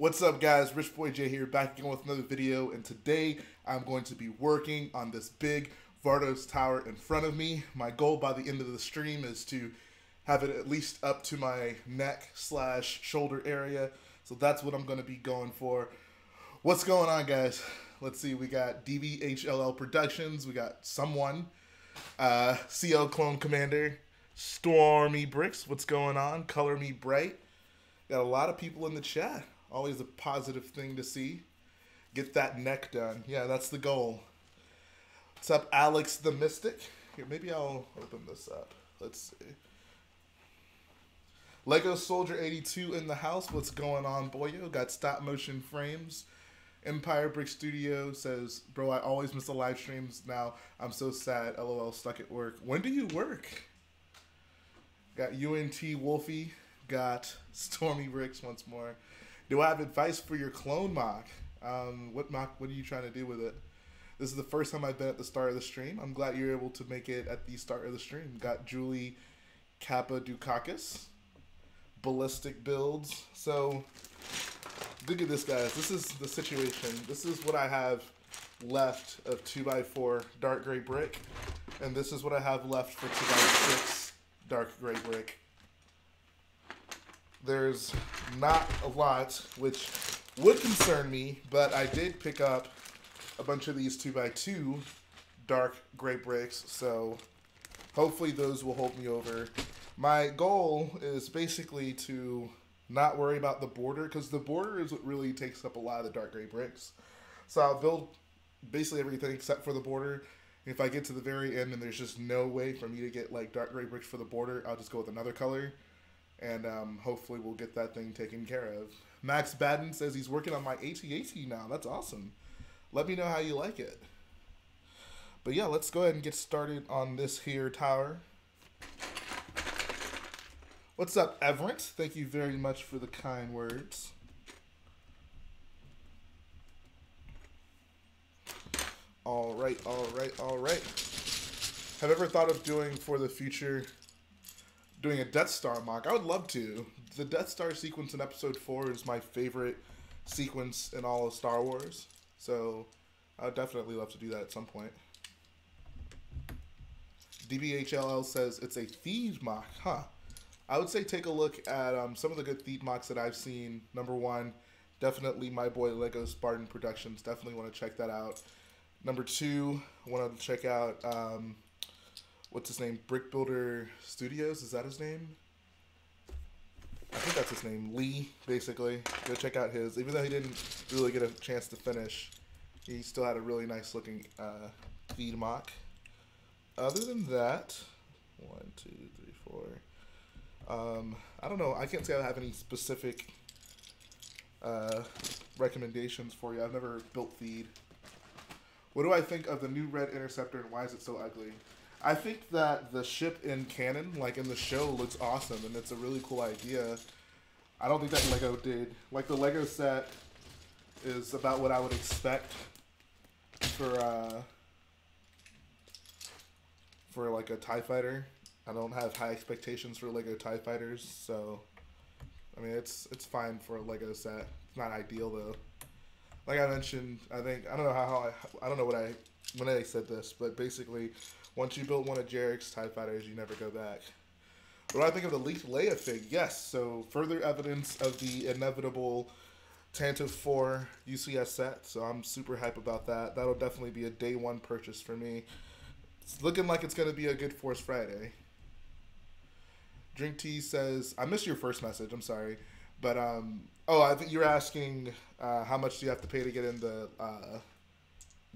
What's up, guys? Rich Boy J here, back again with another video, and today I'm going to be working on this big VARDOS tower in front of me. My goal by the end of the stream is to have it at least up to my neck / shoulder area, so that's what I'm going to be going for. What's going on, guys? Let's see, we got DBHLL we got someone, CO Clone Commander, Stormy Bricks, what's going on? Color Me Bright. Got a lot of people in the chat. Always a positive thing to see. Get that neck done. Yeah, that's the goal. What's up, Alex the Mystic? Here, maybe I'll open this up. Let's see. Legosoldier 82 in the house. What's going on, Boyo? Got stop motion frames. Empire Brick Studio says, bro, I always miss the live streams. Now I'm so sad. LOL, stuck at work. When do you work? Got UNT Wolfie. Got Stormy Bricks once more. Do I have advice for your clone MOC? What are you trying to do with it? This is the first time I've been at the start of the stream. I'm glad you're able to make it at the start of the stream. Got Julie Kappa Dukakis. Ballistic builds. So, look at this, guys. This is the situation. This is what I have left of 2x4 dark gray brick. And this is what I have left for 2x6 dark gray brick. There's not a lot, which would concern me, but I did pick up a bunch of these 2x2 dark gray bricks, so hopefully those will hold me over. My goal is basically to not worry about the border, because the border is what really takes up a lot of the dark gray bricks. So I'll build basically everything except for the border. If I get to the very end and there's just no way for me to get like dark gray bricks for the border, I'll just go with another color. And hopefully we'll get that thing taken care of. Max Baden says he's working on my AT-AT now. That's awesome. Let me know how you like it. But yeah, let's go ahead and get started on this here tower. What's up, Everett? Thank you very much for the kind words. All right, all right, all right. Have you ever thought of doing for the future... doing a Death Star MOC? I would love to. The Death Star sequence in episode 4 is my favorite sequence in all of Star Wars. So I would definitely love to do that at some point. DBHLL says it's a Thieves MOC. Huh. I would say take a look at some of the good Thieves MOCs that I've seen. Number 1, definitely my boy Lego Spartan Productions. Definitely want to check that out. Number 2, I want to check out... what's his name? Brick Builder Studios? Is that his name? I think that's his name. Lee, basically. Go check out his. Even though he didn't really get a chance to finish, he still had a really nice looking feed MOC. Other than that, 1, 2, 3, 4. I don't know. I can't say I have any specific recommendations for you. I've never built feed. What do I think of the new Red Interceptor and why is it so ugly? I think that the ship in canon, like in the show, looks awesome, and it's a really cool idea. I don't think that Lego did. Like, the Lego set is about what I would expect for like a TIE fighter. I don't have high expectations for Lego TIE fighters, so I mean it's fine for a Lego set. It's not ideal though. Like I mentioned, I don't know I don't know when I said this, but basically. Once you build one of Jarek's TIE fighters, you never go back. What do I think of the leaked Leia fig? Yes, so further evidence of the inevitable Tantive 4 UCS set, so I'm super hype about that. That'll definitely be a day 1 purchase for me. It's looking like it's going to be a good Force Friday. Drink Tea says, I missed your first message, I'm sorry. But, oh, I think you're asking how much do you have to pay to get in the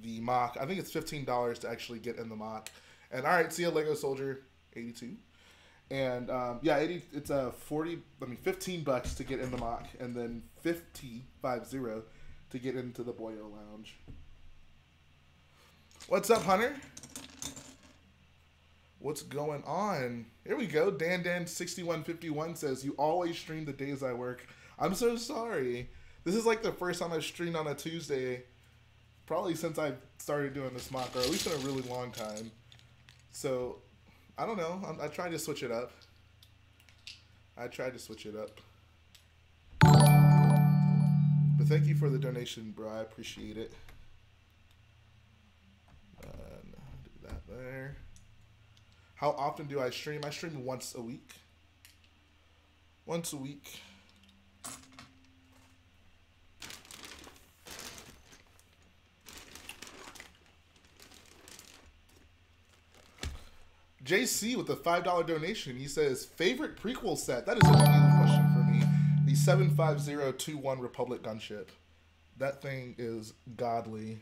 MOC. I think it's $15 to actually get in the MOC. And all right, see ya, Legosoldier 82. And yeah, it's a 15 bucks to get in the MOC, and then 50 to get into the Boyo Lounge. What's up, Hunter? What's going on? Here we go. Dan6151 says, you always stream the days I work. I'm so sorry. This is like the first time I've streamed on a Tuesday, probably since I started doing this MOC, or at least in a really long time. So, I don't know. I tried to switch it up. thank you for the donation, bro. I appreciate it. Do that there. How often do I stream? I stream once a week. Once a week. JC with the $5 donation. He says, favorite prequel set? That is a new question for me. The 75021 Republic gunship. That thing is godly.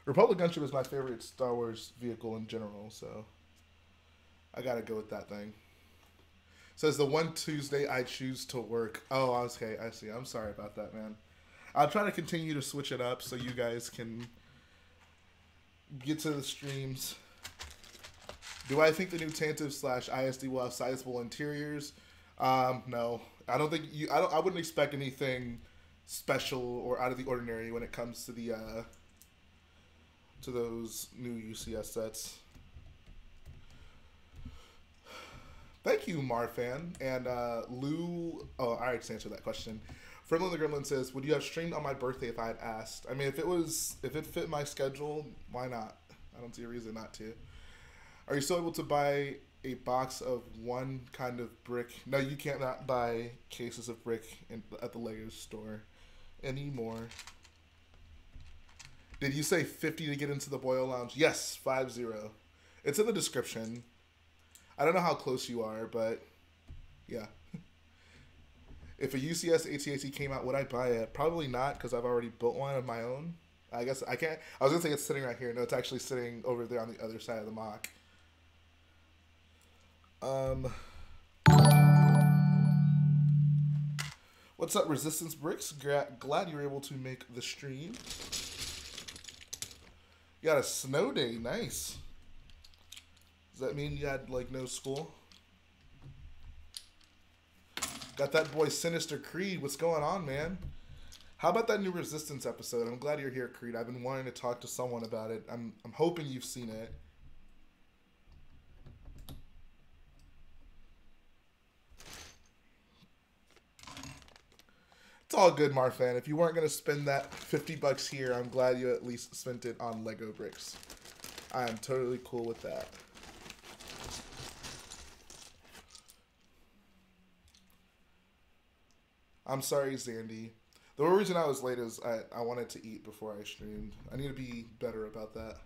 Republic gunship is my favorite Star Wars vehicle in general, so I gotta go with that thing. Says the one Tuesday I choose to work. Oh, okay, I see. I'm sorry about that, man. I'll try to continue to switch it up so you guys can get to the streams. Do I think the new Tantive/ISD will have sizable interiors? No, I don't think you. I wouldn't expect anything special or out of the ordinary when it comes to the to those new UCS sets. Thank you, Marfan and Lou. Oh, I already answered that question. Friendly the Gremlin says, "Would you have streamed on my birthday if I had asked?" I mean, if it fit my schedule, why not? I don't see a reason not to. Are you still able to buy a box of one kind of brick? No, you can't not buy cases of brick at the Lego store anymore. Did you say 50 to get into the Boyo Lounge? Yes, 50. It's in the description. I don't know how close you are, but yeah. If a UCS AT-AT came out, would I buy it? Probably not, because I've already built one of my own. I guess I can't. I was going to say it's sitting right here. No, it's actually sitting over there on the other side of the MOC. What's up, Resistance Bricks? Glad you were able to make the stream. You got a snow day. Nice. Does that mean you had, like, no school? Got that boy Sinister Creed. What's going on, man? How about that new Resistance episode? I'm glad you're here, Creed. I've been wanting to talk to someone about it. I'm hoping you've seen it. It's all good, Marfan. If you weren't going to spend that $50 here, I'm glad you at least spent it on Lego bricks. I am totally cool with that. I'm sorry, Zandy. The only reason I was late is I wanted to eat before I streamed. I need to be better about that.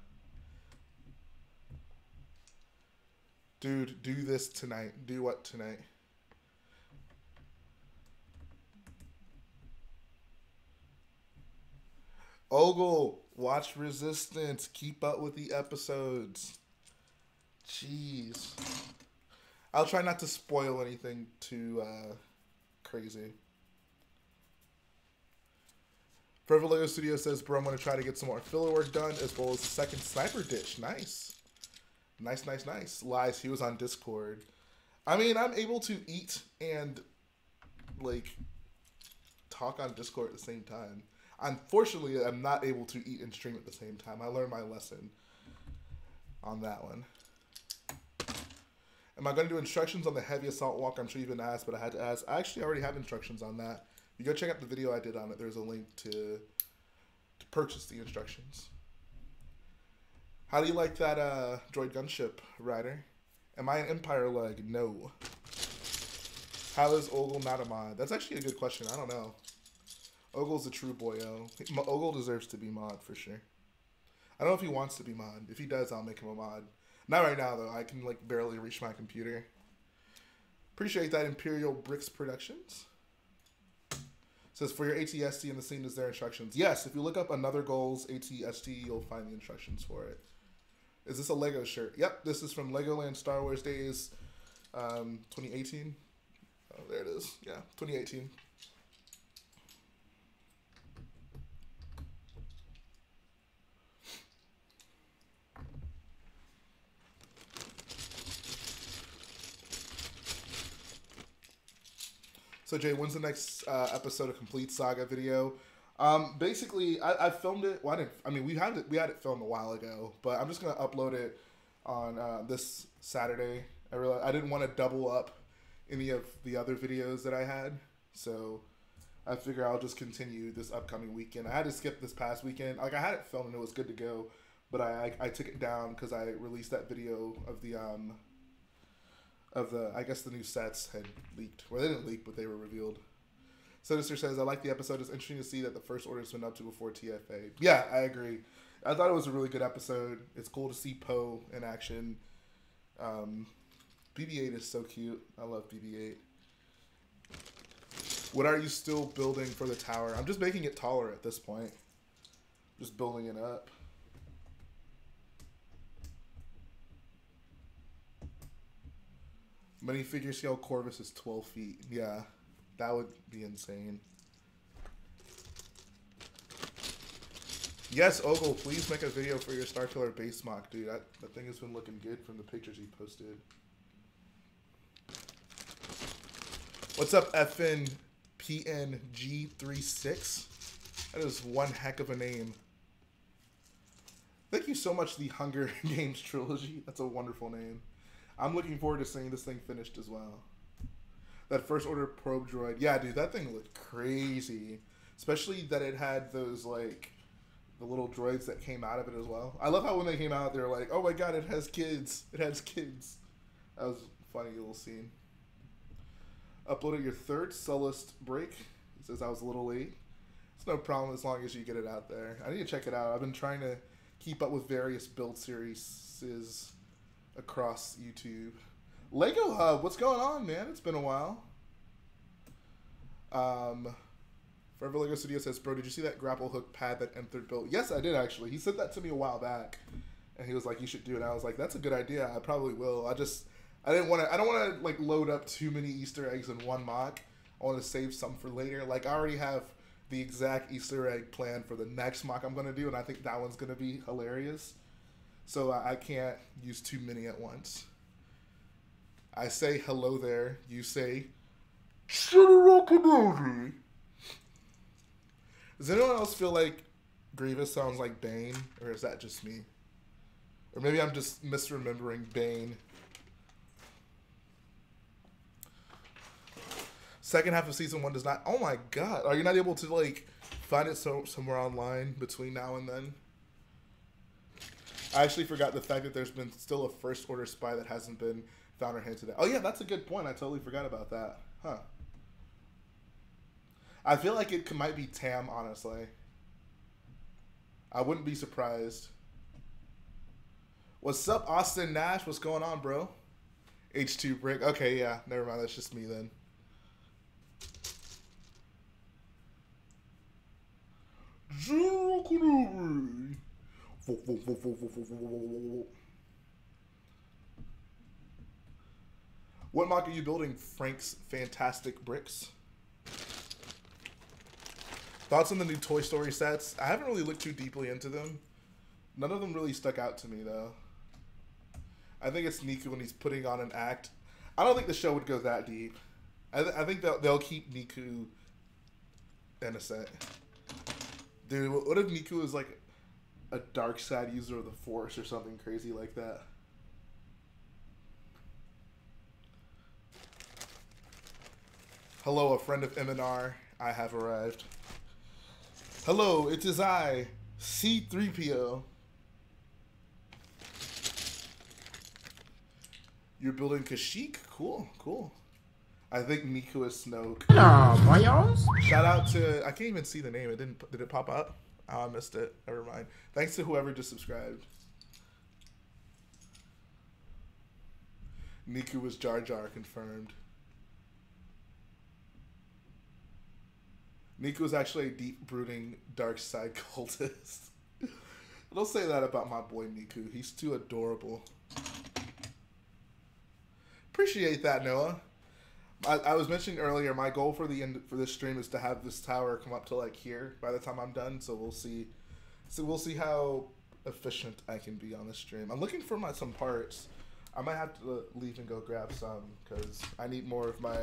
Dude, do this tonight. Do what tonight? Ogle, watch Resistance. Keep up with the episodes. Jeez. I'll try not to spoil anything too crazy. Forever Lego Studio says, bro, I'm going to try to get some more filler work done, as well as the second sniper dish. Nice. Nice, nice, nice. Lies, he was on Discord. I mean, I'm able to eat and, like, talk on Discord at the same time. Unfortunately, I'm not able to eat and stream at the same time. I learned my lesson on that one. Am I going to do instructions on the heavy assault walker? I'm sure you've been asked, but I had to ask. I actually already have instructions on that. You go check out the video I did on it. There's a link to purchase the instructions. How do you like that droid gunship, Ryder? Am I an Empire leg? No. How is Ogle not a mod? That's actually a good question. I don't know. Ogle's a true boyo. Ogle deserves to be mod for sure. I don't know if he wants to be mod. If he does, I'll make him a mod. Not right now, though. I can, like, barely reach my computer. Appreciate that, Imperial Bricks Productions. Says, for your ATST in the scene, is there instructions? Yes, if you look up Another Goals ATST, you'll find the instructions for it. Is this a Lego shirt? Yep, this is from Legoland Star Wars Days 2018. Oh, there it is. Yeah, 2018. So Jay, when's the next episode of Complete Saga video? Basically, I filmed it. Well, we had it filmed a while ago, but I'm just gonna upload it on this Saturday. I realized I didn't want to double up any of the other videos that I had, so I figure I'll just continue this upcoming weekend. I had to skip this past weekend. Like I had it filmed and it was good to go, but I took it down because I released that video of the I guess the new sets had leaked. Well, they didn't leak, but they were revealed. Sinister says, I like the episode. It's interesting to see that the First Order's been up to before TFA. Yeah, I agree. I thought it was a really good episode. It's cool to see Poe in action. BB-8 is so cute. I love BB-8. What are you still building for the tower? I'm just making it taller at this point. Just building it up. Minifigure scale Corvus is 12 feet. Yeah, that would be insane. Yes, Ogle, please make a video for your Starkiller base mock, dude. That thing has been looking good from the pictures you posted. What's up, FNPNG36? That is one heck of a name. Thank you so much, the Hunger Games trilogy. That's a wonderful name. I'm looking forward to seeing this thing finished as well. That First Order probe droid. Yeah, dude, that thing looked crazy. Especially that it had those, like, the little droids that came out of it as well. I love how when they came out, they were like, oh my god, it has kids. It has kids. That was a funny little scene. Uploaded your third Sullust break. It says I was a little late. It's no problem as long as you get it out there. I need to check it out. I've been trying to keep up with various build series across YouTube. Lego Hub, what's going on, man? It's been a while. Forever Lego Studio says, bro, did you see that grapple hook pad that M3 built? Yes, I did actually. He said that to me a while back, and he was like, you should do it. And I was like, that's a good idea. I probably will. I don't want to like load up too many Easter eggs in one mock. I want to save some for later. Like I already have the exact Easter egg plan for the next mock I'm going to do, and I think that one's going to be hilarious. So I can't use too many at once. I say hello there. You say General Kenobi. Does anyone else feel like Grievous sounds like Bane, or is that just me? Or maybe I'm just misremembering Bane. Second half of season 1 does not. Oh my god! Are you not able to like find it somewhere online between now and then? I actually forgot the fact that there's been still a First Order spy that hasn't been found or hinted at. Oh yeah, that's a good point. I totally forgot about that. Huh. I feel like it might be Tam, honestly. I wouldn't be surprised. What's up, Austin Nash? What's going on, bro? H2 Brick. Okay, yeah. Never mind. That's just me then. General Kenobi. What mock are you building, Frank's Fantastic Bricks? Thoughts on the new Toy Story sets? I haven't really looked too deeply into them. None of them really stuck out to me, though. I think it's Niku when he's putting on an act. I don't think the show would go that deep. I think they'll keep Niku in a set. Dude, what if Niku is like a dark side user of the Force or something crazy like that? Hello, a friend of MNR. I have arrived. Hello, it is I, C-3PO. You're building Kashyyyk? Cool, cool. I think Niku is Snoke. Hello, boyos. Shout out to, I can't even see the name. Did it pop up? Oh, I missed it. Never mind. Thanks to whoever just subscribed. Niku was Jar Jar, confirmed. Niku is actually a deep brooding dark side cultist. Don't say that about my boy Niku. He's too adorable. Appreciate that, Noah. I was mentioning earlier, my goal for this stream is to have this tower come up to like here by the time I'm done. So we'll see. So we'll see how efficient I can be on this stream. I'm looking for some parts. I might have to leave and go grab some because I need more of my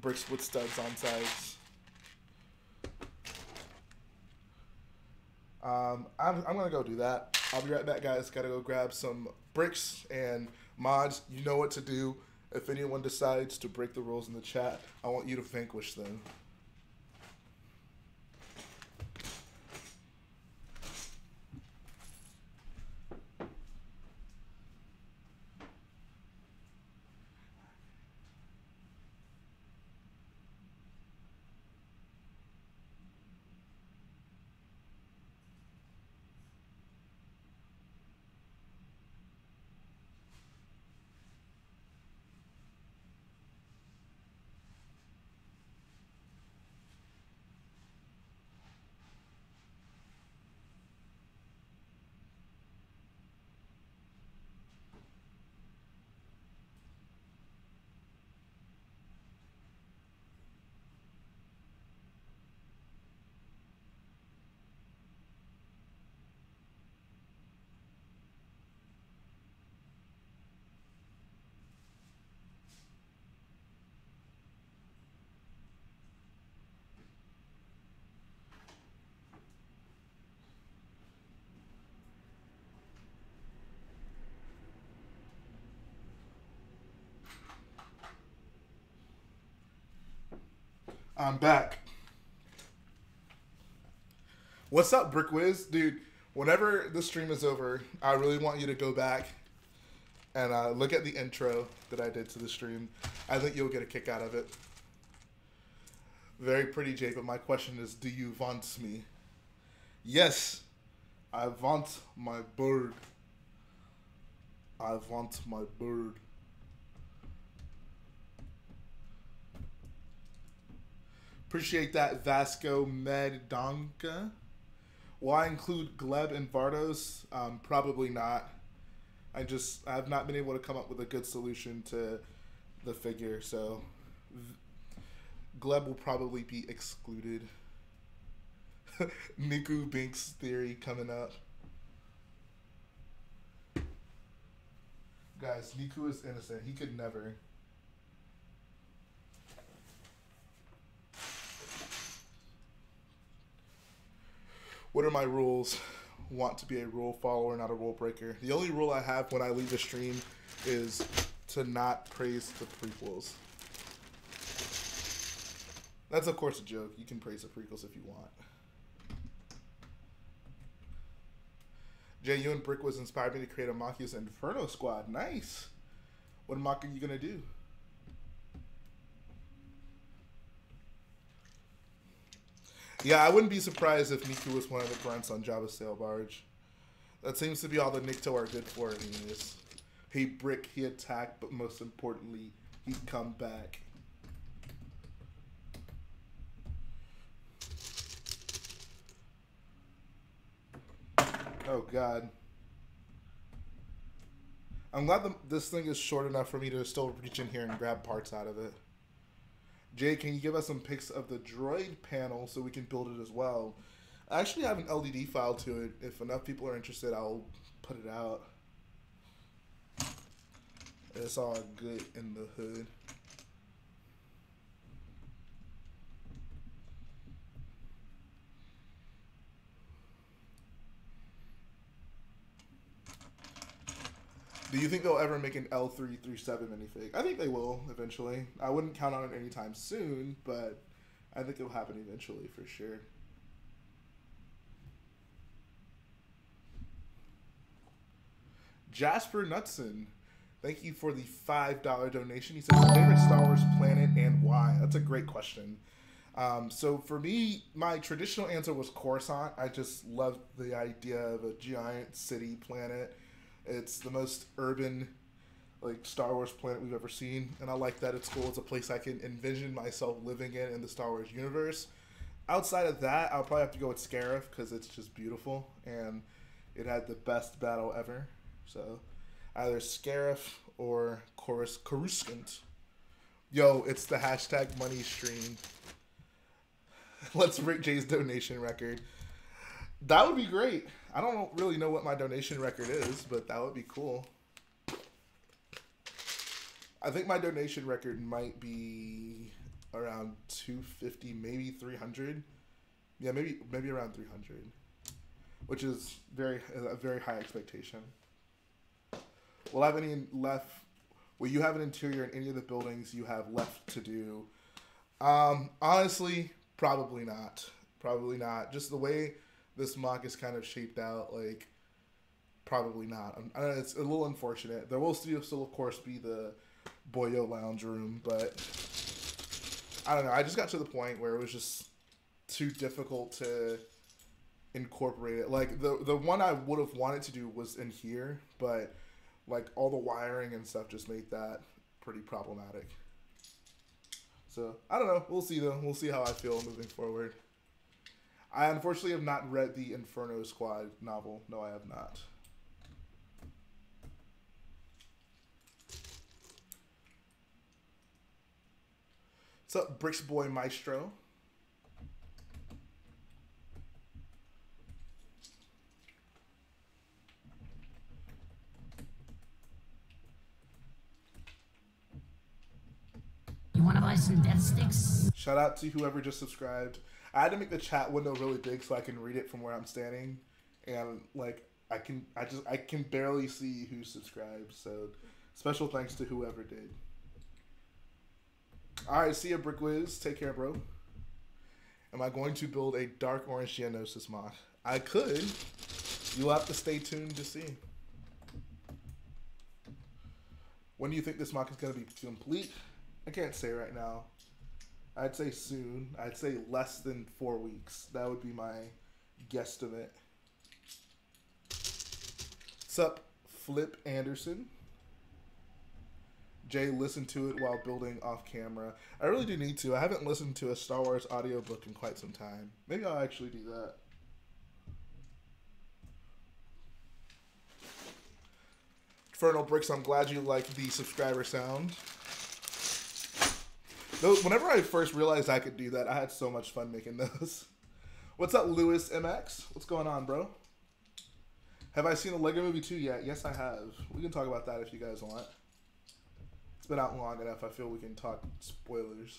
bricks with studs on sides. I'm gonna go do that. I'll be right back, guys. Gotta go grab some bricks and mods. You know what to do. If anyone decides to break the rules in the chat, I want you to vanquish them. I'm back. What's up, Brickwiz? Dude, whenever the stream is over, I really want you to go back and look at the intro that I did to the stream. I think you'll get a kick out of it. Very pretty, Jay, but my question is, do you want me? Yes, I want my bird. I want my bird. Appreciate that, Vasco Meddonka. Will I include Gleb and VARDOS? Probably not. I've not been able to come up with a good solution to the figure, so Gleb will probably be excluded. Niku Binks theory coming up. Guys, Niku is innocent. He could never. What are my rules? Want to be a rule follower, not a rule breaker. The only rule I have when I leave the stream is to not praise the prequels. That's of course a joke. You can praise the prequels if you want. Jay, you and Brick was inspired me to create a Machia's Inferno squad. Nice. What mock are you gonna do? Yeah, I wouldn't be surprised if Niku was one of the grunts on Jabba's sail barge. That seems to be all the Nikto are good for anyways. He brick, he attack, but most importantly, he come back. Oh god. I'm glad this thing is short enough for me to still reach in here and grab parts out of it. Jay, can you give us some pics of the droid panel so we can build it as well? I actually have an LDD file to it. If enough people are interested, I'll put it out. It's all good in the hood. Do you think they'll ever make an L337 minifig? I think they will eventually. I wouldn't count on it anytime soon, but I think it'll happen eventually for sure. Jasper Knudsen, thank you for the $5 donation. He says, favorite Star Wars planet and why? That's a great question. So for me, my traditional answer was Coruscant. I just love the idea of a giant city planet. It's the most urban, like, Star Wars planet we've ever seen, and I like that it's cool. It's a place I can envision myself living in the Star Wars universe. Outside of that, I'll probably have to go with Scarif because it's just beautiful, and it had the best battle ever. So either Scarif or Coruscant. Yo, it's the hashtag money stream. Let's break Jay's donation record. That would be great. I don't really know what my donation record is, but that would be cool. I think my donation record might be around 250, maybe 300. Yeah, maybe around 300, which is a very high expectation. Will I have any left Will you have an interior in any of the buildings you have left to do? Honestly, probably not. Probably not. Just the way this MOC is kind of shaped out, like, probably not. I don't know, it's a little unfortunate. There will still, of course, be the Boyo lounge room, but I don't know. I just got to the point where it was just too difficult to incorporate it. Like, the one I would have wanted to do was in here, but, like, all the wiring and stuff just made that pretty problematic. So, I don't know. We'll see, though. We'll see how I feel moving forward. I unfortunately have not read the Inferno Squad novel. No, I have not. What's up, Bricks Boy Maestro? You want to buy some death sticks? Shout out to whoever just subscribed. I had to make the chat window really big so I can read it from where I'm standing, and like I can barely see who subscribed. So special thanks to whoever did. All right, see ya, Brickwiz. Take care, bro. Am I going to build a Dark Orange Geonosis MOC? I could. You'll have to stay tuned to see. When do you think this MOC is going to be complete? I can't say right now. I'd say soon. I'd say less than 4 weeks. That would be my guesstimate. What's up, Flip Anderson? Jay, listen to it while building off camera. I really do need to. I haven't listened to a Star Wars audiobook in quite some time. Maybe I'll actually do that. Infernal Bricks, I'm glad you like the subscriber sound. Whenever I first realized I could do that, I had so much fun making those. What's up, Lewis MX? What's going on, bro? Have I seen the Lego Movie 2 yet? Yes, I have. We can talk about that if you guys want. It's been out long enough. I feel we can talk spoilers.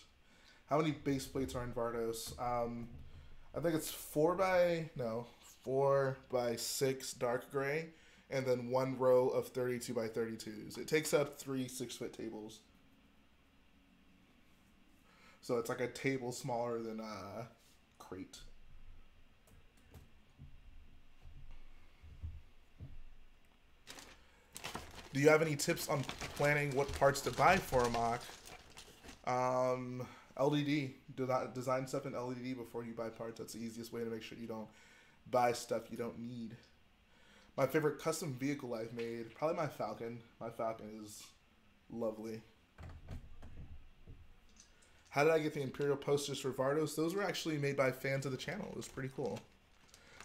How many base plates are in VARDOS? I think it's 4 by 6 dark gray, and then 1 row of 32 by 32s. It takes up 3 6-foot tables. So it's like a table smaller than a crate. Do you have any tips on planning what parts to buy for a MOC? LDD. Do not design stuff in LDD before you buy parts. That's the easiest way to make sure you don't buy stuff you don't need. My favorite custom vehicle I've made, probably my Falcon. My Falcon is lovely. How did I get the Imperial posters for VARDOS? Those were actually made by fans of the channel. It was pretty cool.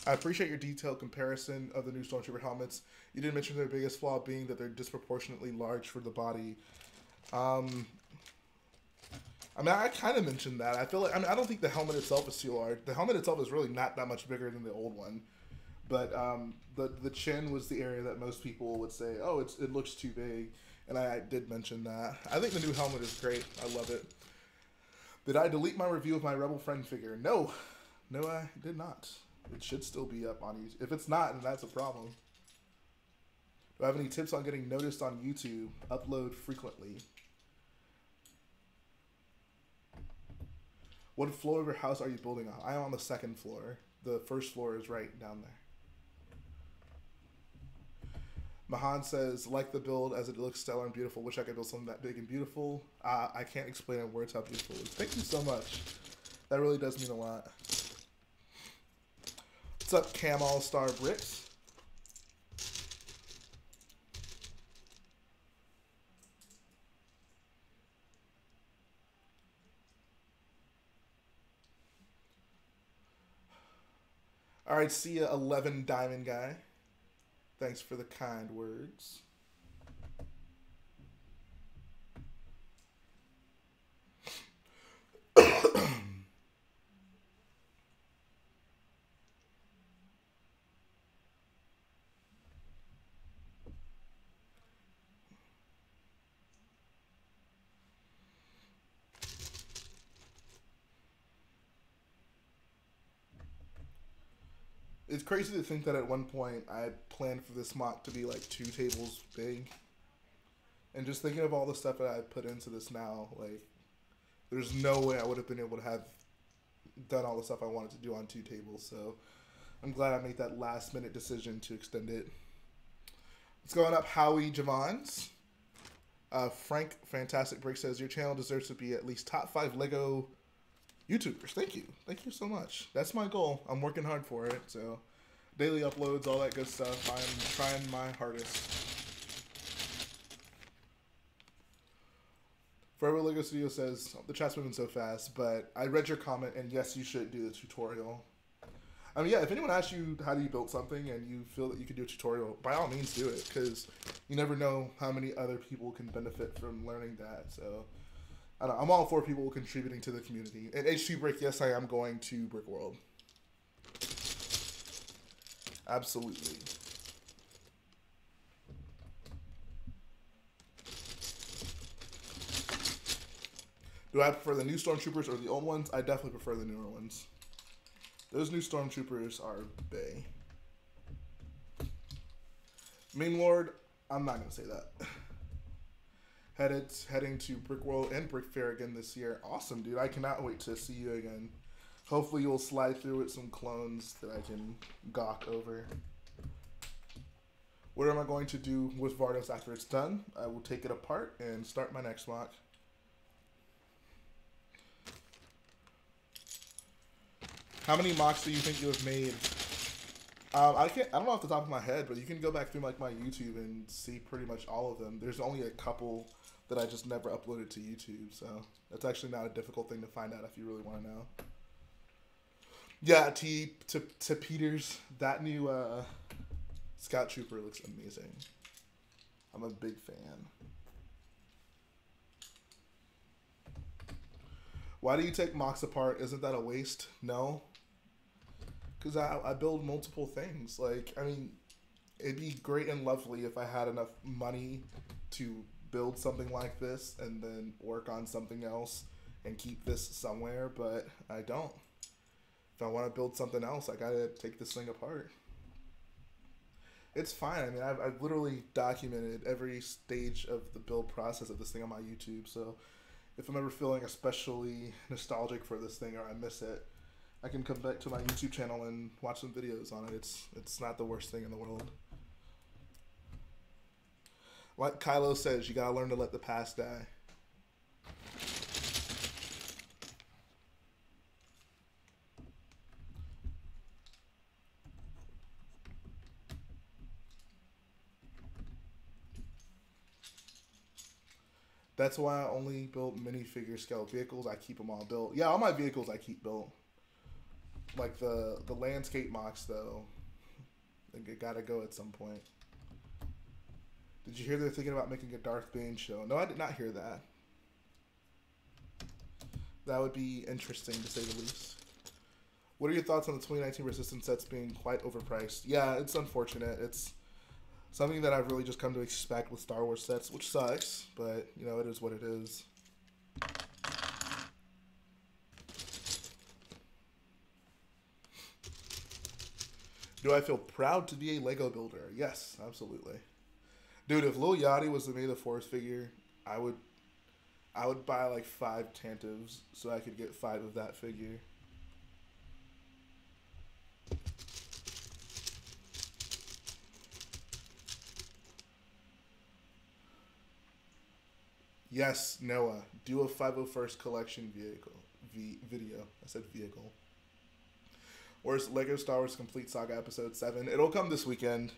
I appreciate your detailed comparison of the new Stormtrooper helmets. You did mention their biggest flaw being that they're disproportionately large for the body. I mean, I kind of mentioned that. I feel like, I don't think the helmet itself is too large. The helmet itself is really not that much bigger than the old one. But the chin was the area that most people would say, oh, it looks too big. And I did mention that. I think the new helmet is great. I love it. Did I delete my review of my Rebel Friend figure? No. No, I did not. It should still be up on YouTube. If it's not, then that's a problem. Do I have any tips on getting noticed on YouTube? Upload frequently. What floor of your house are you building on? I am on the 2nd floor. The 1st floor is right down there. Mahan says, like the build as it looks stellar and beautiful. Wish I could build something that big and beautiful. I can't explain in words how beautiful it is. Thank you so much. That really does mean a lot. What's up, Cam All-Star Bricks? All right, see ya, 11 Diamond Guy. Thanks for the kind words. It's crazy to think that at one point I planned for this MOC to be like 2 tables big. And just thinking of all the stuff that I put into this now, like, there's no way I would have been able to have done all the stuff I wanted to do on 2 tables. So I'm glad I made that last minute decision to extend it. What's going up, Howie Javons? Frank Fantastic Break says, your channel deserves to be at least top 5 Lego YouTubers. Thank you. Thank you so much. That's my goal. I'm working hard for it. So daily uploads, all that good stuff. I'm trying my hardest. Forever Lego Studio says, the chat's moving so fast, but I read your comment, and yes, you should do the tutorial. I mean, yeah, if anyone asks you how do you build something and you feel that you could do a tutorial, by all means do it, because you never know how many other people can benefit from learning that. So, I don't know, I'm all for people contributing to the community. And HT Brick, yes, I am going to Brick World. Absolutely. Do I prefer the new Stormtroopers or the old ones? I definitely prefer the newer ones. Those new Stormtroopers are bae. Meme Lord, I'm not going to say that. Heading to Brick World and Brick Fair again this year. Awesome, dude. I cannot wait to see you again. Hopefully you'll slide through with some clones that I can gawk over. What am I going to do with VARDOS after it's done? I will take it apart and start my next MOC. How many MOCs do you think you have made? I don't know off the top of my head, but you can go back through like my YouTube and see pretty much all of them. There's only a couple that I just never uploaded to YouTube, so that's actually not a difficult thing to find out if you really want to know. Yeah, to Peters, that new Scout Trooper looks amazing. I'm a big fan. Why do you take MOCs apart? Isn't that a waste? No. Because I build multiple things. Like, I mean, it'd be great and lovely if I had enough money to build something like this and then work on something else and keep this somewhere, but I don't. If I want to build something else, I gotta take this thing apart. It's fine. I mean, I've literally documented every stage of the build process of this thing on my YouTube, so if I'm ever feeling especially nostalgic for this thing or I miss it, I can come back to my YouTube channel and watch some videos on it. It's not the worst thing in the world. Like Kylo says, you gotta learn to let the past die. That's why I only build minifigure scale vehicles. I keep them all built. Yeah, all my vehicles I keep built. Like the landscape MOCs though, I think it gotta go at some point. Did you hear they're thinking about making a Darth Bane show? No, I did not hear that. That would be interesting to say the least. What are your thoughts on the 2019 Resistance sets being quite overpriced? Yeah, it's unfortunate. It's something that I've really just come to expect with Star Wars sets, which sucks, but, you know, it is what it is. Do I feel proud to be a Lego builder? Yes, absolutely. Dude, if Lil Yachty was the May the 4th figure, I would buy like 5 Tantivs so I could get 5 of that figure. Yes, Noah. Do a 501st collection video. I said vehicle. Where's Lego Star Wars Complete Saga Episode 7? It'll come this weekend.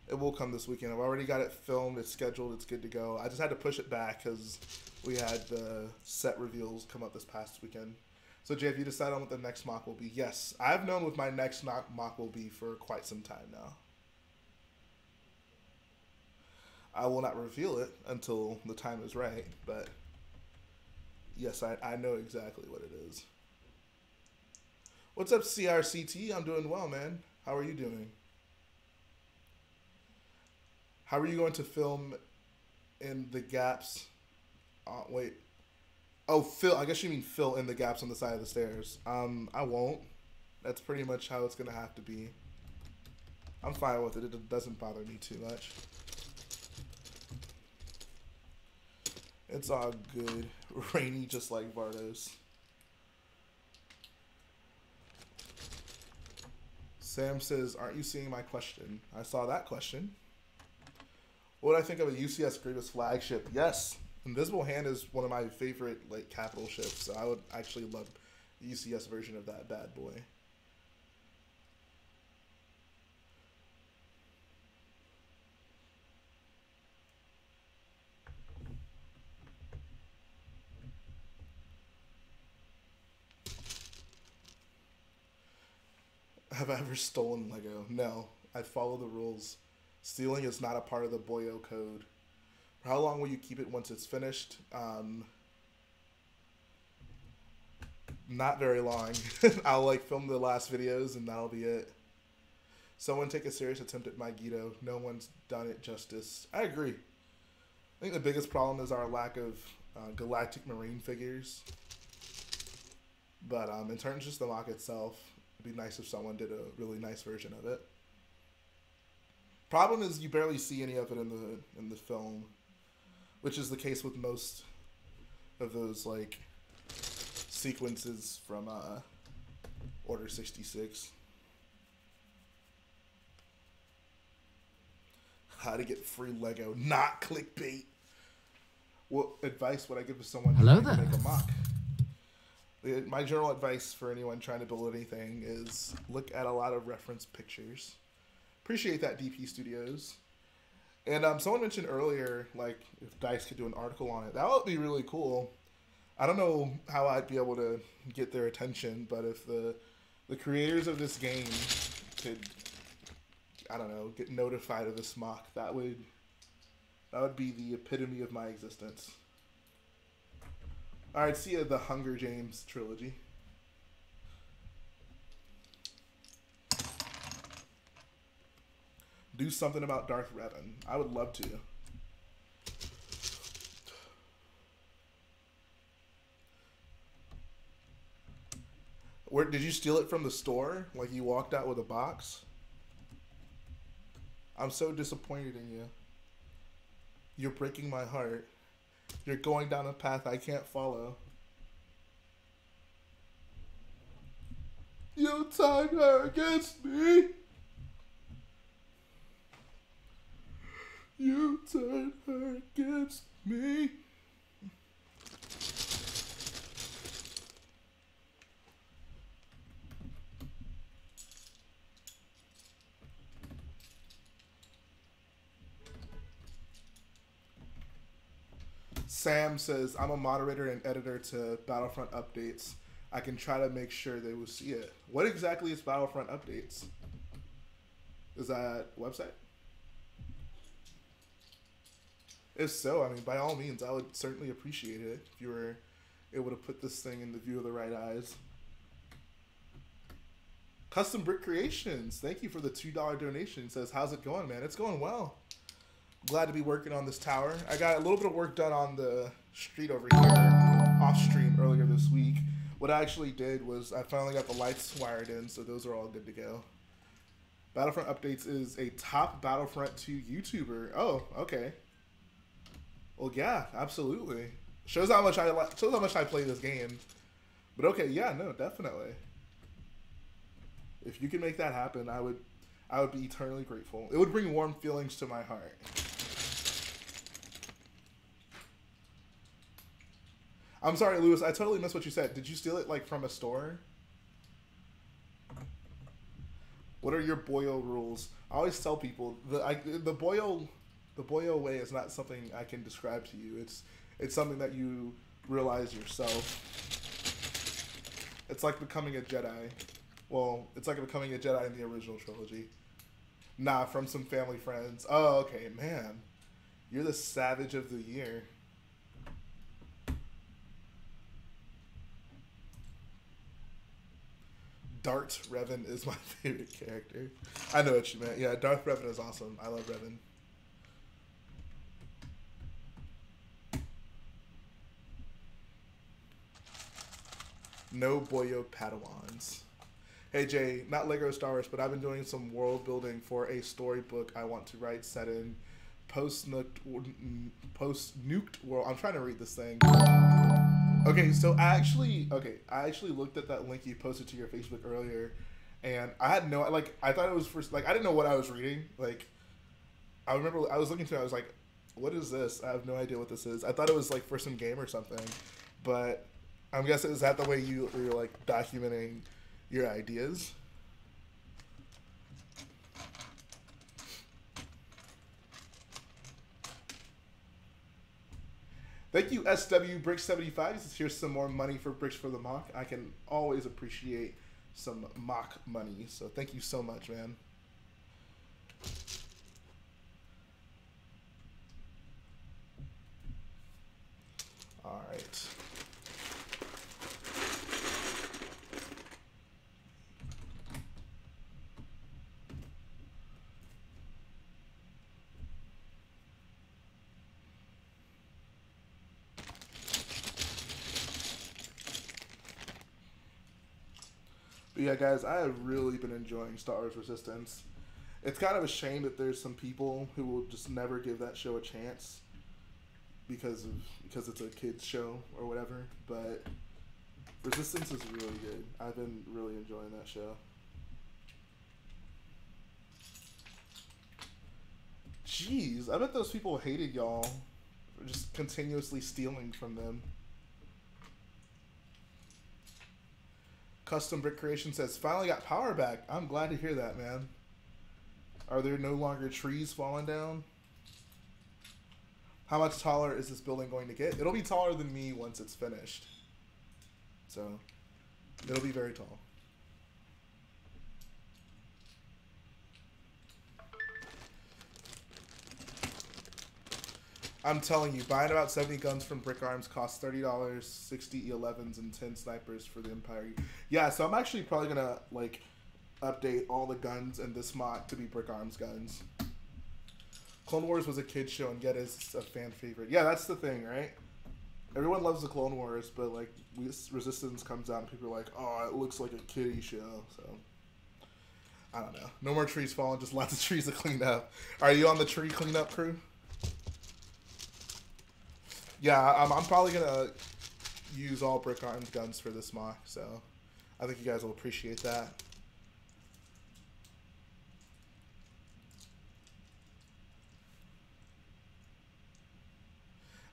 It will come this weekend. I've already got it filmed. It's scheduled. It's good to go. I just had to push it back because we had the set reveals come up this past weekend. So, Jay, if you decide on what the next MOC will be, yes. I've known what my next MOC will be for quite some time now. I will not reveal it until the time is right, but yes, I know exactly what it is. What's up, CRCT? I'm doing well, man. How are you doing? How are you going to film in the gaps? Wait. Oh, fill. I guess you mean fill in the gaps on the side of the stairs. I won't. That's pretty much how it's going to have to be. I'm fine with it. It doesn't bother me too much. It's all good. Rainy just like VARDOS. Sam says, aren't you seeing my question? I saw that question. What would I think of a UCS Grievous flagship? Yes. Invisible Hand is one of my favorite like capital ships, so I would actually love the UCS version of that bad boy. Have I ever stolen Lego? No. I follow the rules. Stealing is not a part of the Boyo code. For how long will you keep it once it's finished? Not very long. I'll like film the last videos and that'll be it. Someone take a serious attempt at my Guido. No one's done it justice. I agree. I think the biggest problem is our lack of Galactic Marine figures. But in terms of just the MOC itself, it'd be nice if someone did a really nice version of it. Problem is you barely see any of it in the film, which is the case with most of those like sequences from Order 66. How to get free Lego, not clickbait. What advice would I give to someone trying to make a MOC? My general advice for anyone trying to build anything is look at a lot of reference pictures. Appreciate that, DP Studios. And someone mentioned earlier, like, if DICE could do an article on it. That would be really cool. I don't know how I'd be able to get their attention, but if the creators of this game could, I don't know, get notified of this MOC, that would be the epitome of my existence. Alright, see ya, the Hunger Games trilogy. Do something about Darth Revan. I would love to. Where did you steal it from the store? Like you walked out with a box? I'm so disappointed in you. You're breaking my heart. You're going down a path I can't follow. You tied her against me. You turned her against me. Sam says, I'm a moderator and editor to Battlefront updates. I can try to make sure they will see it. What exactly is Battlefront updates? Is that a website? If so, I mean, by all means, I would certainly appreciate it if you were able to put this thing in the view of the right eyes. Custom Brick Creations, thank you for the $2 donation. It says, how's it going, man? It's going well. Glad to be working on this tower. I got a little bit of work done on the street over here, off stream earlier this week. What I actually did was I finally got the lights wired in, so those are all good to go. Battlefront Updates is a top Battlefront 2 YouTuber. Oh, okay. Well, yeah, absolutely. Shows how much I play this game. But okay, yeah, no, definitely. If you can make that happen, I would be eternally grateful. It would bring warm feelings to my heart. I'm sorry, Lewis. I totally missed what you said. Did you steal it like from a store? What are your Boyo rules? I always tell people the Boyo way is not something I can describe to you. It's something that you realize yourself. It's like becoming a Jedi. Well, it's like becoming a Jedi in the original trilogy. Nah, from some family friends. Oh, okay, man. You're the savage of the year. Darth Revan is my favorite character. I know what you meant. Yeah, Darth Revan is awesome. I love Revan. No Boyo Padawans. Hey Jay, not Legosoldier, but I've been doing some world building for a storybook I want to write set in post-nuked world. I'm trying to read this thing. Okay, so I actually looked at that link you posted to your Facebook earlier, and I had no, like, I thought it was for, like, I didn't know what I was reading. Like, I remember I was looking through it, I was like, what is this? I have no idea what this is. I thought it was like for some game or something, but I'm guessing, is that the way you're like documenting your ideas? Thank you, SWBricks75. Here's some more money for Bricks for the MOC. I can always appreciate some MOC money, so thank you so much, man. All right. But yeah, guys, I have really been enjoying Star Wars Resistance. It's kind of a shame that there's some people who will just never give that show a chance because it's a kids show or whatever. But Resistance is really good. I've been really enjoying that show. Jeez, I bet those people hated y'all for just continuously stealing from them. Custom Brick Creation says, finally got power back. I'm glad to hear that, man. Are there no longer trees falling down? How much taller is this building going to get? It'll be taller than me once it's finished. So, it'll be very tall. I'm telling you, buying about 70 guns from Brick Arms costs $30, 60 E11s, and 10 snipers for the Empire. Yeah, so I'm actually probably going to, like, update all the guns in this MOC to be Brick Arms guns. Clone Wars was a kid's show, and yet it's a fan favorite. Yeah, that's the thing, right? Everyone loves the Clone Wars, but, like, Resistance comes out, and people are like, oh, it looks like a kiddie show, so... I don't know. No more trees falling, just lots of trees to clean up. Are you on the tree cleanup crew? Yeah, I'm probably going to use all Brick Arms guns for this MOC, so I think you guys will appreciate that.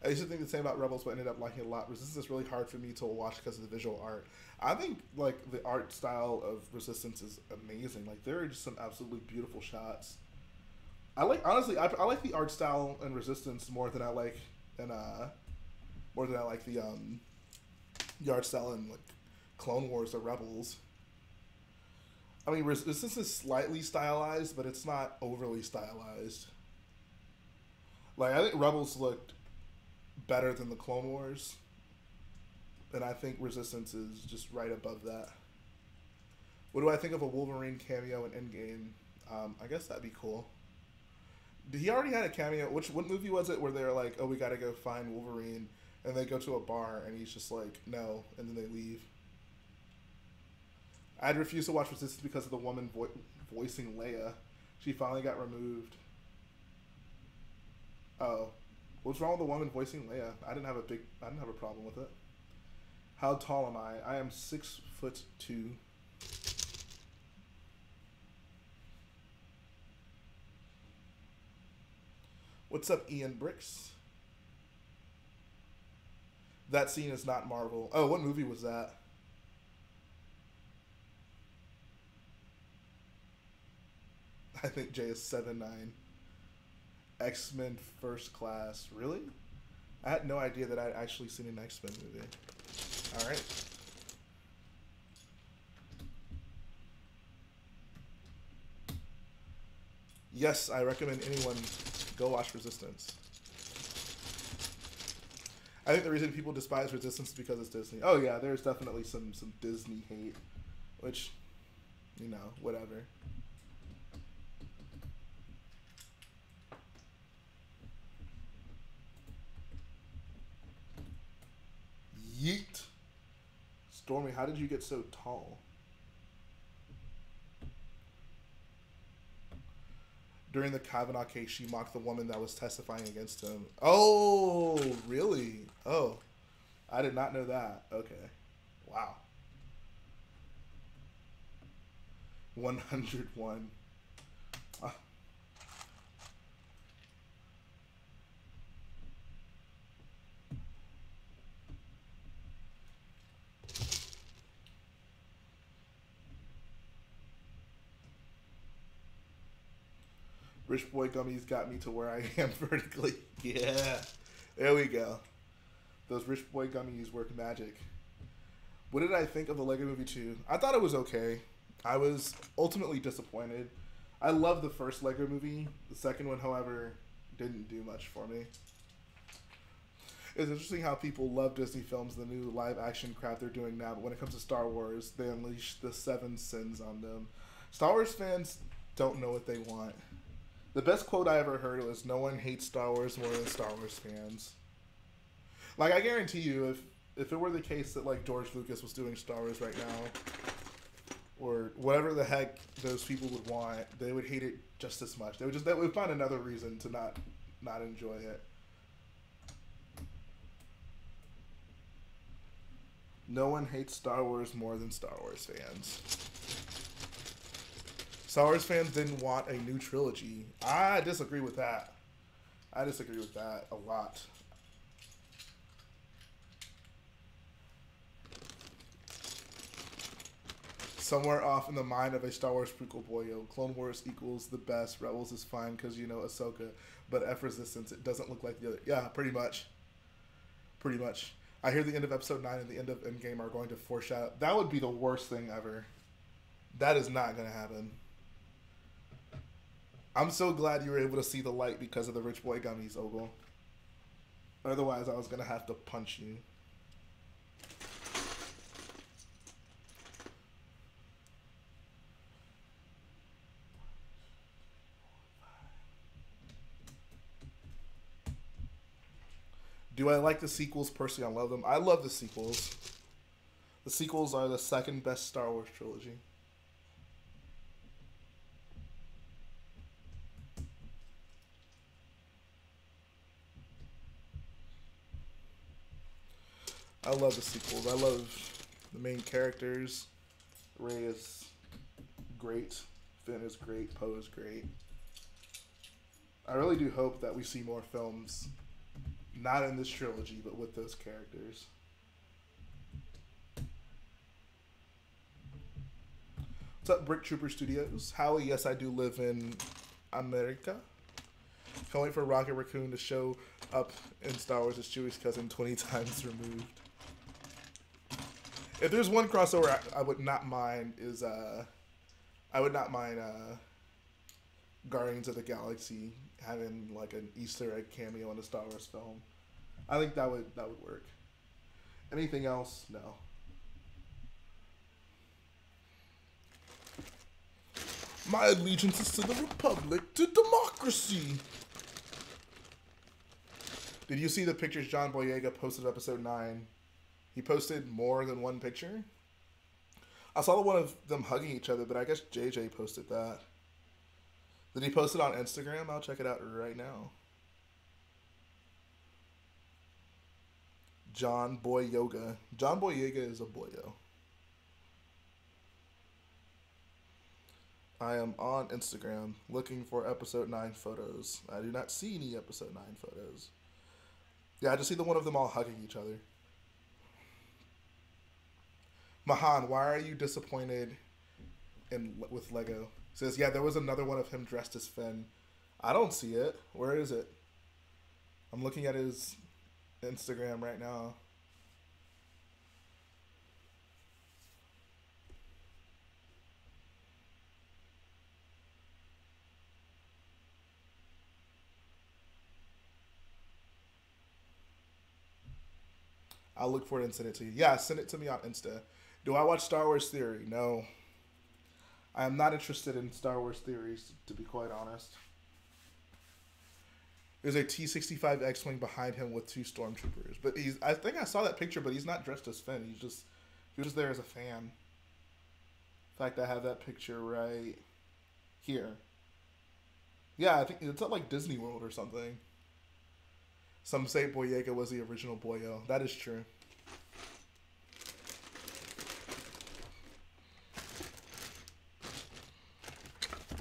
I used to think the same about Rebels, but ended up liking it a lot. Resistance is really hard for me to watch because of the visual art. I think, like, the art style of Resistance is amazing. Like, there are just some absolutely beautiful shots. Honestly, I like the art style in Resistance more than I like the art style in, like, Clone Wars or Rebels. I mean, Resistance is slightly stylized, but it's not overly stylized. Like, I think Rebels looked better than the Clone Wars, and I think Resistance is just right above that. What do I think of a Wolverine cameo in Endgame? I guess that'd be cool. He already had a cameo. What movie was it where they're like, oh, we gotta go find Wolverine, and they go to a bar, and he's just like, no, and then they leave. I'd refuse to watch Resistance because of the woman voicing Leia. She finally got removed. Oh, what's wrong with the woman voicing Leia? I didn't have a problem with it. How tall am I? I am 6'2". What's up, Ian Bricks? That scene is not Marvel. Oh, what movie was that? I think Jay is 7'9". X-Men First Class. Really? I had no idea that I'd actually seen an X-Men movie. Alright. Yes, I recommend anyone go watch Resistance. I think the reason people despise Resistance is because it's Disney. Oh yeah, there's definitely some Disney hate. Which, you know, whatever. Yeet. Stormy, how did you get so tall? During the Kavanaugh case, she mocked the woman that was testifying against him. Oh, really? Oh, I did not know that. Okay. Wow. 101. Ah. Rich Boy Gummies got me to where I am vertically. Yeah. There we go. Those Rich Boy Gummies work magic. What did I think of the Lego Movie 2? I thought it was okay. I was ultimately disappointed. I love the first Lego Movie. The second one, however, didn't do much for me. It's interesting how people love Disney films, the new live action crap they're doing now, but when it comes to Star Wars, they unleash the 7 sins on them. Star Wars fans don't know what they want. The best quote I ever heard was, "No one hates Star Wars more than Star Wars fans." Like, I guarantee you, if it were the case that, like, George Lucas was doing Star Wars right now, or whatever the heck those people would want, they would hate it just as much. They would find another reason to not enjoy it. No one hates Star Wars more than Star Wars fans. Star Wars fans didn't want a new trilogy. I disagree with that. I disagree with that a lot. Somewhere off in the mind of a Star Wars prequel Boyo, Clone Wars equals the best, Rebels is fine because you know Ahsoka, but F Resistance, it doesn't look like the other. Yeah, pretty much. Pretty much. I hear the end of Episode 9 and the end of Endgame are going to foreshadow. That would be the worst thing ever. That is not going to happen. I'm so glad you were able to see the light because of the Rich Boy Gummies, Ogle. Otherwise, I was going to have to punch you. Do I like the sequels? Personally, I love them. I love the sequels. The sequels are the second best Star Wars trilogy. I love the sequels. I love the main characters. Rey is great. Finn is great. Poe is great. I really do hope that we see more films, not in this trilogy, but with those characters. What's up, Brick Trooper Studios? Howie, yes, I do live in America. Can't wait for Rocket Raccoon to show up in Star Wars as Chewie's cousin 20 times removed. If there's one crossover I would not mind is Guardians of the Galaxy having like an Easter egg cameo in a Star Wars film. I think that would work. Anything else? No. My allegiance is to the Republic, to democracy. Did you see the pictures John Boyega posted Episode 9? He posted more than one picture. I saw one of them hugging each other, but I guess JJ posted that. Did he post it on Instagram? I'll check it out right now. John Boyega. John Boyega is a boyo. I am on Instagram looking for Episode 9 photos. I do not see any Episode 9 photos. Yeah, I just see the one of them all hugging each other. Mahan, why are you disappointed with Lego? Says, yeah, there was another one of him dressed as Finn. I don't see it. Where is it? I'm looking at his Instagram right now. I'll look for it and send it to you. Yeah, send it to me on Insta. Do I watch Star Wars Theory? No. I am not interested in Star Wars theories, to be quite honest. There's a T-65 X-Wing behind him with 2 stormtroopers. But I think I saw that picture, but he's not dressed as Finn. He was just there as a fan. In fact, I have that picture right here. Yeah, I think it's at like Disney World or something. Some say Boyega was the original Boyo. That is true.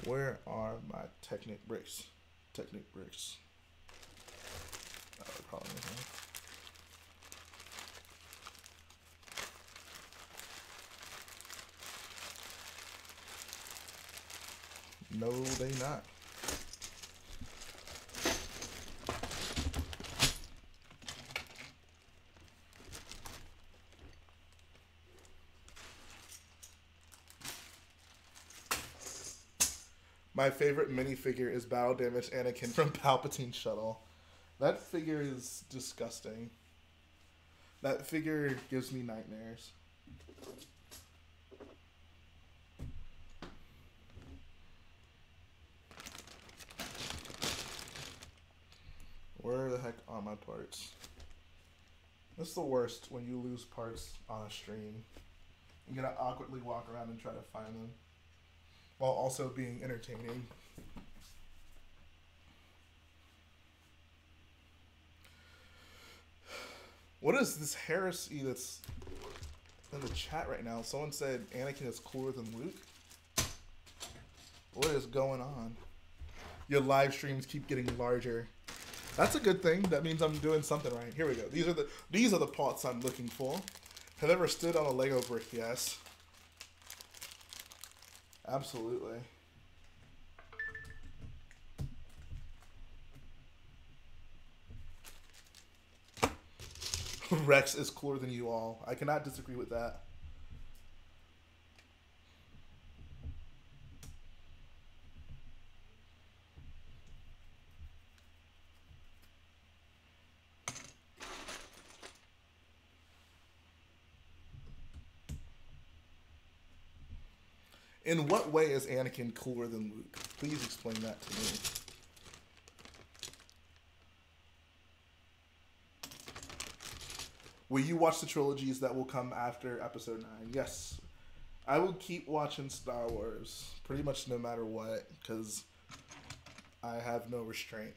Where are my Technic bricks? Technic bricks. That would probably be fine. No, they not. My favorite minifigure is Battle Damage Anakin from Palpatine's shuttle. That figure is disgusting. That figure gives me nightmares. Where the heck are my parts? This is the worst when you lose parts on a stream. You gotta awkwardly walk around and try to find them, while also being entertaining. What is this heresy that's in the chat right now? Someone said Anakin is cooler than Luke. What is going on? Your live streams keep getting larger. That's a good thing. That means I'm doing something right. Here we go. These are the parts I'm looking for. Have ever stood on a Lego brick? Yes. Absolutely. Rex is cooler than you all. I cannot disagree with that. In what way is Anakin cooler than Luke? Please explain that to me. Will you watch the trilogies that will come after Episode 9? Yes. I will keep watching Star Wars pretty much no matter what, because I have no restraint.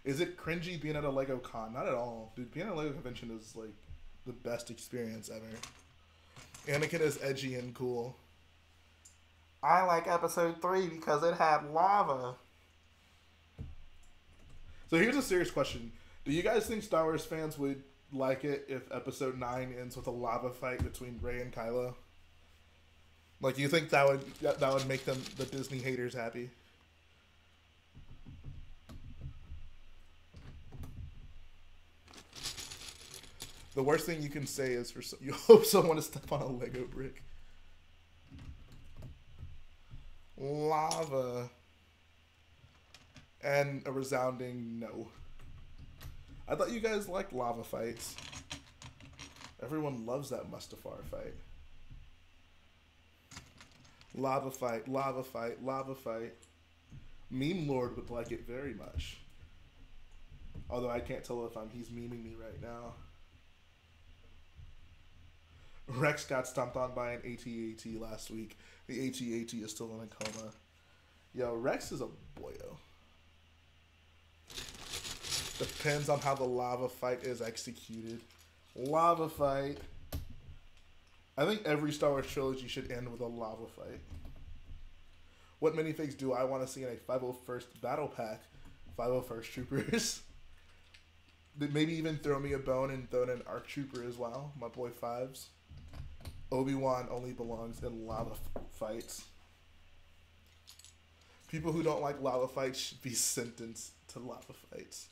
Is it cringy being at a Lego con? Not at all. Dude, being at a Lego convention is like the best experience ever. Anakin is edgy and cool. I like Episode 3 because it had lava. So here's a serious question. Do you guys think Star Wars fans would like it if Episode 9 ends with a lava fight between Rey and Kylo? Like, you think that would make them, the Disney haters, happy? The worst thing you can say is you hope someone to step on a Lego brick. Lava. And a resounding no. I thought you guys liked lava fights. Everyone loves that Mustafar fight. Lava fight, lava fight, lava fight. Meme Lord would like it very much. Although I can't tell if he's memeing me right now. Rex got stomped on by an AT-AT last week. The AT-AT is still in a coma. Yo, Rex is a boyo. Depends on how the lava fight is executed. Lava fight. I think every Star Wars trilogy should end with a lava fight. What minifigs do I want to see in a 501st Battle Pack? 501st Troopers. Maybe even throw me a bone and throw in an ARC Trooper as well. My boy Fives. Obi-Wan only belongs in lava fights. People who don't like lava fights should be sentenced to lava fights.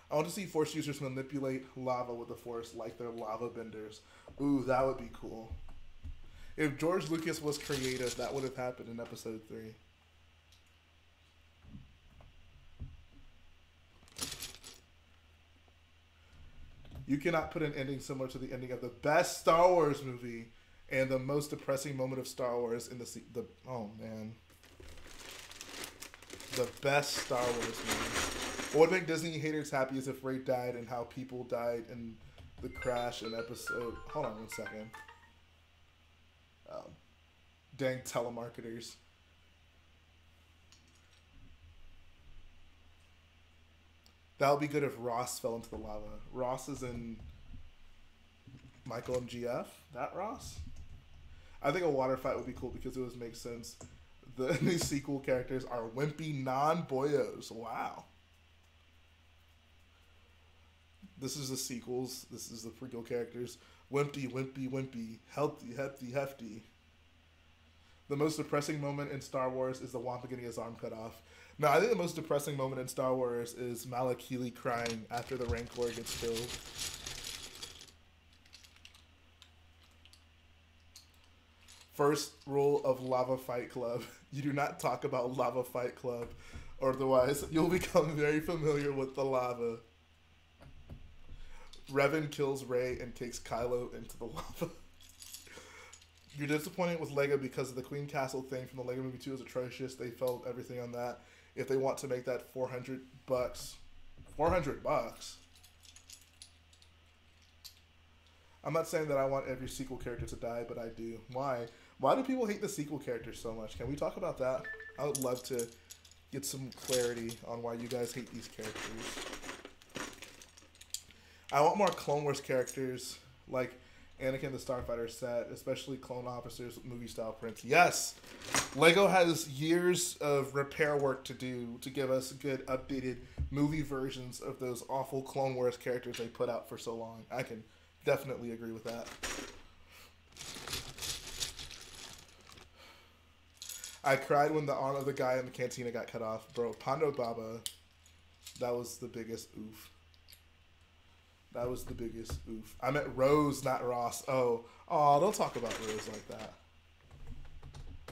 I want to see Force users manipulate lava with the Force like they're lava benders. Ooh, that would be cool. If George Lucas was creative, that would have happened in Episode 3. You cannot put an ending similar to the ending of the best Star Wars movie and the most depressing moment of Star Wars in the oh man. The best Star Wars movie. What would make Disney haters happy is if Rey died and how people died in the crash in episode... Hold on one second. Dang telemarketers. That would be good if Ross fell into the lava. Ross is in Michael and GF. That Ross? I think a water fight would be cool because it would make sense. The new sequel characters are wimpy non-boyos. Wow. This is the sequels. This is the prequel characters. Wimpy, wimpy, wimpy. Healthy, hefty, hefty. The most depressing moment in Star Wars is the Wampa getting his arm cut off. No, I think the most depressing moment in Star Wars is Malak Healy crying after the Rancor gets killed. First rule of Lava Fight Club. You do not talk about Lava Fight Club, or otherwise you'll become very familiar with the lava. Revan kills Rey and kicks Kylo into the lava. You're disappointed with Lego because of the Queen Castle thing from the Lego Movie 2 is atrocious. They failed everything on that. If they want to make that $400, $400. I'm not saying that I want every sequel character to die, but I do. Why? Why do people hate the sequel characters so much? Can we talk about that? I would love to get some clarity on why you guys hate these characters. I want more Clone Wars characters like Anakin the Starfighter set, especially clone officers with movie-style prints. Yes! LEGO has years of repair work to do to give us good, updated movie versions of those awful Clone Wars characters they put out for so long. I can definitely agree with that. I cried when the arm of the guy in the cantina got cut off. Bro, Pondo Baba, that was the biggest oof. That was the biggest oof. I meant Rose, not Ross. Oh, don't talk about Rose like that.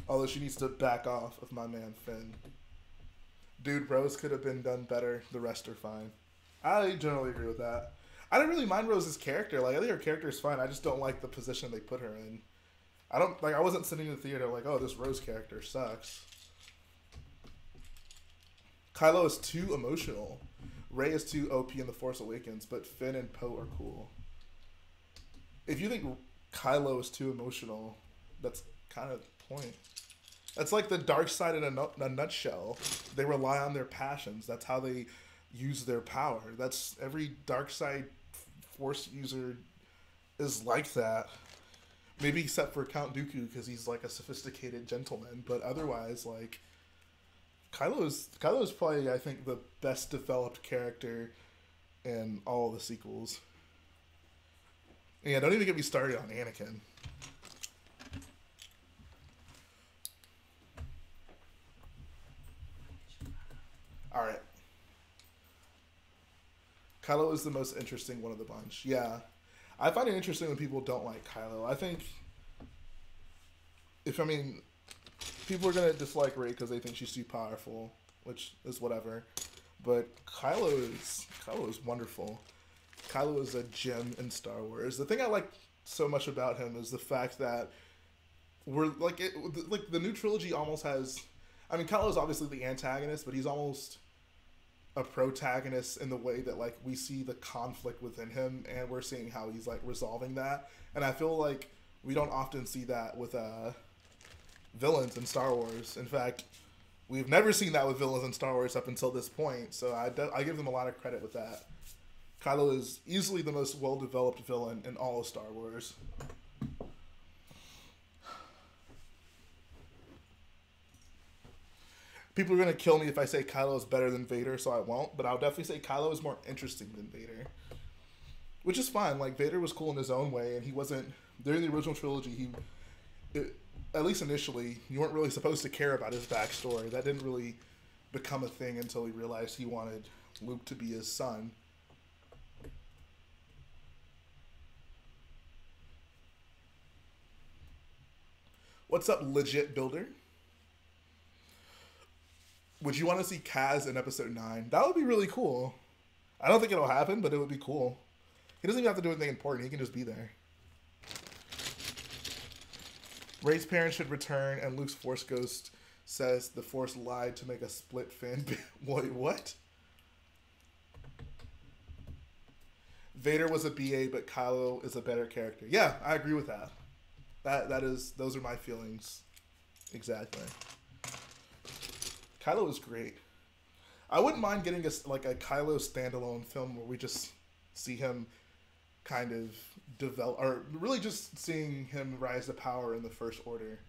Although she needs to back off of my man Finn. Dude, Rose could have been done better. The rest are fine. I generally agree with that. I don't really mind Rose's character. Like, I think her character is fine. I just don't like the position they put her in. I wasn't sitting in the theater like, oh, this Rose character sucks. Kylo is too emotional. Rey is too OP in The Force Awakens, but Finn and Poe are cool. If you think Kylo is too emotional, that's kind of the point. That's like the dark side in a nutshell. They rely on their passions. That's how they use their power. That's every dark side Force user is like that. Maybe except for Count Dooku because he's like a sophisticated gentleman, but otherwise, like, Kylo is probably, I think, the best developed character in all the sequels. Yeah, don't even get me started on Anakin. Alright. Kylo is the most interesting one of the bunch. Yeah. I find it interesting when people don't like Kylo. I think, people are going to dislike Rey because they think she's too powerful, which is whatever. But Kylo is wonderful. Kylo is a gem in Star Wars. The thing I like so much about him is the fact that the new trilogy almost has, Kylo is obviously the antagonist, but he's almost a protagonist in the way that, like, we see the conflict within him and we're seeing how he's, like, resolving that. And I feel like we don't often see that with villains in Star Wars. In fact, we've never seen that with villains in Star Wars up until this point, so I give them a lot of credit with that. Kylo is easily the most well-developed villain in all of Star Wars. People are going to kill me if I say Kylo is better than Vader, so I won't, but I'll definitely say Kylo is more interesting than Vader. Which is fine. Like, Vader was cool in his own way, and he wasn't, during the original trilogy, at least initially, you weren't really supposed to care about his backstory. That didn't really become a thing until he realized he wanted Luke to be his son. What's up, legit builder? Would you want to see Kaz in episode 9? That would be really cool. I don't think it'll happen, but it would be cool. He doesn't even have to do anything important. He can just be there. Rey's parents should return, and Luke's Force Ghost says the Force lied to make a split fan. Wait, what? Vader was a BA, but Kylo is a better character. Yeah, I agree with that. Those are my feelings. Exactly. Kylo is great. I wouldn't mind getting a Kylo standalone film where we just see him kind of develop, or really just seeing him rise to power in the First Order.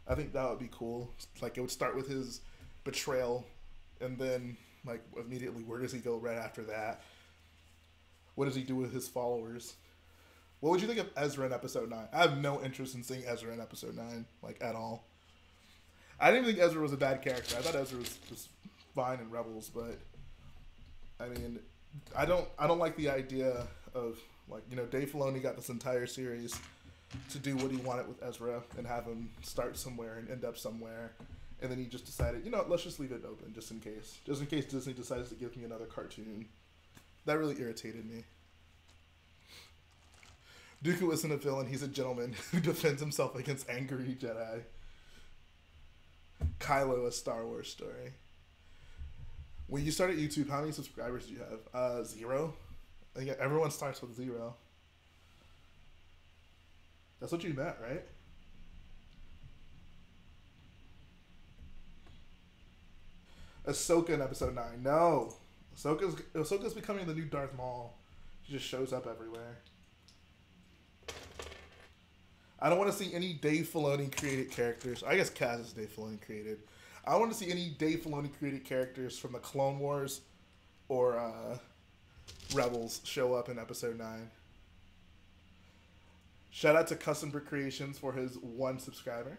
I think that would be cool. Like, it would start with his betrayal, and then, like, immediately, where does he go right after that? What does he do with his followers? What would you think of Ezra in Episode 9? I have no interest in seeing Ezra in Episode 9, like, at all. I didn't think Ezra was a bad character. I thought Ezra was fine in Rebels, but I mean, I don't like the idea of, like, you know, Dave Filoni got this entire series to do what he wanted with Ezra and have him start somewhere and end up somewhere, and then he just decided, you know, let's just leave it open just in case Disney decides to give me another cartoon. That really irritated me. Dooku isn't a villain, he's a gentleman who defends himself against angry Jedi. Kylo, a Star Wars story. When you started YouTube, how many subscribers do you have? 0? I think everyone starts with 0. That's what you meant, right? Ahsoka in Episode 9. No. Ahsoka's becoming the new Darth Maul. She just shows up everywhere. I don't want to see any Dave Filoni created characters. I guess Kaz is Dave Filoni created. I don't want to see any Dave Filoni created characters from the Clone Wars or Rebels show up in Episode 9. Shout out to Custom Brick Creations for his 1 subscriber.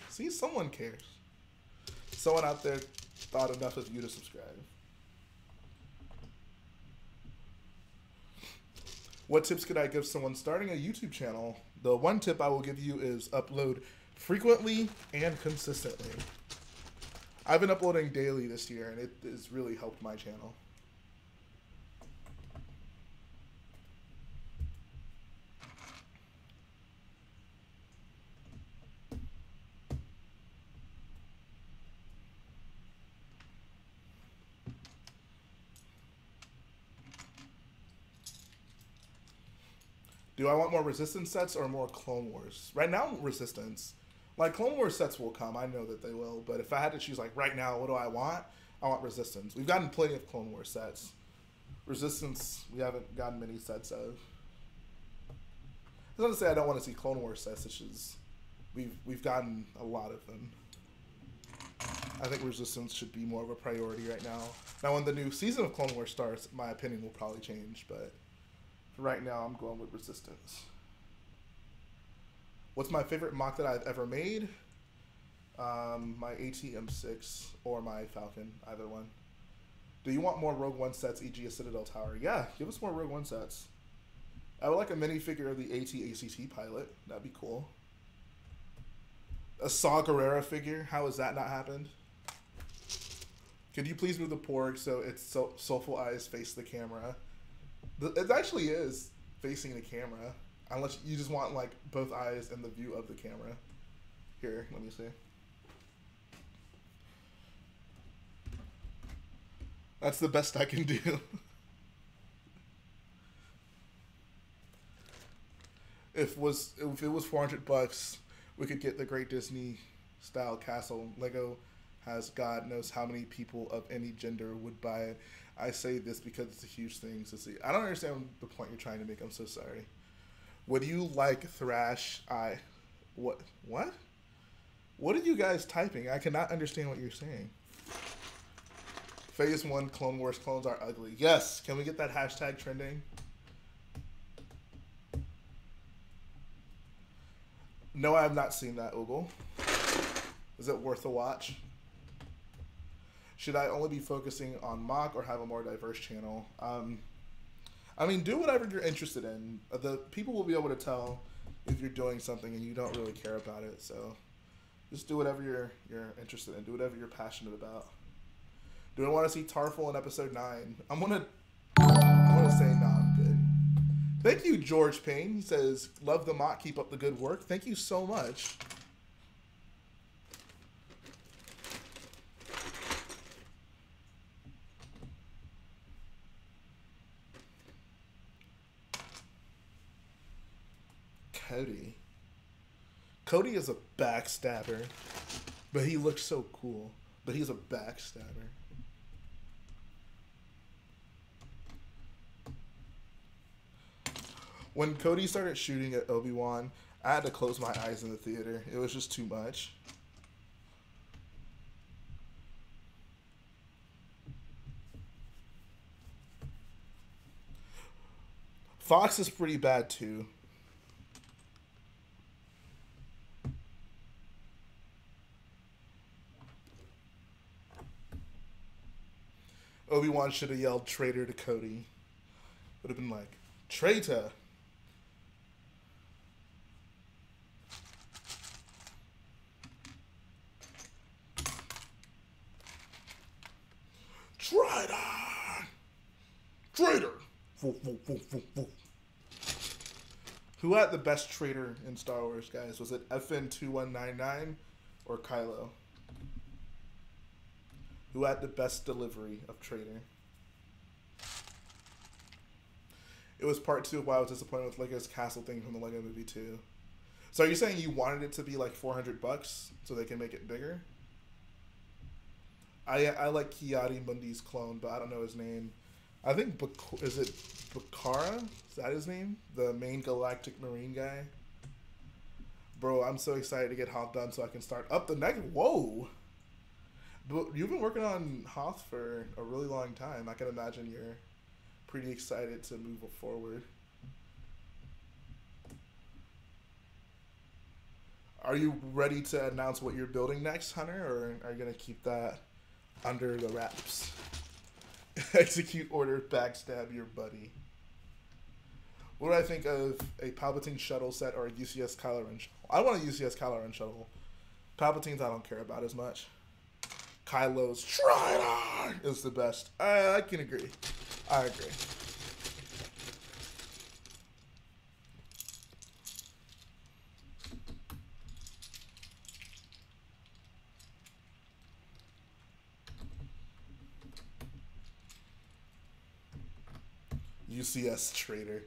See, someone cares. Someone out there thought enough of you to subscribe. What tips could I give someone starting a YouTube channel? The one tip I will give you is upload frequently and consistently. I've been uploading daily this year, and it has really helped my channel. Do I want more Resistance sets or more Clone Wars? Right now, Resistance. Like, Clone Wars sets will come. I know that they will. But if I had to choose, like, right now, what do I want? I want Resistance. We've gotten plenty of Clone Wars sets. Resistance, we haven't gotten many sets of. It's not to say I don't want to see Clone Wars sets. It's just we've gotten a lot of them. I think Resistance should be more of a priority right now. Now, when the new season of Clone Wars starts, my opinion will probably change, but right now, I'm going with Resistance. What's my favorite MOC that I've ever made? My ATM6 or my Falcon, either one. Do you want more Rogue One sets, e.g. a Citadel Tower? Yeah, give us more Rogue One sets. I would like a minifigure of the AT-ACT pilot. That'd be cool. A Saw Gerrera figure? How has that not happened? Could you please move the porg so its soulful eyes face the camera? It actually is facing the camera, unless you just want, like, both eyes in the view of the camera. Here, let me see. That's the best I can do. If it was $400, we could get the Great Disney style castle. Lego has God knows how many people of any gender would buy it. I say this because it's a huge thing to see. I don't understand the point you're trying to make. I'm so sorry. Would you like Thrash? What? What are you guys typing? I cannot understand what you're saying. Phase 1 Clone Wars clones are ugly. Yes. Can we get that hashtag trending? No, I have not seen that, Oogle. Is it worth a watch? Should I only be focusing on MOC or have a more diverse channel? I mean, do whatever you're interested in. The people will be able to tell if you're doing something and you don't really care about it. So just do whatever you're interested in. Do whatever you're passionate about. Do I want to see Tarful in episode 9? I'm gonna say no, I'm good. Thank you, George Payne. He says, love the MOC, keep up the good work. Thank you so much. Cody. Cody is a backstabber. But he looks so cool. But he's a backstabber. When Cody started shooting at Obi-Wan, I had to close my eyes in the theater. It was just too much. Fox is pretty bad too. Obi-Wan should have yelled traitor to Cody. Would have been like, traitor. Traitor! Traitor! Who had the best traitor in Star Wars, guys? Was it FN2199 or Kylo? Who had the best delivery of traitor? It was part 2 of why I was disappointed with Lego's castle thing from the Lego Movie 2. So are you saying you wanted it to be like $400 so they can make it bigger? I like Kiadi Mundi's clone, but I don't know his name. I think, is it Bakara? Is that his name? The main Galactic Marine guy? Bro, I'm so excited to get Hoth done so I can start up the next. Whoa! But you've been working on Hoth for a really long time. I can imagine you're pretty excited to move forward. Are you ready to announce what you're building next, Hunter, or are you going to keep that under the wraps? Execute order, backstab your buddy. What do I think of a Palpatine shuttle set or a UCS Kylo Ren shuttle? I want a UCS Kylo Ren shuttle. Palpatine's I don't care about as much. Kylo's Traitor is the best. I can agree. I agree. UCS Traitor.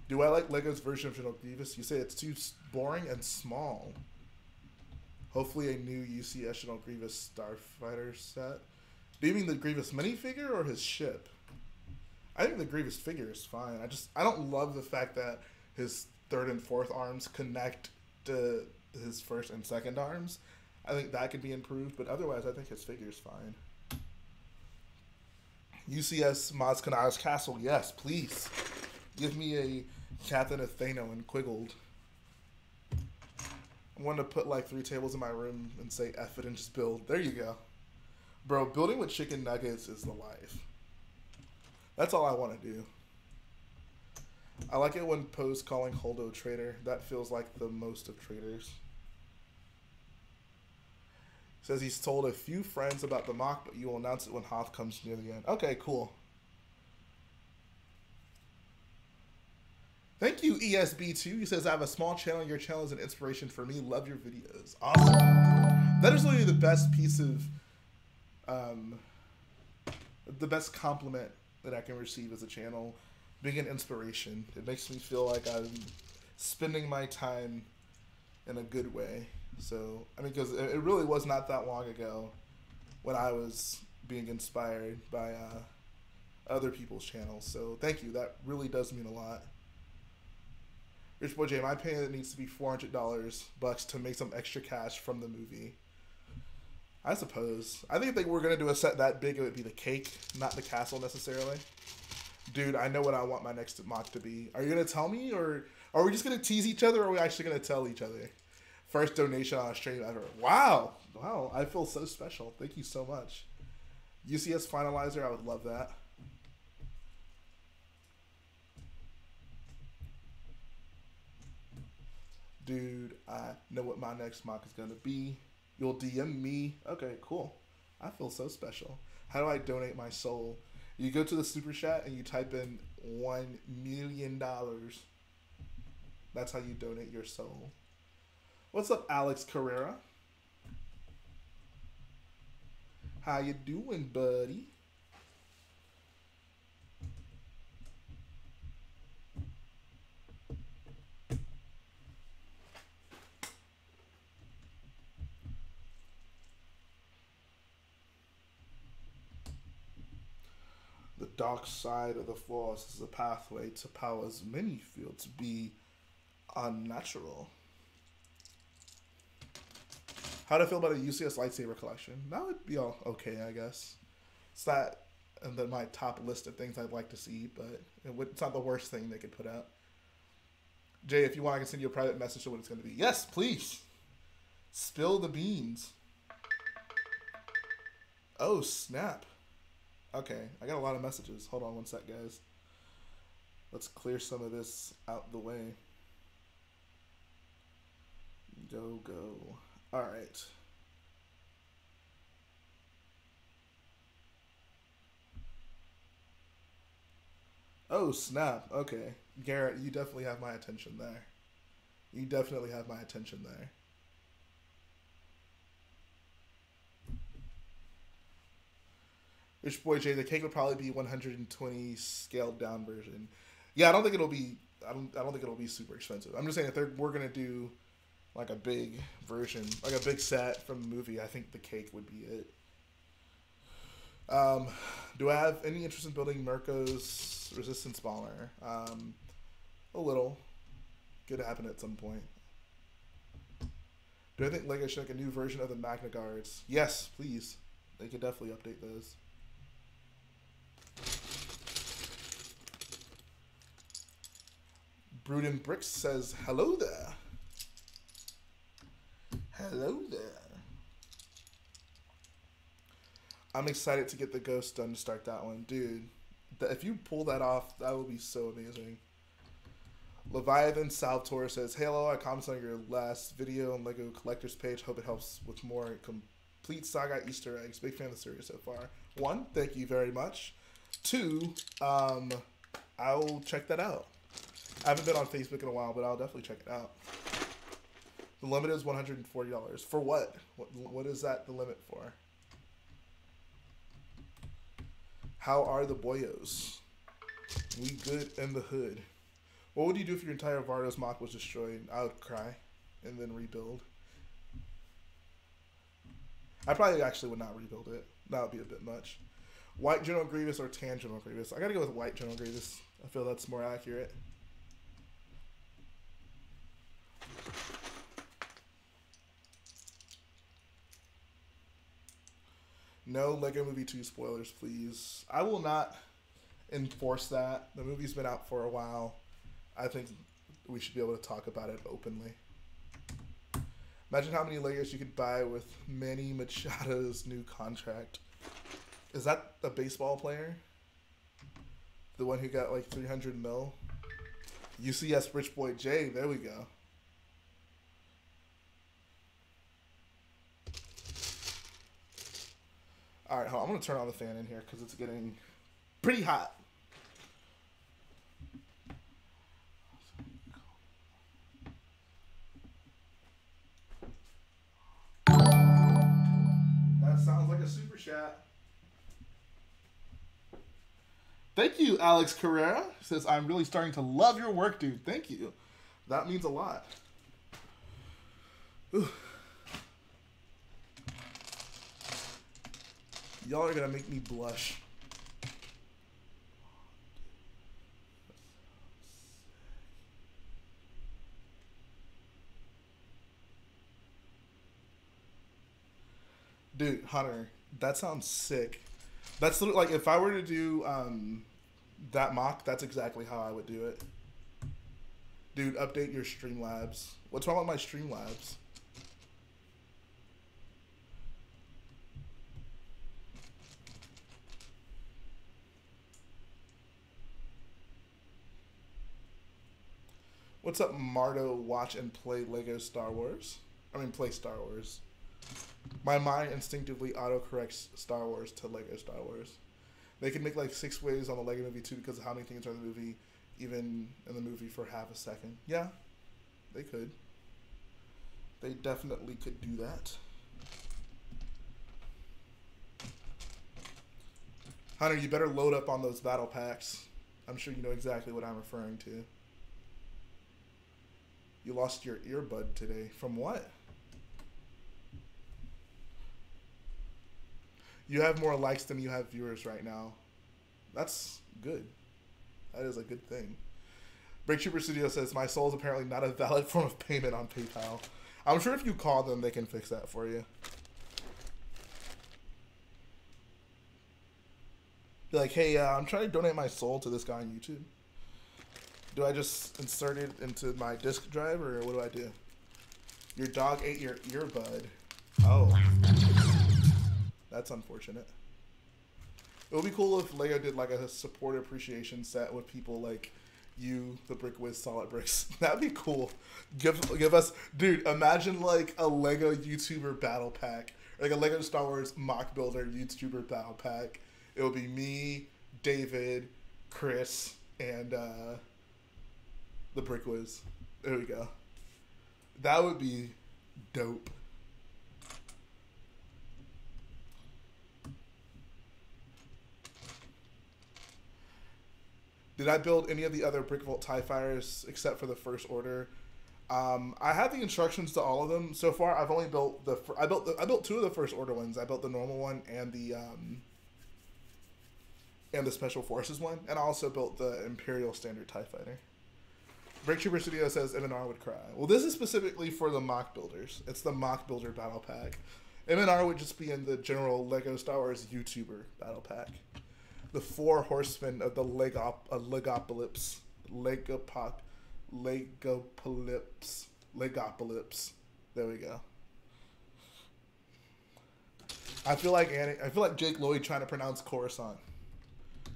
Do I like Lego's version of General Grievous? You say it's too boring and small. Hopefully a new UCS General Grievous Starfighter set. Do you mean the Grievous minifigure or his ship? I think the Grievous figure is fine. I don't love the fact that his third and fourth arms connect to his first and second arms. I think that could be improved, but otherwise I think his figure is fine. UCS Maz Kanata's Castle, yes, please. Give me a Captain Atheno and Quiggled. I want to put like 3 tables in my room and say F it and just build. There you go. Bro, building with chicken nuggets is the life. That's all I want to do. I like it when Poe's calling Holdo traitor. That feels like the most of traitors. Says he's told a few friends about the MOC, but you will announce it when Hoth comes near the end. Okay, cool. Thank you, ESB2. He says, I have a small channel. Your channel is an inspiration for me. Love your videos. Awesome. That is literally the best piece of, the best compliment that I can receive as a channel. Being an inspiration. It makes me feel like I'm spending my time in a good way. So, I mean, because it really was not that long ago when I was being inspired by other people's channels. So, thank you. That really does mean a lot. Rich Boy J, my opinion needs to be $400 to make some extra cash from the movie. I suppose. I think if they were going to do a set that big, it would be the cake, not the castle necessarily. Dude, I know what I want my next MOC to be. Are you going to tell me, or are we just going to tease each other, or are we actually going to tell each other? First donation on a stream ever. Wow. Wow. I feel so special. Thank you so much. UCS Finalizer, I would love that. Dude, I know what my next MOC is going to be. You'll DM me. Okay, cool. I feel so special. How do I donate my soul? You go to the Super Chat and you type in $1 million. That's how you donate your soul. What's up, Alex Carrera? How you doing, buddy? dark side of the Force is a pathway to power's many fields be unnatural. How do I feel about a UCS lightsaber collection? That would be all okay, I guess. It's that, and then my top list of things I'd like to see, but it's not the worst thing they could put out. Jay, if you want, I can send you a private message of what it's going to be. Yes, please. Spill the beans. Oh, snap. Okay, I got a lot of messages. Hold on one sec, guys. Let's clear some of this out the way. Go, go. All right. Oh, snap. Okay. Garrett, you definitely have my attention there. You definitely have my attention there. Rich Boy J, the cake would probably be 120 scaled down version. Yeah, I don't think it'll be. I don't think it'll be super expensive. I'm just saying if we're gonna do like a big version, like a big set from the movie, I think the cake would be it. Do I have any interest in building Mirko's resistance bomber? A little. Could happen at some point. Do I think Lego should make a new version of the Magna Guards? Yes, please. They could definitely update those. BBBricks says, hello there. Hello there. I'm excited to get the ghost done to start that one. Dude, if you pull that off, that will be so amazing. Leviathan Salvatore says, hey, hello, I commented on your last video on Lego Collector's page. Hope it helps with more complete saga Easter eggs. Big fan of the series so far. 1, thank you very much. 2, I'll check that out. I haven't been on Facebook in a while, but I'll definitely check it out. The limit is $140. For what? What is that the limit for? How are the boyos? We good in the hood. What would you do if your entire VARDOS MOC was destroyed? I would cry and then rebuild. I probably actually would not rebuild it. That would be a bit much. White General Grievous or tan General Grievous? I gotta go with white General Grievous. I feel that's more accurate. No Lego Movie 2 spoilers, please. I will not enforce that. The movie's been out for a while. I think we should be able to talk about it openly. Imagine how many Legos you could buy with Manny Machado's new contract. Is that a baseball player? The one who got like 300 mil? UCS Rich Boy J, there we go. Alright, hold on. I'm going to turn on the fan in here because it's getting pretty hot. That sounds like a super chat. Thank you, Alex Carrera. Says, I'm really starting to love your work, dude. Thank you. That means a lot. Ooh. Y'all are going to make me blush. Dude, Hunter, that sounds sick. That's like, if I were to do that mock, that's exactly how I would do it. Dude, update your Streamlabs. What's wrong with my Streamlabs? What's up, Mardo? Watch and play Lego Star Wars. Play Star Wars. My mind instinctively autocorrects Star Wars to Lego Star Wars. They can make like 6 waves on the Lego Movie 2 because of how many things are in the movie, even in the movie for half a second. Yeah, they could. They definitely could do that. Hunter, you better load up on those battle packs. I'm sure you know exactly what I'm referring to. You lost your earbud today. From what? You have more likes than you have viewers right now. That's good. That is a good thing. Break Trooper Studio says, my soul is apparently not a valid form of payment on PayPal. I'm sure if you call them, they can fix that for you. Be like, hey, I'm trying to donate my soul to this guy on YouTube. Do I just insert it into my disk drive, or what do I do? Your dog ate your earbud. Oh. That's unfortunate. It would be cool if Lego did like a support appreciation set with people like you, the Brick Wiz, Solid Bricks. That'd be cool. Give us, dude, imagine like a Lego YouTuber battle pack. Like a Lego Star Wars mock builder YouTuber battle pack. It would be me, David, Chris, and the Brick Wiz. There we go. That would be dope. Did I build any of the other Brick Vault TIE Fighters except for the First Order? I have the instructions to all of them. So far, I've only built I built two of the First Order ones. I built the normal one and the Special Forces one, and I also built the Imperial Standard TIE Fighter. Break Trooper Studio says MNR would cry. Well, this is specifically for the mock builders. It's the mock builder battle pack. MNR would just be in the general Lego Star Wars YouTuber battle pack. The 4 horsemen of the Legopolis. There we go. I feel like Jake Lloyd trying to pronounce Coruscant.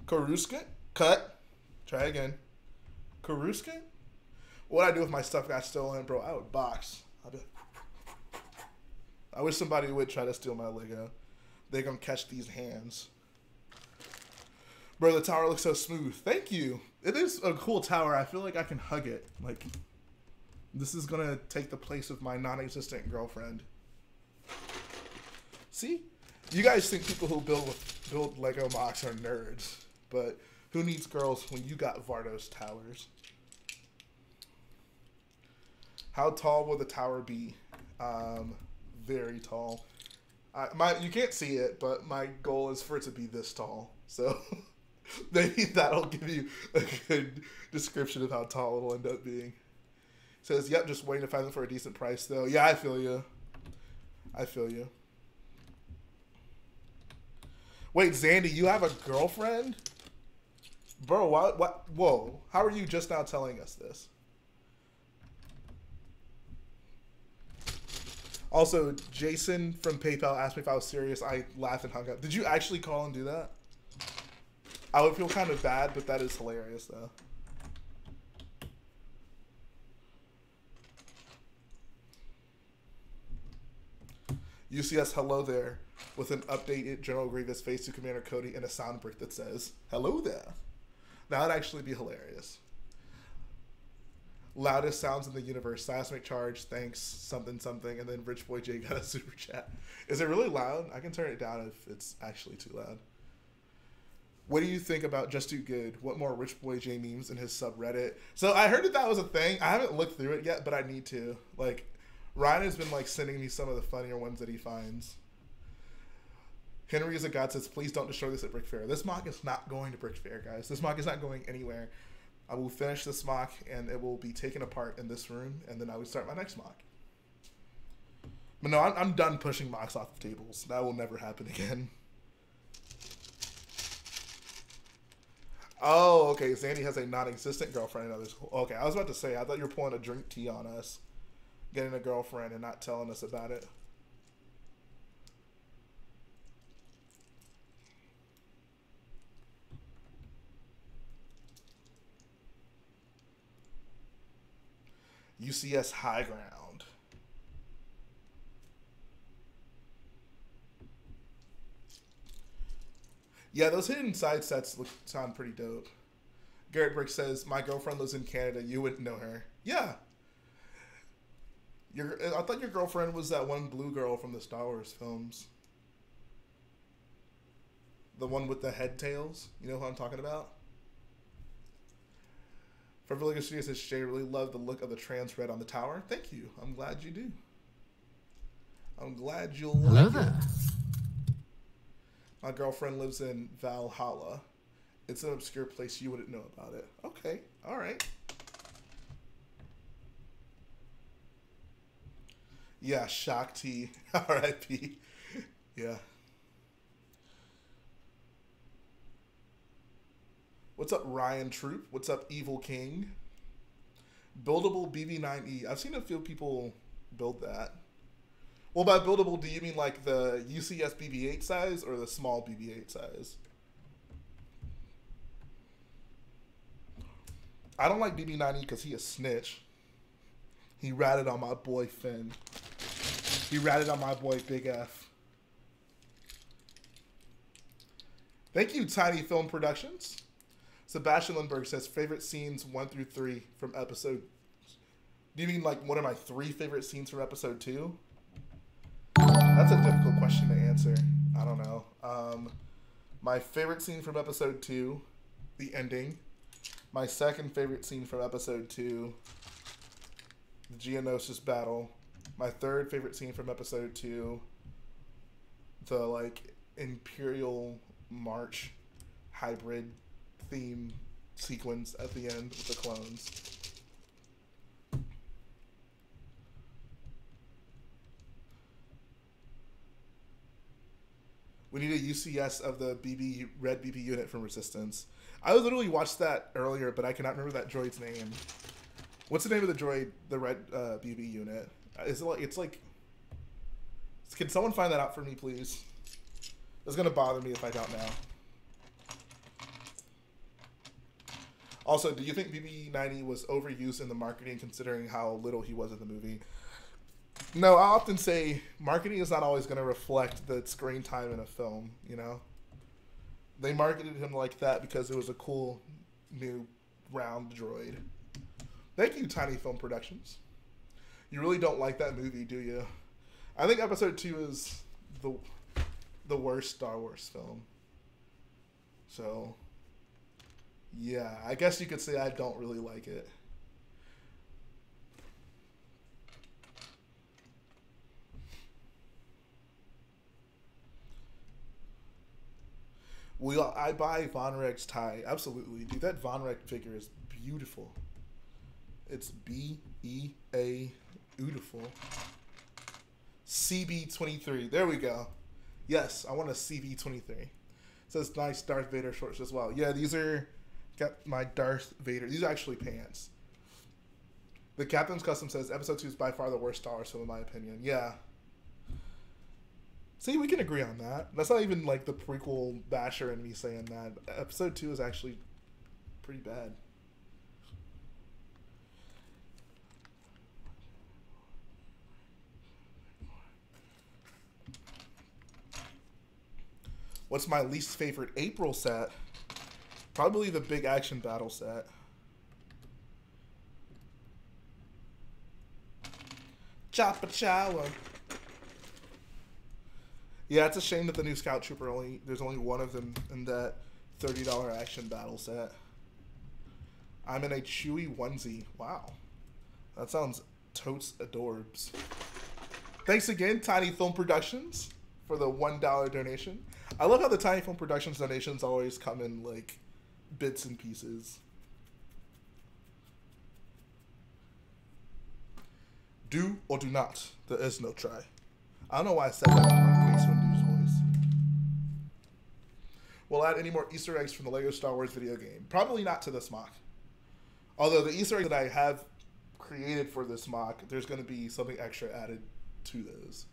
Coruscant? Cut. Try again. Coruscant? What'd I do if my stuff got stolen, bro? I would box. I wish somebody would try to steal my Lego. They gonna catch these hands. Bro, the tower looks so smooth. Thank you. It is a cool tower. I feel like I can hug it. Like, this is gonna take the place of my non-existent girlfriend. See? You guys think people who build Lego MOCs are nerds, but who needs girls when you got VARDOS towers? How tall will the tower be? Very tall. You can't see it, but my goal is for it to be this tall. So maybe that'll give you a good description of how tall it'll end up being. Says, yep, just waiting to find them for a decent price, though. Yeah, I feel you. I feel you. Wait, Zandy, you have a girlfriend? Bro, what? Whoa. How are you just now telling us this? Also, Jason from PayPal asked me if I was serious. I laughed and hung up. Did you actually call and do that? I would feel kind of bad, but that is hilarious, though. UCS, hello there, with an updated General Grievous face to Commander Cody and a sound brick that says, hello there. That would actually be hilarious. Loudest sounds in the universe. Seismic charge, thanks, something, something, and then Rich Boy J got a super chat. Is it really loud? I can turn it down if it's actually too loud. What do you think about Just Do Good? What more Rich Boy J memes in his subreddit? So I heard that was a thing. I haven't looked through it yet, but I need to. Like, Ryan has been like sending me some of the funnier ones that he finds. Henry is a god says, please don't destroy this at Brick Fair. This mock is not going to Brick Fair, guys. This mock is not going anywhere. I will finish this mock and it will be taken apart in this room, and then I will start my next mock. But no, I'm done pushing mocks off of tables. That will never happen again. Oh, okay. Zandy has a non-existent girlfriend in other school. Okay, I was about to say, I thought you were pulling a drink tea on us. Getting a girlfriend and not telling us about it. UCS High Ground. Yeah, those hidden side sets sound pretty dope. Garrett Brick says, my girlfriend lives in Canada. You wouldn't know her. Yeah. I thought your girlfriend was that one blue girl from the Star Wars films. The one with the head tails. You know who I'm talking about? From Lego Studio says, Shay really loved the look of the trans red on the tower. Thank you. I'm glad you do. I'm glad you'll like it. My girlfriend lives in Valhalla. It's an obscure place. You wouldn't know about it. Okay. All right. Yeah, Shakti. R.I.P. Yeah. What's up, Ryan Troop? What's up, Evil King? Buildable BB9E. I've seen a few people build that. Well, by buildable, do you mean like the UCS BB-8 size or the small BB-8 size? I don't like BB9E because he a snitch. He ratted on my boy Finn. He ratted on my boy Big F. Thank you, TinyFIlmProductions. Sebastian Lindbergh says, favorite scenes 1 through 3 from episode... Do you mean like one of my 3 favorite scenes from episode 2? That's a difficult question to answer. I don't know. My favorite scene from episode 2, the ending. My second favorite scene from episode 2, the Geonosis battle. My third favorite scene from episode 2, the like Imperial March hybrid theme sequence at the end with the clones. We need a UCS of the red BB unit from Resistance. I literally watched that earlier, but I cannot remember that droid's name. What's the name of the droid, the red BB unit? Is it like, it's like... Can someone find that out for me, please? It's going to bother me if I don't know. Also, do you think BB-90 was overused in the marketing considering how little he was in the movie? No, I often say marketing is not always going to reflect the screen time in a film, you know? They marketed him like that because it was a cool, new, round droid. Thank you, TinyFIlmProductions. You really don't like that movie, do you? I think episode 2 is the worst Star Wars film. So, yeah, I guess you could say I don't really like it. I buy Von Reg's tie. Absolutely. Dude, that Von Reg figure is beautiful. It's B-E-A beautiful. CB23. There we go. Yes, I want a CB23. It says nice Darth Vader shorts as well. Yeah, these are... Got my Darth Vader. These are actually pants. The Captain's Custom says episode 2 is by far the worst Star Wars film in my opinion. Yeah. See, we can agree on that. That's not even like the prequel basher in me saying that. Episode 2 is actually pretty bad. What's my least favorite April set? Probably the big action battle set. Choppa Chowa. Yeah, it's a shame that the new Scout Trooper there's only one of them in that $30 action battle set. I'm in a Chewy onesie. Wow. That sounds totes adorbs. Thanks again, TinyFIlmProductions, for the $1 donation. I love how the TinyFIlmProductions donations always come in like bits and pieces. Do or do not. There is no try. I don't know why I said that in my Mace Windu's voice. We'll add any more Easter eggs from the Lego Star Wars video game. Probably not to this MOC. Although the Easter eggs that I have created for this MOC, there's going to be something extra added to those.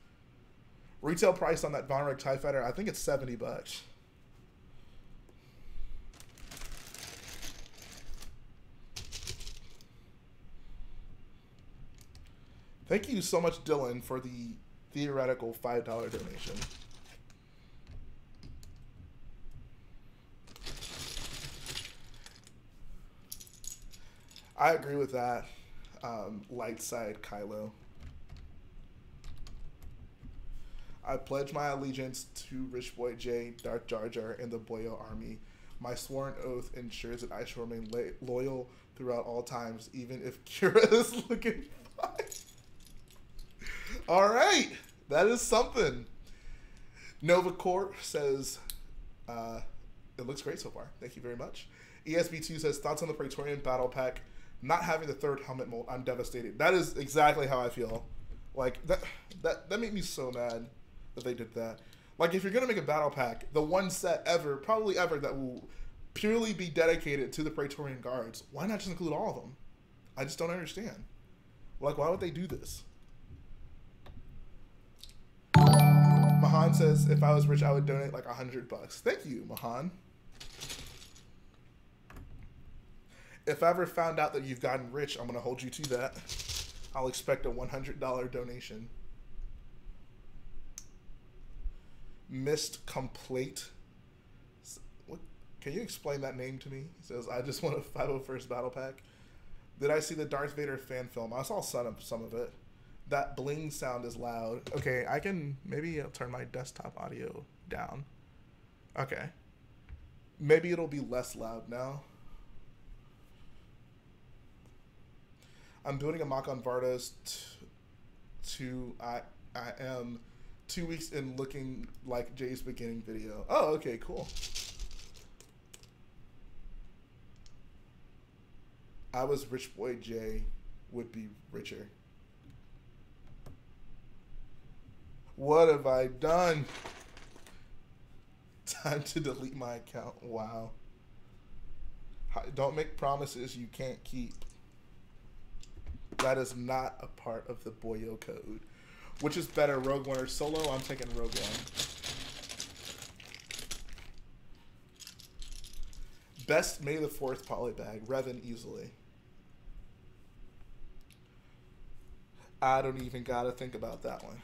Retail price on that Von Reg TIE Fighter, I think it's $70. Thank you so much, Dylan, for the theoretical $5 donation. I agree with that. Light side Kylo. I pledge my allegiance to Rich Boy J, Darth Jar Jar, and the Boyo Army. My sworn oath ensures that I shall remain loyal throughout all times, even if Kira is looking fine. All right, that is something. Nova Corp says, It looks great so far. Thank you very much. ESB2 says, thoughts on the Praetorian Battle Pack not having the third helmet mold? I'm devastated. That is exactly how I feel. Like, that made me so mad that they did that. Like, if you're going to make a battle pack, the one set ever, probably ever, that will purely be dedicated to the Praetorian Guards, why not just include all of them? I just don't understand. Like, why would they do this? Mahan says, if I was rich, I would donate like $100. Thank you, Mahan. If I ever found out that you've gotten rich, I'm going to hold you to that. I'll expect a $100 donation. Missed Complete. What? Can you explain that name to me? He says, I just want a 501st Battle Pack. Did I see the Darth Vader fan film? I saw some of it. That bling sound is loud. Okay, I can maybe turn my desktop audio down. Okay. Maybe it'll be less loud now. I'm building a mock on VARDOS I am 2 weeks in, looking like Jay's beginning video. Oh, okay, cool. I was rich boy Jay, would be richer. What have I done? Time to delete my account. Wow. Don't make promises you can't keep. That is not a part of the Boyo code. Which is better, Rogue One or Solo? I'm taking Rogue One. Best May the 4th polybag. Revan easily. I don't even gotta think about that one.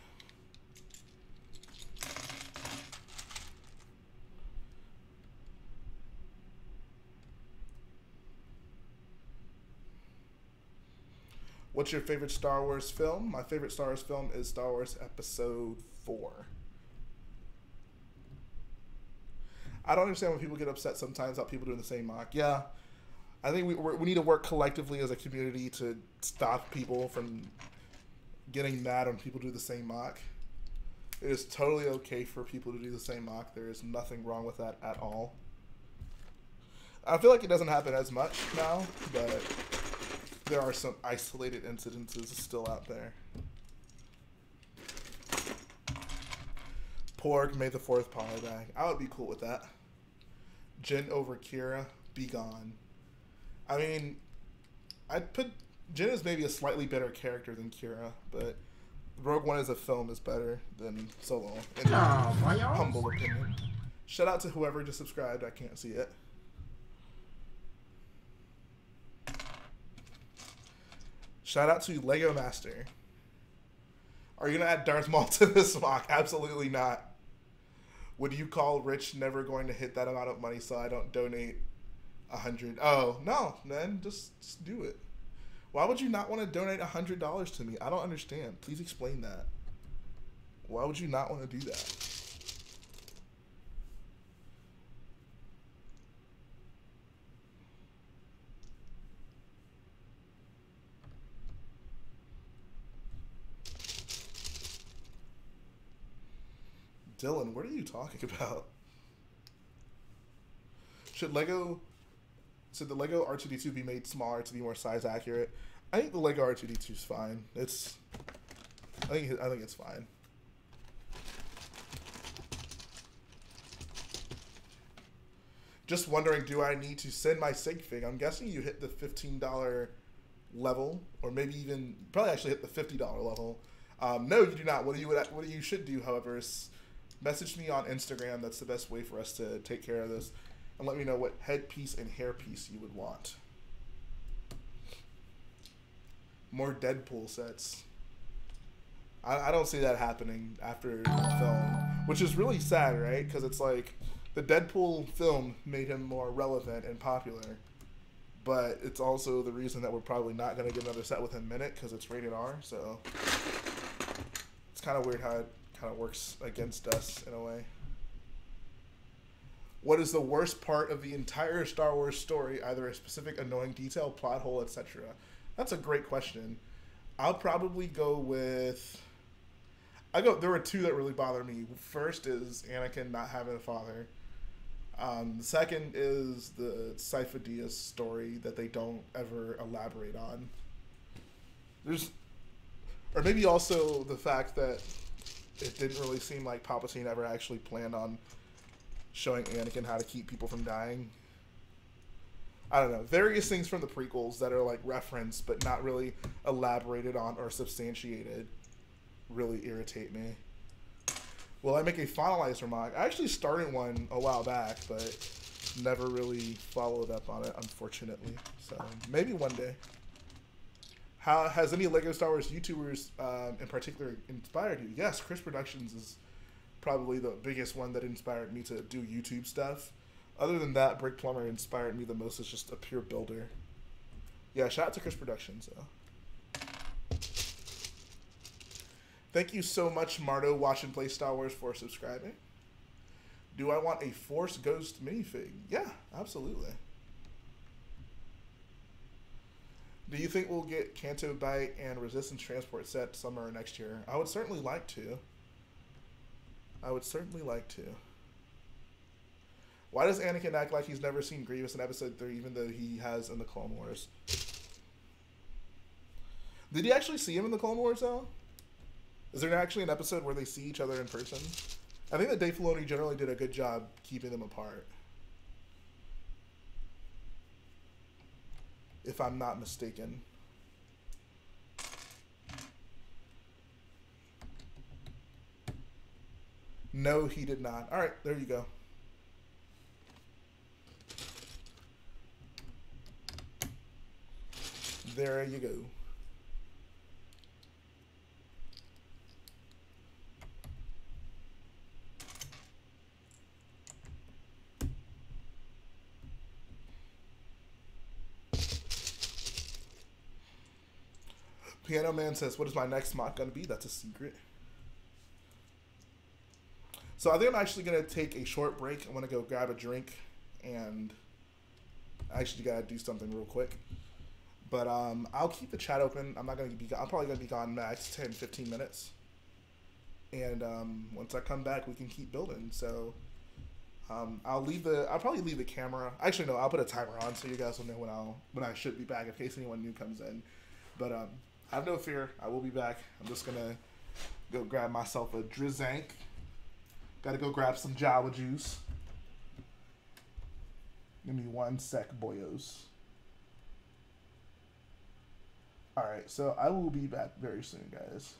What's your favorite Star Wars film? My favorite Star Wars film is Star Wars Episode 4. I don't understand when people get upset sometimes about people doing the same mock. Yeah, I think we need to work collectively as a community to stop people from getting mad when people do the same mock. It is totally okay for people to do the same mock. There is nothing wrong with that at all. I feel like it doesn't happen as much now, but there are some isolated incidences still out there. Porg May the 4th polybag. I would be cool with that. Jin over Kira, be gone. I mean, I'd put Jin as maybe a slightly better character than Kira, but Rogue One as a film is better than Solo, in my humble opinion. Shout out to whoever just subscribed. I can't see it. Shout out to Lego Master. Are you going to add Darth Maul to this mock? Absolutely not. Would you call Rich never going to hit that amount of money so I don't donate 100? Oh, no, man. Just do it. Why would you not want to donate $100 to me? I don't understand. Please explain that. Why would you not want to do that? Dylan, what are you talking about? Should the Lego R2-D2 be made smaller to be more size accurate? I think the Lego R2-D2 is fine. I think it's fine. Just wondering, do I need to send my Sigfig? I'm guessing you hit the $15 level, or maybe even probably actually hit the $50 level. No, you do not. What you should do, however, is message me on Instagram. That's the best way for us to take care of this. And let me know what headpiece and hairpiece you would want. More Deadpool sets. I don't see that happening after the film, which is really sad, right? Because it's like the Deadpool film made him more relevant and popular, but it's also the reason that we're probably not going to get another set with him in it because it's rated R. So it's kind of weird how it kind of works against us in a way. What is the worst part of the entire Star Wars story? Either a specific annoying detail, plot hole, etc. That's a great question. I'll probably go with... there were two that really bother me. First is Anakin not having a father. The second is the Sifo-Dyas story that they don't ever elaborate on. There's, or maybe also the fact that it didn't really seem like Palpatine ever actually planned on showing Anakin how to keep people from dying. I don't know. Various things from the prequels that are like referenced but not really elaborated on or substantiated really irritate me. Will I make a finalizer mock? I actually started one a while back, but never really followed up on it, unfortunately. So maybe one day. How has any Lego Star Wars YouTubers in particular inspired you? Yes, Chris Productions is probably the biggest one that inspired me to do YouTube stuff. Other than that, Brick Plumber inspired me the most as just a pure builder. Yeah, shout out to Chris Productions, though. Thank you so much, Mardo Watch and Play Star Wars, for subscribing. Do I want a Force Ghost minifig? Yeah, absolutely. Do you think we'll get Canto Bite and Resistance Transport set summer next year? I would certainly like to. I would certainly like to. Why does Anakin act like he's never seen Grievous in Episode 3, even though he has in the Clone Wars? Did you actually see him in the Clone Wars, though? Is there actually an episode where they see each other in person? I think that Dave Filoni generally did a good job keeping them apart. If I'm not mistaken. No, he did not. All right, there you go. There you go. Piano Man says, what is my next mock going to be? That's a secret. So I think I'm actually going to take a short break. I'm going to go grab a drink and actually got to do something real quick. But I'll keep the chat open. I'm not going to be, I'm probably going to be gone max 10, 15 minutes. And once I come back, we can keep building. So I'll probably leave the camera. Actually, no, I'll put a timer on so you guys will know when I should be back in case anyone new comes in. But have no fear, I will be back. I'm just gonna go grab myself a Drizank. Gotta go grab some Java juice. Give me 1 sec, boyos. Alright, so I will be back very soon, guys.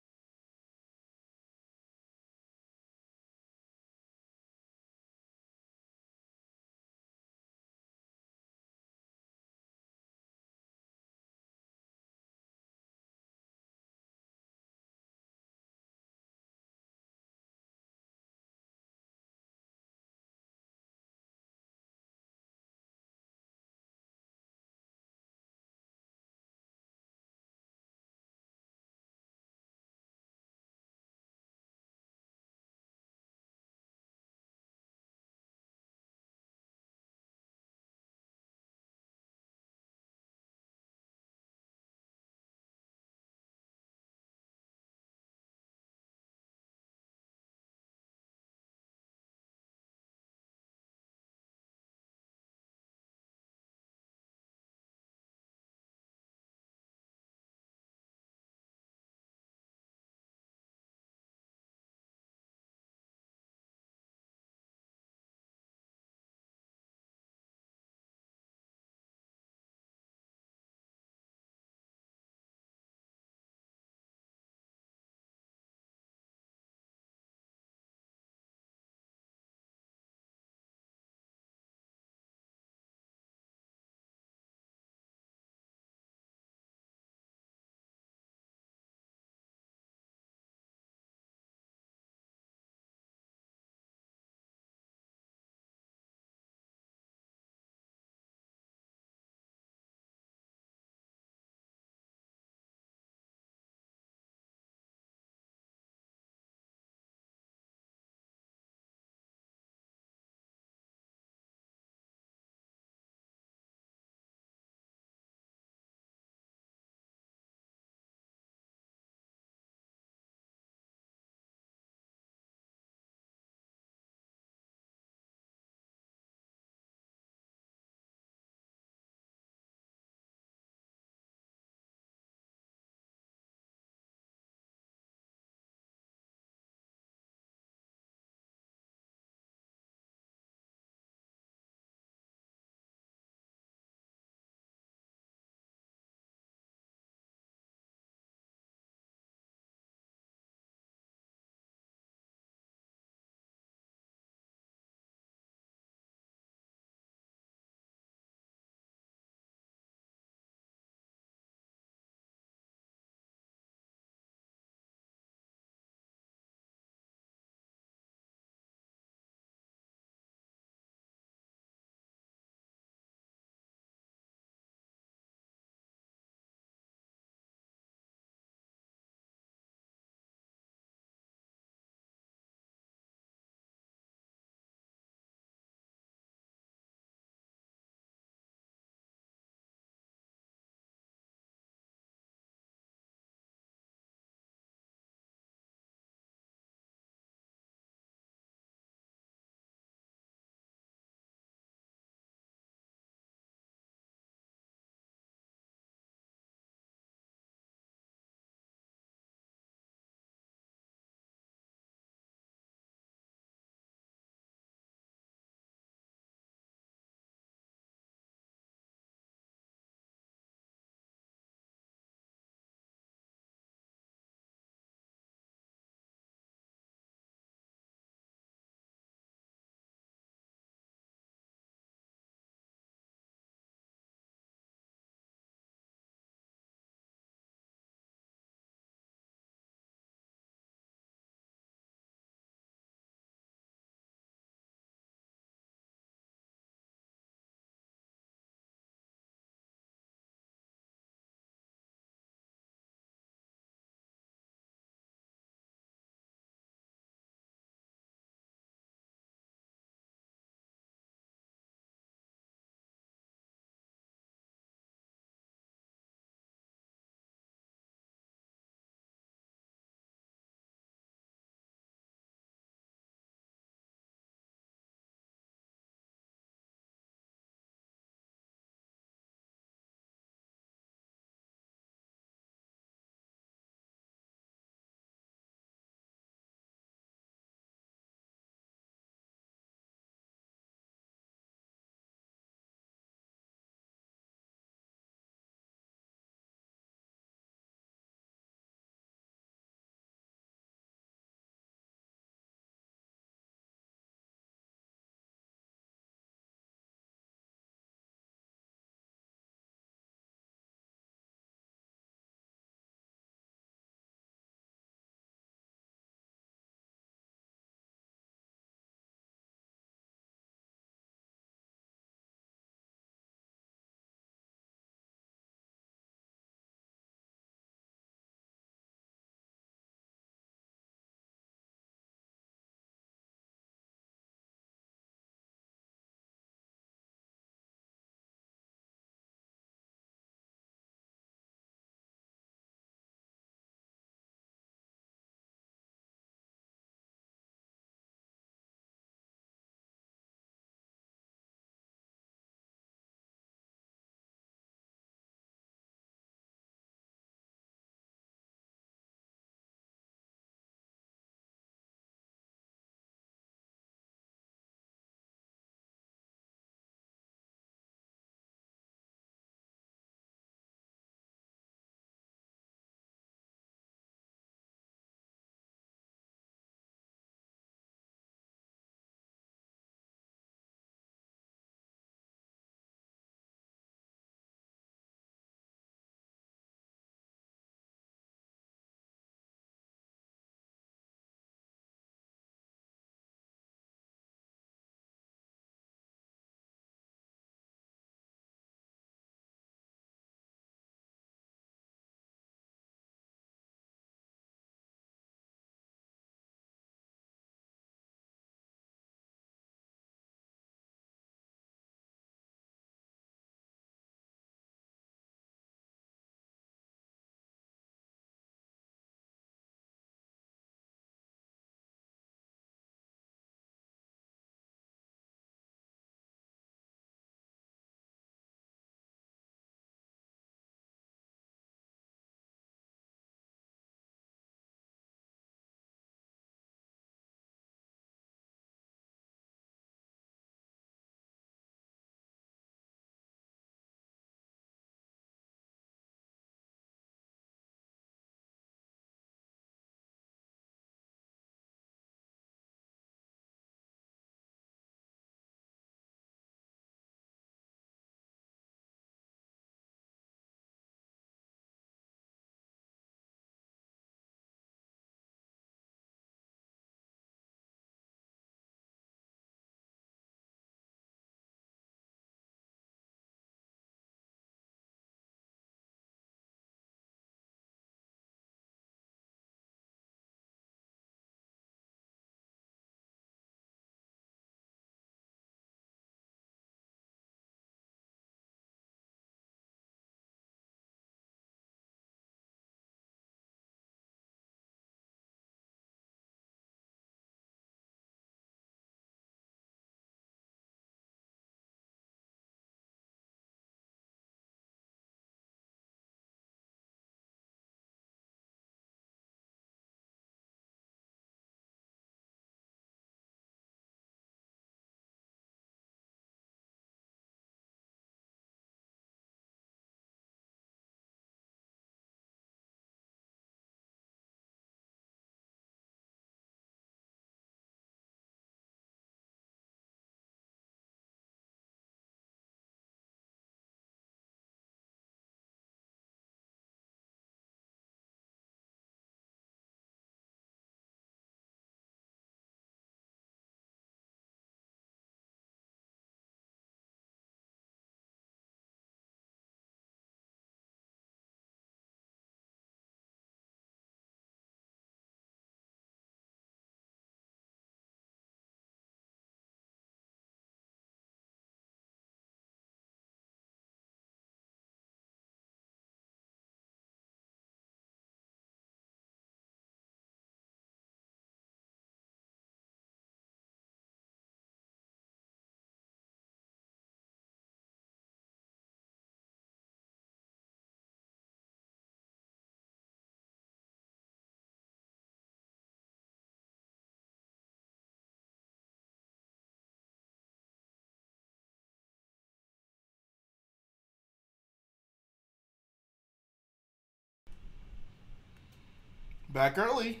Back early.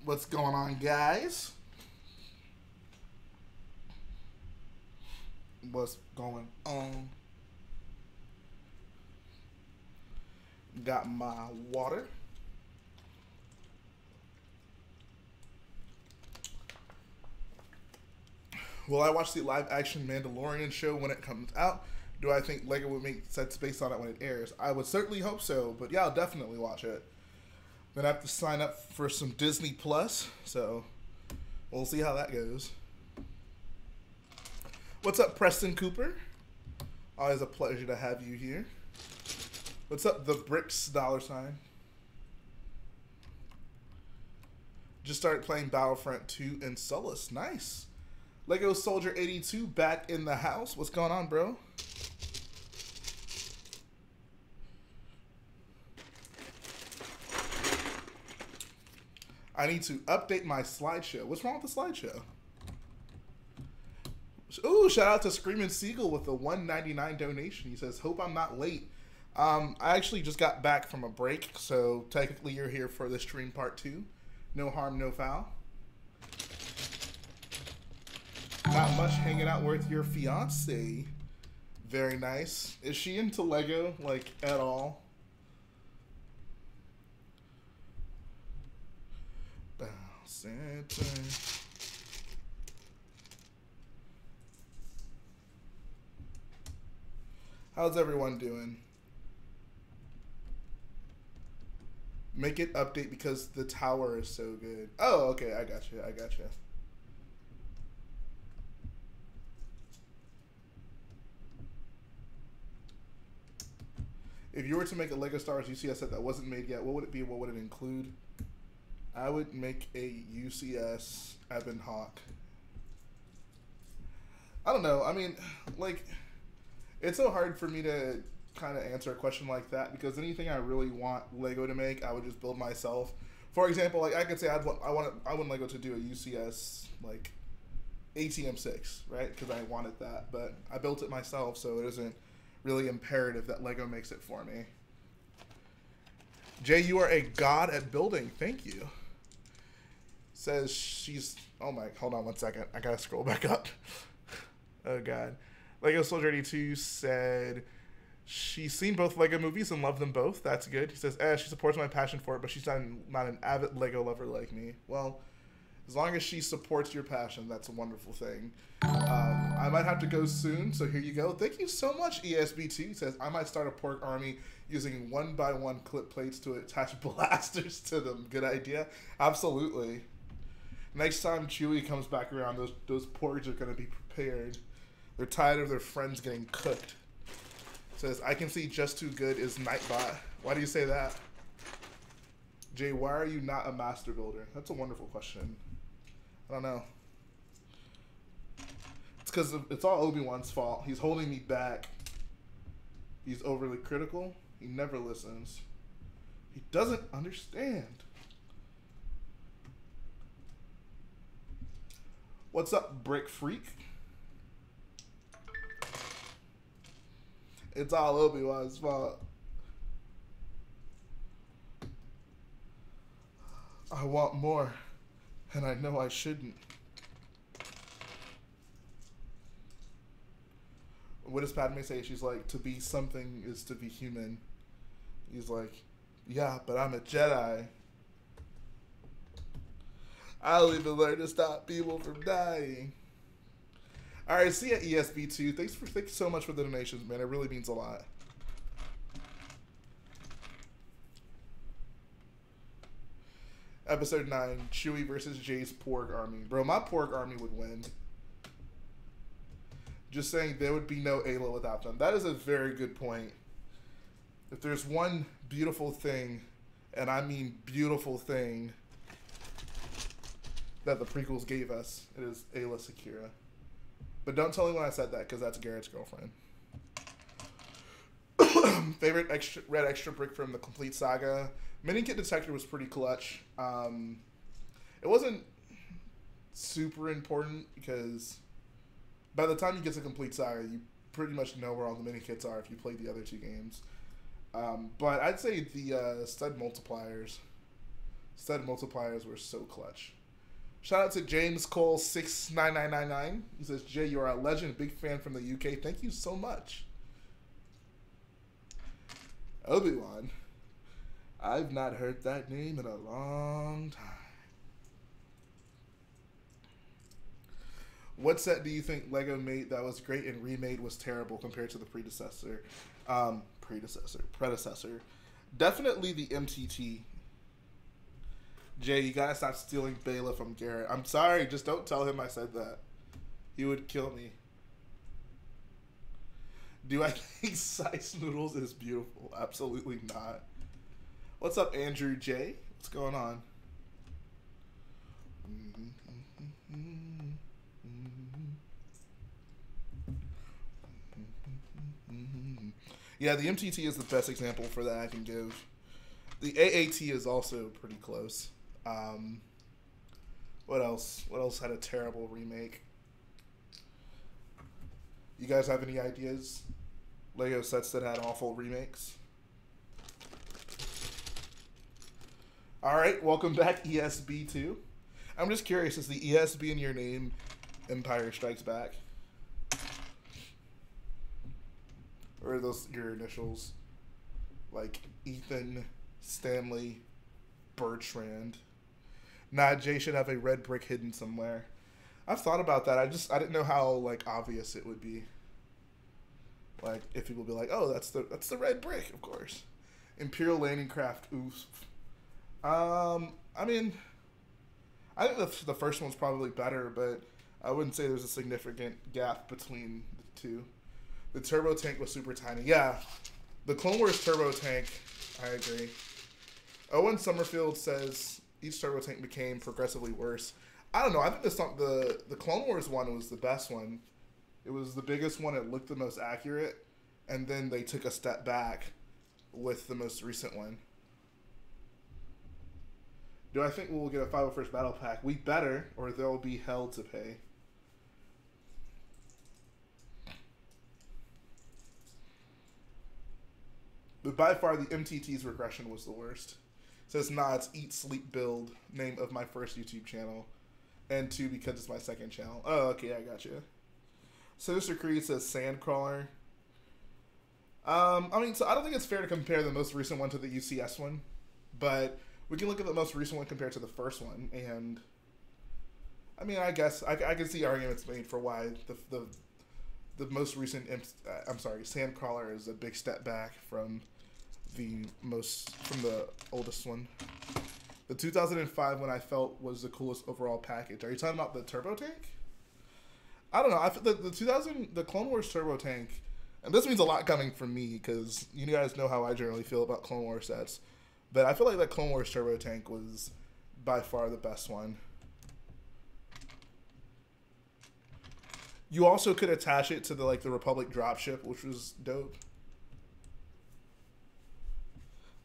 What's going on, guys? What's going on? Got my water. Will I watch the live-action Mandalorian show when it comes out? Do I think Lego would make sense based on it when it airs? I would certainly hope so, but yeah, I'll definitely watch it. Then I have to sign up for some Disney Plus, so we'll see how that goes. What's up, Preston Cooper? Always a pleasure to have you here. What's up, the Bricks $? Just started playing Battlefront 2 in Solus. Nice. Legosoldier 82 back in the house. What's going on, bro? I need to update my slideshow. What's wrong with the slideshow? Ooh, shout out to Screamin Seagull with a $1.99 donation. He says, hope I'm not late. I actually just got back from a break, so technically you're here for the stream part 2. No harm, no foul. Not much hanging out with your fiance. Very nice. Is she into Lego, like, at all? Santa. How's everyone doing? Make it update because the tower is so good. Oh, okay, I got you. I got you. If you were to make a Lego Stars UCS set that wasn't made yet, what would it be? What would it include? I would make a UCS Ebon Hawk. I don't know. I mean, like, it's so hard for me to kind of answer a question like that because anything I really want Lego to make, I would just build myself. For example, like I could say I want Lego to do a UCS like ATM6, right? Because I wanted that, but I built it myself, so it isn't really imperative that Lego makes it for me. Jay, you are a god at building. Thank you. Says she's... Oh my... Hold on one second. I gotta scroll back up. Oh god. Legosoldier 82 said she's seen both Lego movies and loved them both. That's good. He says, she supports my passion for it, but she's not an avid Lego lover like me. Well, as long as she supports your passion, that's a wonderful thing. I might have to go soon, so here you go. Thank you so much, ESB2. Says, I might start a pork army using 1x1 clip plates to attach blasters to them. Good idea. Absolutely. Next time Chewie comes back around, those porgs are going to be prepared. They're tired of their friends getting cooked. Says, I can see just too good is Nightbot. Why do you say that? Jay, why are you not a master builder? That's a wonderful question. I don't know. It's because it's all Obi-Wan's fault. He's holding me back. He's overly critical. He never listens. He doesn't understand. What's up, Brick Freak? It's all Obi-Wan's fault. I want more, and I know I shouldn't. What does Padme say? She's like, to be something is to be human. He's like, yeah, but I'm a Jedi. I'll even learn to stop people from dying. All right, see ya, ESB2. Thank you so much for the donations, man. It really means a lot. Episode 9, Chewie versus Jay's Porg Army. Bro, my Porg Army would win. Just saying, there would be no Ayla without them. That is a very good point. If there's one beautiful thing, and I mean beautiful thing, that the prequels gave us, it is Ayla Secura. But don't tell me when I said that, because that's Garrett's girlfriend. Favorite red extra brick from the complete saga? Mini Kit Detector was pretty clutch. It wasn't super important, because by the time you get to complete saga, you pretty much know where all the mini kits are if you played the other two games. But I'd say the stud multipliers Stud multipliers were so clutch. Shout out to James Cole 69999. He says, Jay, you are a legend. Big fan from the UK. Thank you so much. Obi-Wan. I've not heard that name in a long time. What set do you think Lego made that was great and remade was terrible compared to the predecessor? Predecessor. Definitely the MTT. Jay, you gotta stop stealing Bela from Garrett. I'm sorry, just don't tell him I said that. He would kill me. Do I think Sice Noodles is beautiful? Absolutely not. What's up, Andrew J? What's going on? Yeah, the MTT is the best example for that I can give. The AAT is also pretty close. What else? What else had a terrible remake? You guys have any ideas? Lego sets that had awful remakes? Alright, welcome back, ESB2. I'm just curious, is the ESB in your name Empire Strikes Back? Or are those your initials? Like Ethan, Stanley, Bertrand. Nah, Jay should have a red brick hidden somewhere. I've thought about that. I didn't know how like obvious it would be. Like if people be like, oh, that's the red brick, of course. Imperial Landing Craft, oof. I mean, I think the first one's probably better, but I wouldn't say there's a significant gap between the two. The turbo tank was super tiny. Yeah, the Clone Wars turbo tank, I agree. Owen Summerfield says each turbo tank became progressively worse. I don't know. I think the Clone Wars one was the best one. It was the biggest one. It looked the most accurate, and then they took a step back with the most recent one. Do I think we'll get a 501st Battle Pack? We better, or there'll be hell to pay. But by far, the MTT's regression was the worst. It says, nah, it's Eat, Sleep, Build, name of my first YouTube channel. And 2, because it's my second channel. Oh, okay, I got you. Sinister Creed says Sandcrawler. I mean, so I don't think it's fair to compare the most recent one to the UCS one. But we can look at the most recent one compared to the first one. And, I mean, I guess I can see arguments made for why the most recent, Sandcrawler is a big step back from the oldest one. The 2005 one I felt was the coolest overall package. Are you talking about the turbo tank? I don't know. I the Clone Wars turbo tank, and this means a lot coming from me because you guys know how I generally feel about Clone Wars sets, but I feel like that Clone Wars turbo tank was by far the best one. You also could attach it to the Republic dropship, which was dope.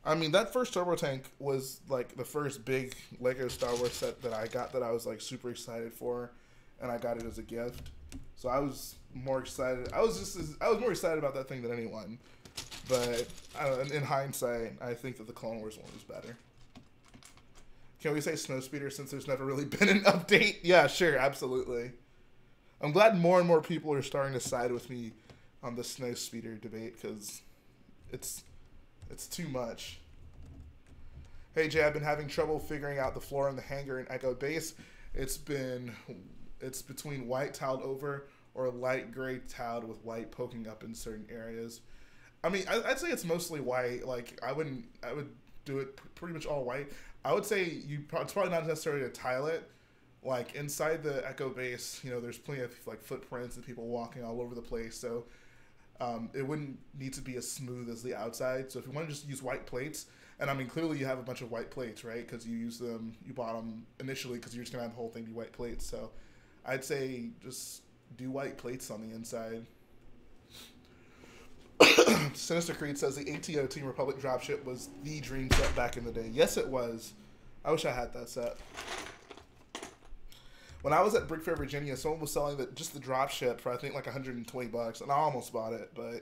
I mean, that first turbo tank was like the first big Lego Star Wars set that I got that I was like super excited for, and I got it as a gift. So I was more excited. I was more excited about that thing than anyone. But I don't know, in hindsight, I think that the Clone Wars one was better. Can we say Snowspeeder since there's never really been an update? Yeah, sure, absolutely. I'm glad more and more people are starting to side with me on the Snowspeeder debate because it's too much. Hey Jay, I've been having trouble figuring out the floor and the hangar in Echo Base. It's between white tiled over or light gray tiled with white poking up in certain areas. I mean, I'd say it's mostly white. Like I would do it pretty much all white. I would say it's probably not necessary to tile it. Like inside the Echo Base, there's plenty of like footprints and people walking all over the place. So it wouldn't need to be as smooth as the outside. So if you want to just use white plates, and I mean clearly you have a bunch of white plates, right? Because you bought them initially because you're just gonna have the whole thing be white plates. So I'd say just do white plates on the inside. Sinister Creed says the ATO Team Republic dropship was the dream set back in the day. Yes, it was. I wish I had that set. When I was at Brick Fair, Virginia, someone was selling just the dropship for I think like $120, and I almost bought it, but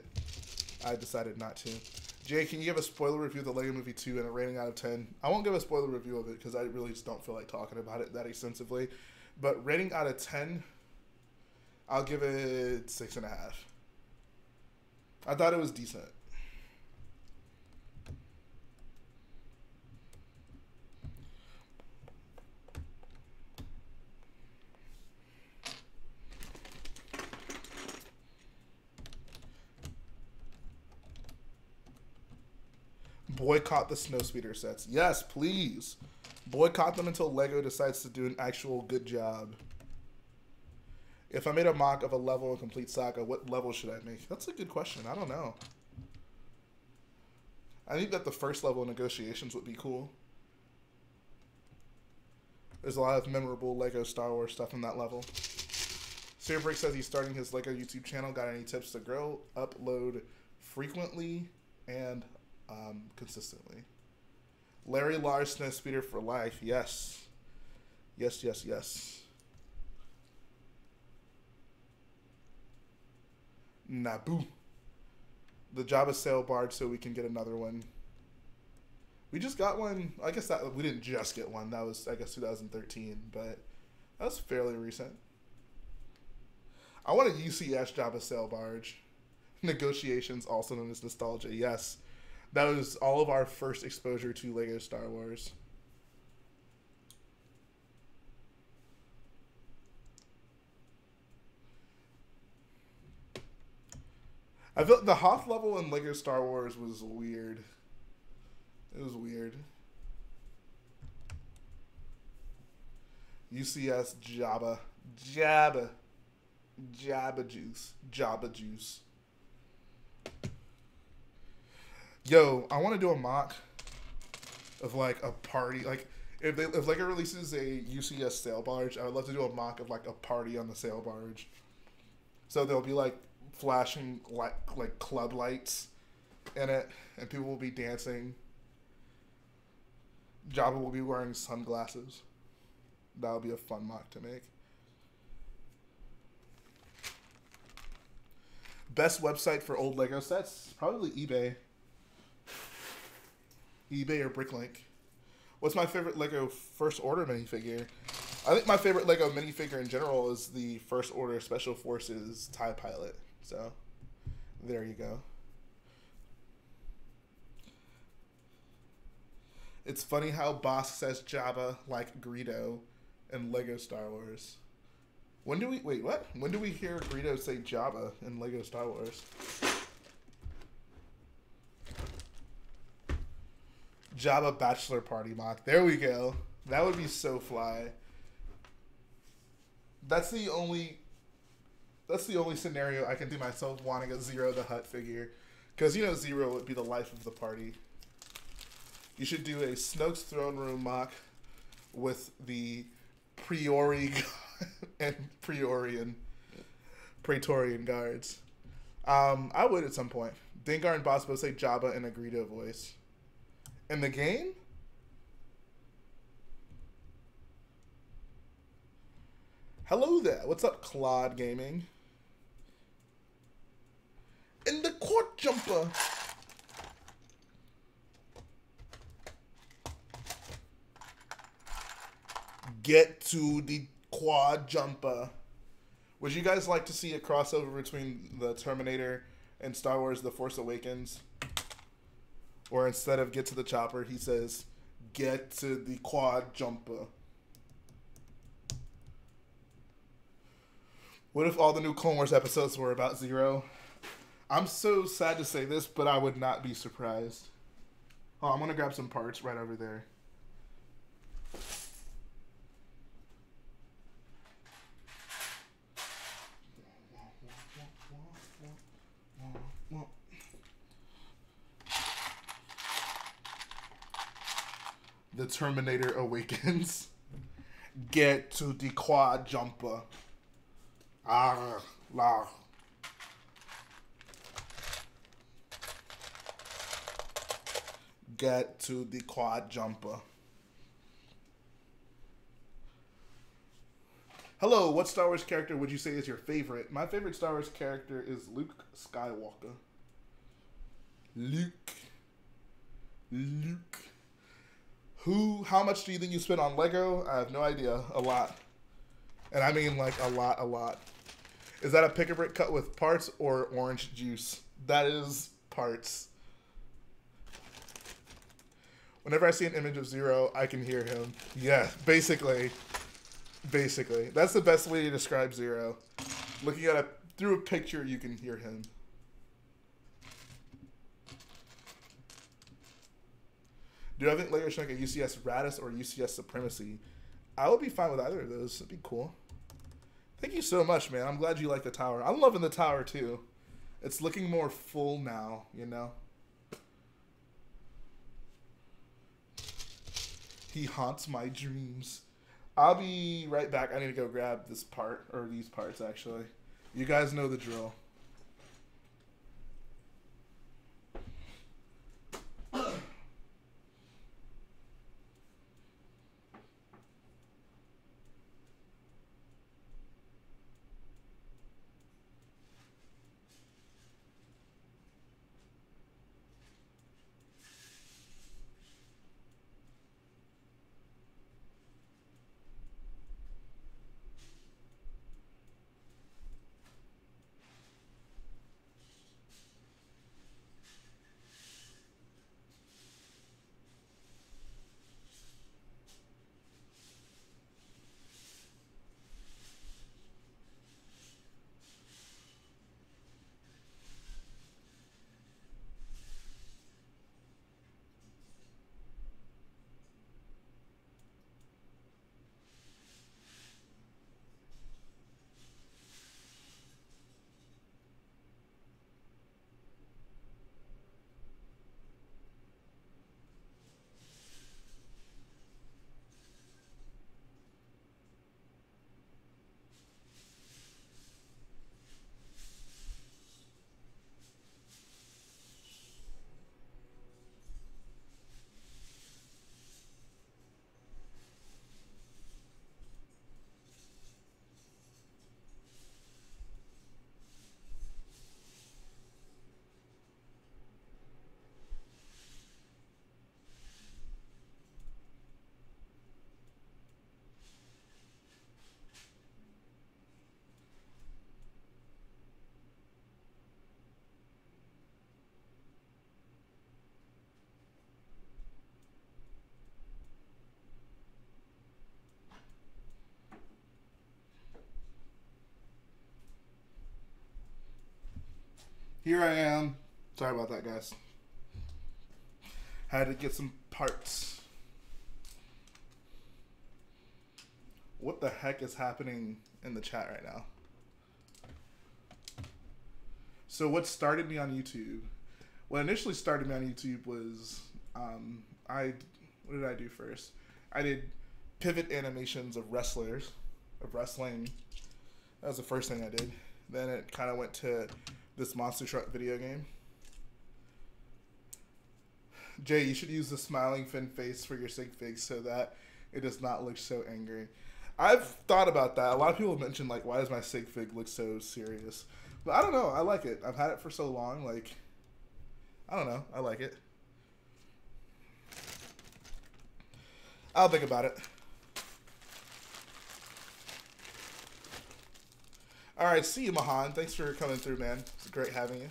I decided not to. Jay, can you give a spoiler review of the Lego Movie 2 and a rating out of 10? I won't give a spoiler review of it because I really just don't feel like talking about it that extensively. But rating out of 10, I'll give it 6.5. I thought it was decent. Boycott the Snowspeeder sets. Yes, please. Boycott them until Lego decides to do an actual good job. If I made a mock of a level in Complete Saga, what level should I make? That's a good question. I don't know. I think that the first level of Negotiations would be cool. There's a lot of memorable Lego Star Wars stuff in that level. Xavier says he's starting his Lego YouTube channel. Got any tips to grow? Upload frequently and consistently. Larry Lars Snowspeeder for life. Yes. Yes, yes, yes. Naboo. The Jabba sail barge so we can get another one. We just got one. I guess that we didn't just get one. That was, I guess, 2013, but that was fairly recent. I want a UCS Jabba sail barge. Negotiations, also known as Nostalgia. Yes. That was all of our first exposure to Lego Star Wars. I felt the Hoth level in Lego Star Wars was weird. It was weird. UCS Jabba. Jabba. Jabba juice. Jabba juice. Yo, I want to do a mock of like a party. Like if Lego releases a UCS sail barge, I would love to do a mock of like a party on the sail barge. So there'll be like flashing like club lights in it, and people will be dancing. Jabba will be wearing sunglasses. That'll be a fun mock to make. Best website for old Lego sets? Probably eBay. eBay or Bricklink. What's my favorite Lego First Order minifigure? I think my favorite Lego minifigure in general is the First Order Special Forces TIE Pilot. So, there you go. It's funny how Boss says Jabba like Greedo in Lego Star Wars. When do we... Wait, what? When do we hear Greedo say Jabba in Lego Star Wars? Jabba bachelor party mock. There we go. That would be so fly. That's the only scenario I can do myself wanting a Zero the Hutt figure. Because, you know, Zero would be the life of the party. You should do a Snoke's Throne Room mock with the Priori and Praetorian guards. I would at some point. Dengar and Boss both say Jabba in a Greedo voice. In the game? Hello there. What's up, Claude Gaming? In the court jumper. Get to the quad jumper. Would you guys like to see a crossover between the Terminator and Star Wars The Force Awakens? Or instead of get to the chopper, he says, get to the quad jumper. What if all the new Clone Wars episodes were about Zero? I'm so sad to say this, but I would not be surprised. Oh, I'm going to grab some parts right over there. The Terminator Awakens. Get to the quad jumper. Arr, lar. Get to the quad jumper. Hello, what Star Wars character would you say is your favorite? My favorite Star Wars character is Luke Skywalker. Luke Luke. How much do you think you spent on Lego? I have no idea. A lot. And I mean like a lot. Is that a pick-a-brick cut with parts or orange juice? That is parts. Whenever I see an image of Zero, I can hear him. Yeah, basically. Basically. That's the best way to describe Zero. Looking at through a picture, you can hear him. Do I think Lego should make a UCS Radis or UCS Supremacy? I would be fine with either of those. It'd be cool. Thank you so much, man. I'm glad you like the tower. I'm loving the tower, too. It's looking more full now, you know? He haunts my dreams. I'll be right back. I need to go grab this part, or these parts, actually. You guys know the drill. Here I am. Sorry about that, guys. Had to get some parts. What the heck is happening in the chat right now? So what started me on YouTube? What initially started me on YouTube was, what did I do first? I did pivot animations of wrestlers, of wrestling. That was the first thing I did. Then it kind of went to this monster truck video game. Jay, you should use the smiling fin face for your Sigfig so that it does not look so angry. I've thought about that. A lot of people mention, like, why does my Sigfig look so serious? But I don't know. I like it. I've had it for so long. Like, I don't know. I like it. I'll think about it. All right. See you, Mahan. Thanks for coming through, man. It's great having you.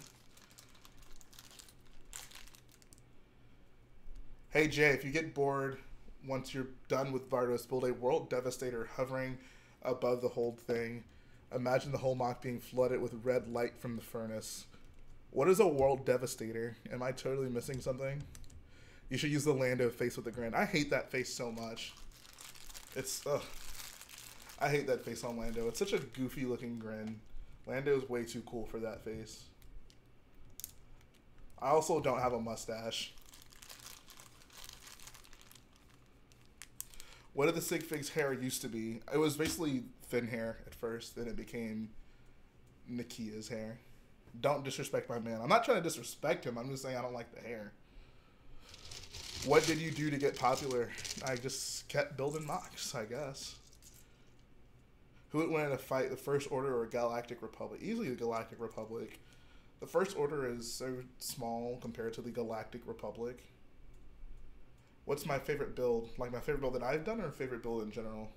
Hey, Jay, if you get bored once you're done with VARDOS, build a World Devastator hovering above the whole thing. Imagine the whole MOC being flooded with red light from the furnace. What is a World Devastator? Am I totally missing something? You should use the Lando face with the grin. I hate that face so much. It's, ugh. I hate that face on Lando. It's such a goofy looking grin. Lando is way too cool for that face. I also don't have a mustache. What did the Sigfig's hair used to be? It was basically thin hair at first, then it became Nakia's hair. Don't disrespect my man. I'm not trying to disrespect him. I'm just saying I don't like the hair. What did you do to get popular? I just kept building MOCs, I guess. Who would win in a fight, the First Order or Galactic Republic? Easily the Galactic Republic. The First Order is so small compared to the Galactic Republic. What's my favorite build? Like my favorite build that I've done or favorite build in general?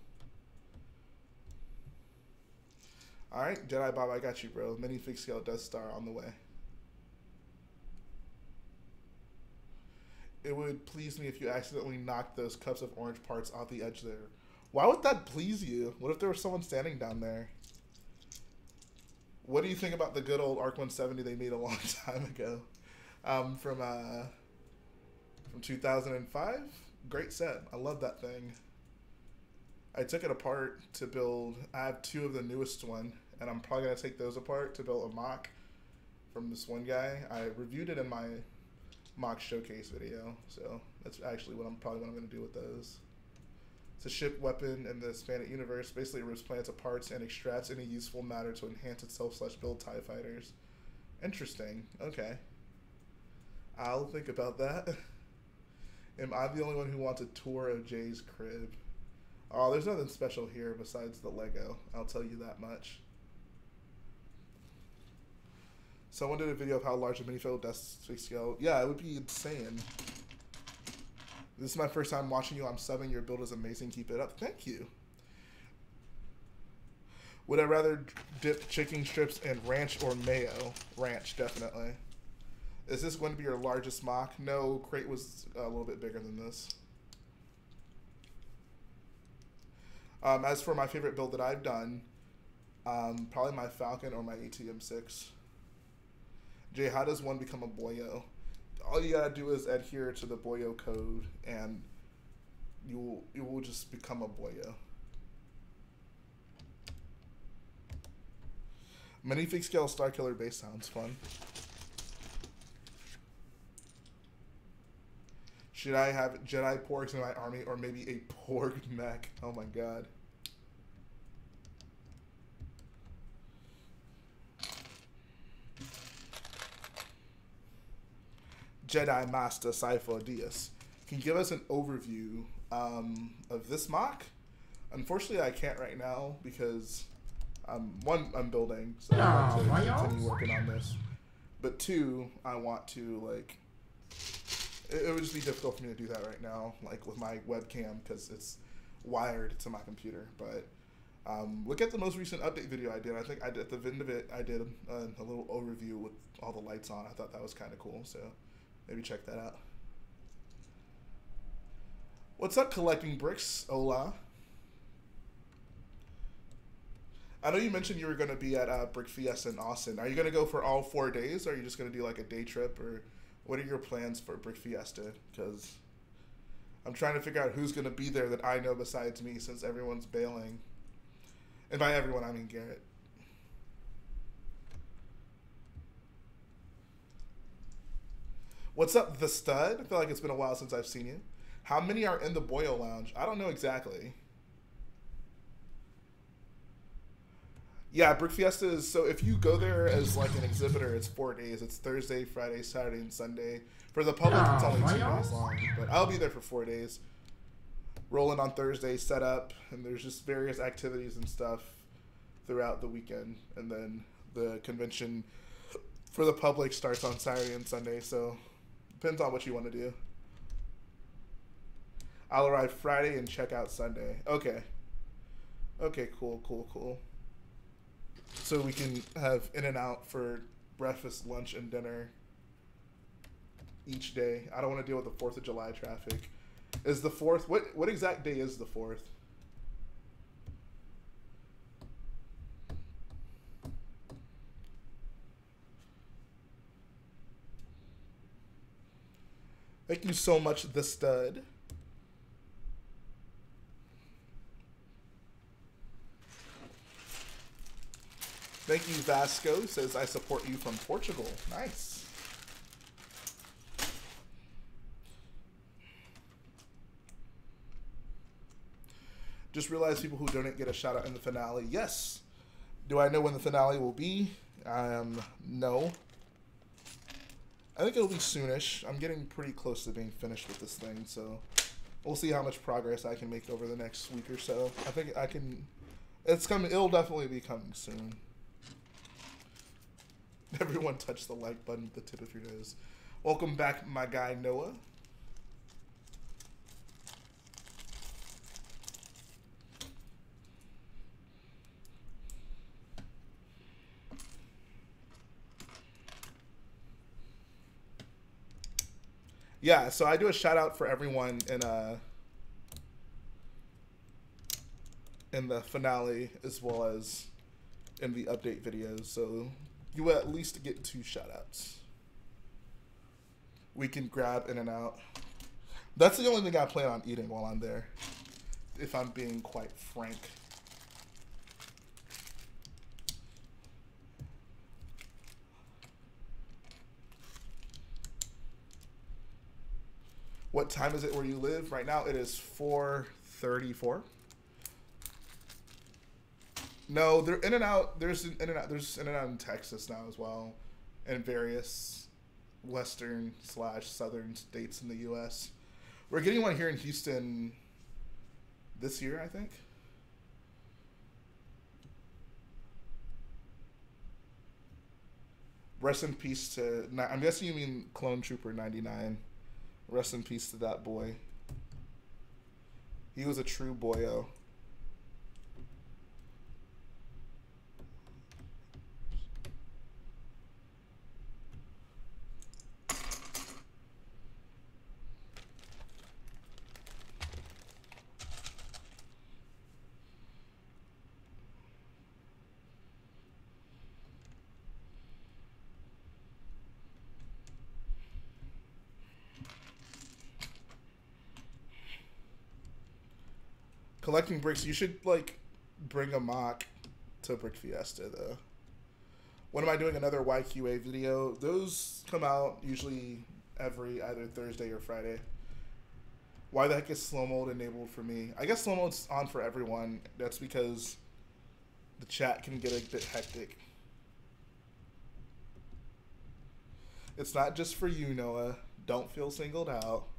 Alright, Jedi Bob, I got you, bro. Minifig scale Death Star on the way. It would please me if you accidentally knocked those cups of orange parts off the edge there. Why would that please you? What if there was someone standing down there? What do you think about the good old ARC 170 they made a long time ago? From 2005? Great set. I love that thing. I took it apart to build, I have 2 of the newest one, and I'm probably going to take those apart to build a MOC from this one guy. I reviewed it in my MOC showcase video, so that's actually what I'm going to do with those. It's a ship weapon in the expanded universe. Basically, it rips planets apart and extracts any useful matter to enhance itself / build TIE fighters. Interesting. Okay. I'll think about that. Am I the only one who wants a tour of Jay's crib? Oh, there's nothing special here besides the Lego. I'll tell you that much. Someone did a video of how large a minifig desk scale. Yeah, it would be insane. This is my first time watching you. I'm subbing. Your build is amazing. Keep it up. Thank you. Would I rather dip chicken strips in ranch or mayo? Ranch, definitely. Is this going to be your largest MOC? No, crate was a little bit bigger than this. As for my favorite build that I've done, probably my Falcon or my ATM6. Jay, how does one become a Boyo? All you gotta do is adhere to the Boyo code, and you will just become a Boyo. Minifig scale Star Killer base sounds fun. Should I have Jedi porgs in my army, or maybe a porg mech? Oh my god. Jedi Master Cypher Diaz. Can you give us an overview of this MOC? Unfortunately, I can't right now because one, I'm building, so I want to continue working on this. But 2, I want to like. It would just be difficult for me to do that right now, like with my webcam, because it's wired to my computer. But look at the most recent update video I did. I think at the end of it, I did a little overview with all the lights on. I thought that was kind of cool, so maybe check that out. What's up, collecting bricks? Hola. I know you mentioned you were going to be at Brick Fiesta in Austin. Are you going to go for all 4 days, or are you just going to do like a day trip, or what are your plans for Brick Fiesta? Because I'm trying to figure out who's going to be there that I know besides me, since everyone's bailing. And by everyone, I mean Garrett. What's up, The Stud? I feel like it's been a while since I've seen you. How many are in the Boyo Lounge? I don't know exactly. Yeah, Brick Fiesta is, so if you go there as like an exhibitor, it's 4 days. It's Thursday, Friday, Saturday, and Sunday. For the public, it's only 2 days long, but I'll be there for 4 days. Rolling on Thursday, set up, and there's just various activities and stuff throughout the weekend. And then the convention for the public starts on Saturday and Sunday, so depends on what you want to do. I'll arrive Friday and check out Sunday. Okay. Okay, cool, cool, cool. So we can have in and out for breakfast, lunch, and dinner each day. I don't want to deal with the 4th of July traffic. Is the 4th, what exact day is the 4th? Thank you so much, The Stud. Thank you, Vasco. Says, I support you from Portugal. Nice. Just realized people who donate get a shout out in the finale. Yes. Do I know when the finale will be? No. I think it'll be soonish. I'm getting pretty close to being finished with this thing, so we'll see how much progress I can make over the next week or so. I think I can. It's coming. It'll definitely be coming soon. Everyone touch the like button with the tip of your nose. Welcome back, my guy Noah. Yeah, so I do a shout out for everyone in the finale as well as in the update videos. So you will at least get 2 shout outs. We can grab in and out. That's the only thing I plan on eating while I'm there, if I'm being quite frank. What time is it where you live? Right now it is 4:34. No, they're in and out. There's in and out. There's in and out in Texas now as well, and various western/southern states in the U.S. We're getting one here in Houston this year, I think. Rest in peace to. I'm guessing you mean Clone Trooper 99. Rest in peace to that boy. He was a true boyo. Collecting bricks, you should like bring a MOC to Brick Fiesta though. When am I doing another YQA video? Those come out usually every either Thursday or Friday. Why the heck is slow mode enabled for me? I guess slow mode's on for everyone. That's because the chat can get a bit hectic. It's not just for you, Noah. Don't feel singled out.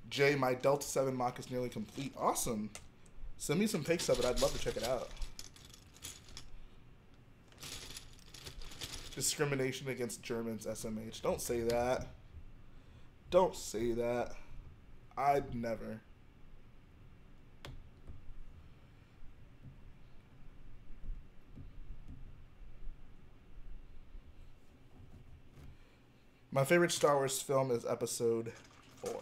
Jay, my Delta 7 mock is nearly complete. Awesome. Send me some pics of it. I'd love to check it out. Discrimination against Germans, SMH. Don't say that. Don't say that. I'd never. My favorite Star Wars film is Episode 4.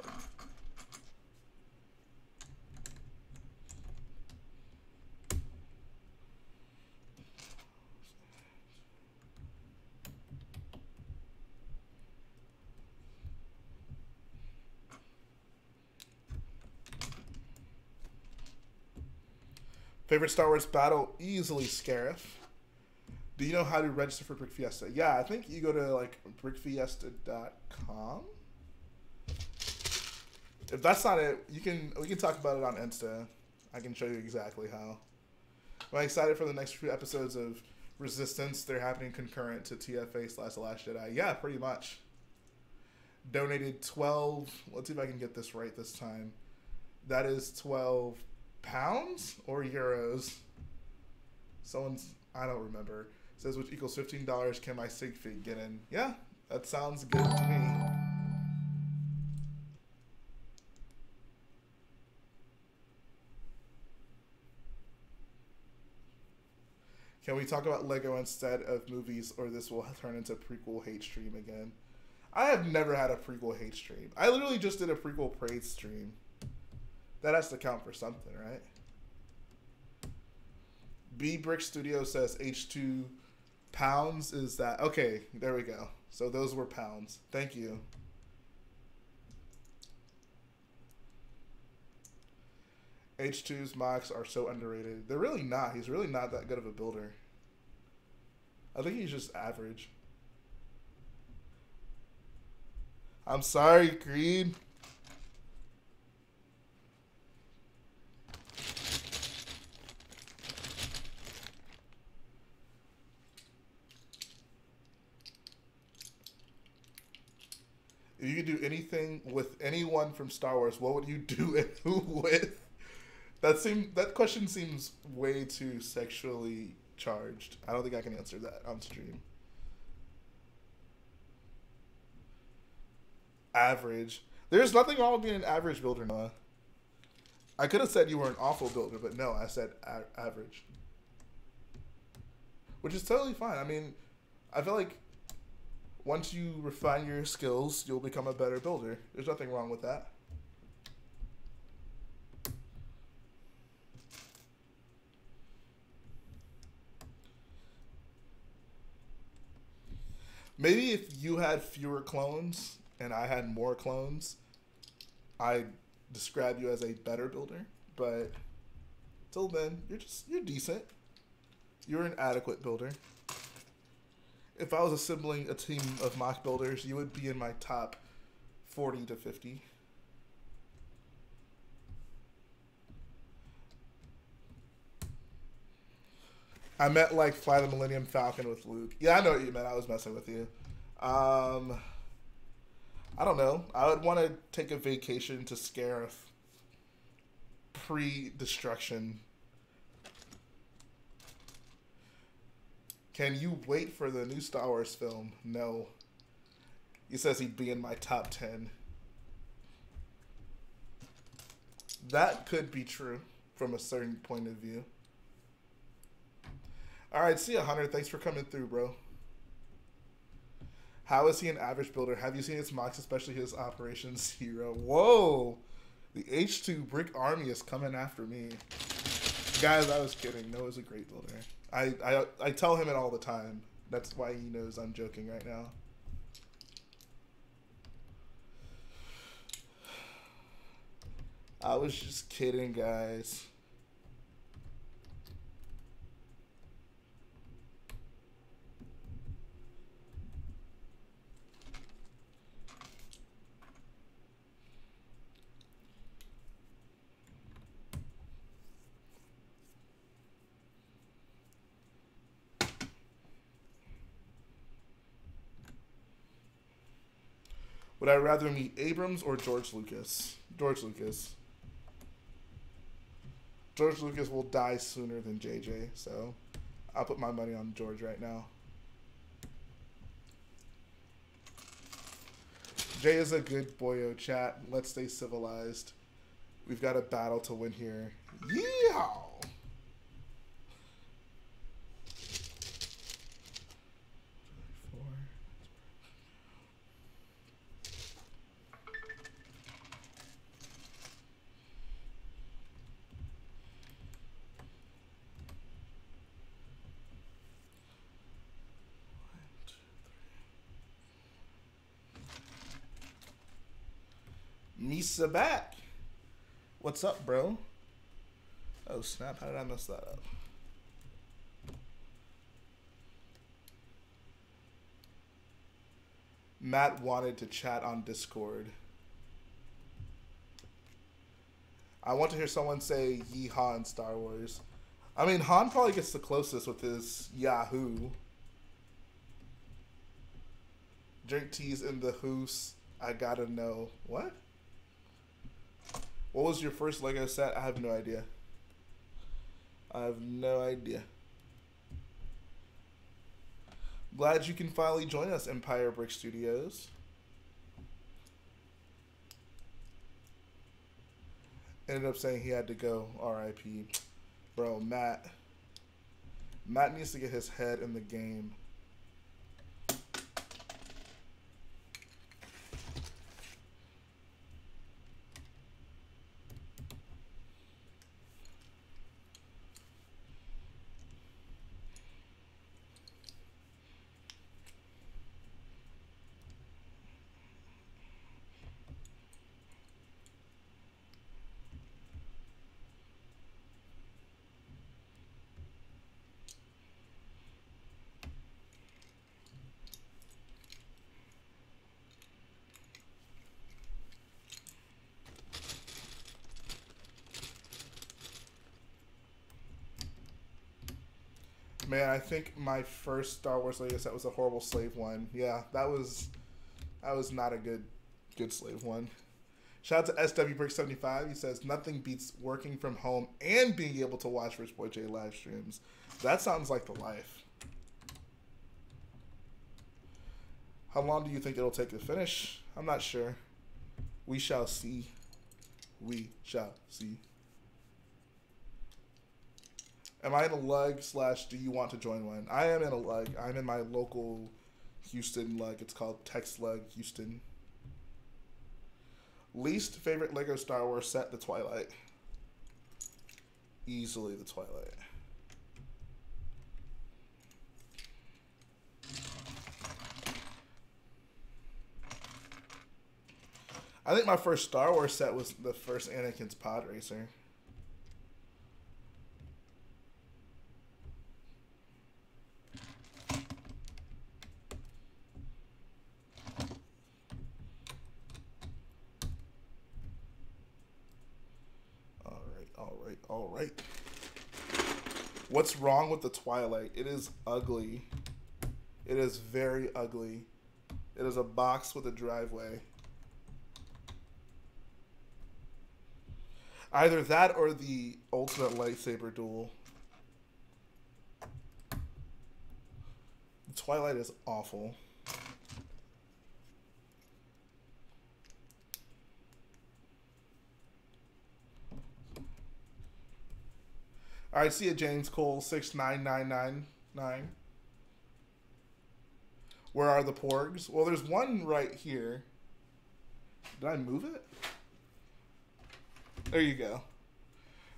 Favorite Star Wars battle? Easily Scarif. Do you know how to register for Brick Fiesta? Yeah, I think you go to like brickfiesta.com. If that's not it, we can talk about it on Insta. I can show you exactly how. I'm excited for the next few episodes of Resistance. They're happening concurrent to TFA/The Last Jedi. Yeah, pretty much. Donated 12. Let's see if I can get this right this time. That is 12 pounds or euros. Someone's, I don't remember. Says which equals $15. Can my Sigfig get in? Yeah, that sounds good to me. Can we talk about Lego instead of movies, or this will turn into prequel hate stream again? I have never had a prequel hate stream. I literally just did a prequel praise stream. That has to count for something, right? BBBricks Studio says H2 pounds is that. Okay, there we go. So those were pounds. Thank you. H2's MOCs are so underrated. They're really not. He's really not that good of a builder. I think he's just average. I'm sorry, Creed. If you could do anything with anyone from Star Wars, what would you do and who with? That question seems way too sexually charged. I don't think I can answer that on stream. Average. There's nothing wrong with being an average builder, Noah. I could have said you were an awful builder, but no, I said average. Which is totally fine. I mean, I feel like once you refine your skills, you'll become a better builder. There's nothing wrong with that. Maybe if you had fewer clones and I had more clones, I'd describe you as a better builder. But till then, you're decent. You're an adequate builder. If I was assembling a team of mock builders, you would be in my top 40 to 50. I meant like Fly the Millennium Falcon with Luke. Yeah, I know what you meant. I was messing with you. I don't know. I would want to take a vacation to Scarif pre-destruction. Can you wait for the new Star Wars film? No. He says he'd be in my top 10. That could be true from a certain point of view. Alright, see ya, Hunter. Thanks for coming through, bro. How is he an average builder? Have you seen his mocks, especially his operations hero? Whoa! The H2 Brick Army is coming after me. Guys, I was kidding. Noah's a great builder. I tell him it all the time. That's why he knows I'm joking right now. I was just kidding, guys. Would I rather meet Abrams or George Lucas? George Lucas. George Lucas will die sooner than JJ, so I'll put my money on George right now. Jay is a good boyo, chat. Let's stay civilized. We've got a battle to win here. Yeehaw! Misa back. What's up, bro? Oh, snap. How did I mess that up? Matt wanted to chat on Discord. I want to hear someone say yeehaw in Star Wars. I mean, Han probably gets the closest with his Yahoo. Drink teas in the hoose. I gotta know. What? What was your first Lego set? I have no idea. I have no idea. Glad you can finally join us, Empire Brick Studios. Ended up saying he had to go. R.I.P. Bro, Matt. Matt needs to get his head in the game. Man, I think my first Star Wars Lego set was a horrible slave one. Yeah, that was not a good slave one. Shout out to SWBricks75. He says nothing beats working from home and being able to watch Rich Boy J live streams. That sounds like the life. How long do you think it'll take to finish? I'm not sure. We shall see. We shall see. Am I in a lug / do you want to join one? I am in a lug. I'm in my local Houston lug. It's called Text Lug Houston. Least favorite Lego Star Wars set, the Twilight. Easily the Twilight. I think my first Star Wars set was the first Anakin's Pod Racer. All right. What's wrong with the Twilight? It is ugly. It is very ugly. It is a box with a driveway. Either that or the ultimate lightsaber duel. The Twilight is awful. All right, see you, James Cole 69999. Where are the porgs? Well, there's one right here. Did I move it? There you go.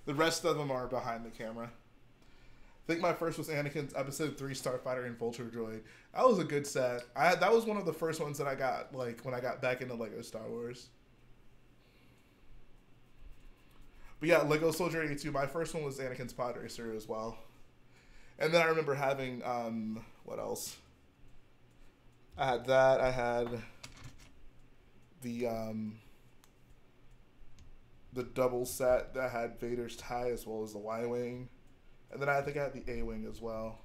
The rest of them are behind the camera. I think my first was Anakin's Episode 3 Starfighter and Vulture Droid. That was a good set. That was one of the first ones that I got, like, when I got back into Lego Star Wars. But yeah, Legosoldier 82. My first one was Anakin's Pod Racer as well. And then I remember having, what else? I had that. I had the double set that had Vader's tie as well as the Y-Wing. And then I think I had the A-Wing as well.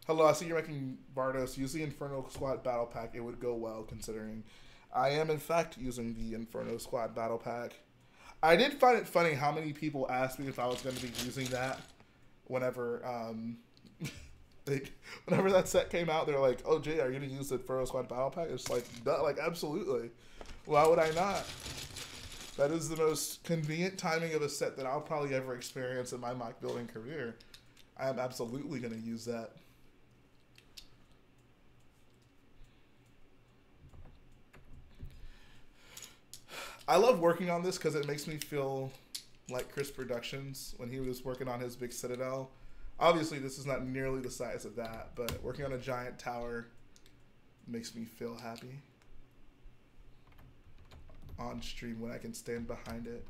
Hello, I see you're making VARDOS. Use the Inferno Squad Battle Pack. It would go well, considering I am, in fact, using the Inferno Squad Battle Pack. I did find it funny how many people asked me if I was going to be using that whenever whenever that set came out. They're like, oh, Jay, are you going to use the Inferno Squad Battle Pack? It's like, duh, like, absolutely. Why would I not? That is the most convenient timing of a set that I'll probably ever experience in my MOC building career. I am absolutely going to use that. I love working on this because it makes me feel like Chris Productions when he was working on his big Citadel. Obviously, this is not nearly the size of that, but working on a giant tower makes me feel happy on stream when I can stand behind it.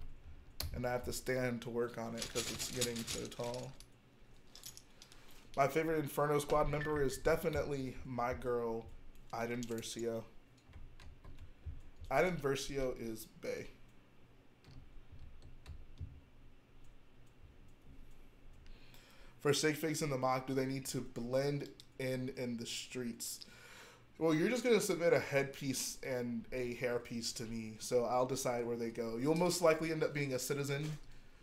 And I have to stand to work on it because it's getting so tall. My favorite Inferno Squad member is definitely my girl, Iden Versio. Iden Versio is bae. For Sigfigs in the MOC, do they need to blend in the streets? Well, you're just going to submit a headpiece and a hairpiece to me, so I'll decide where they go. You'll most likely end up being a citizen.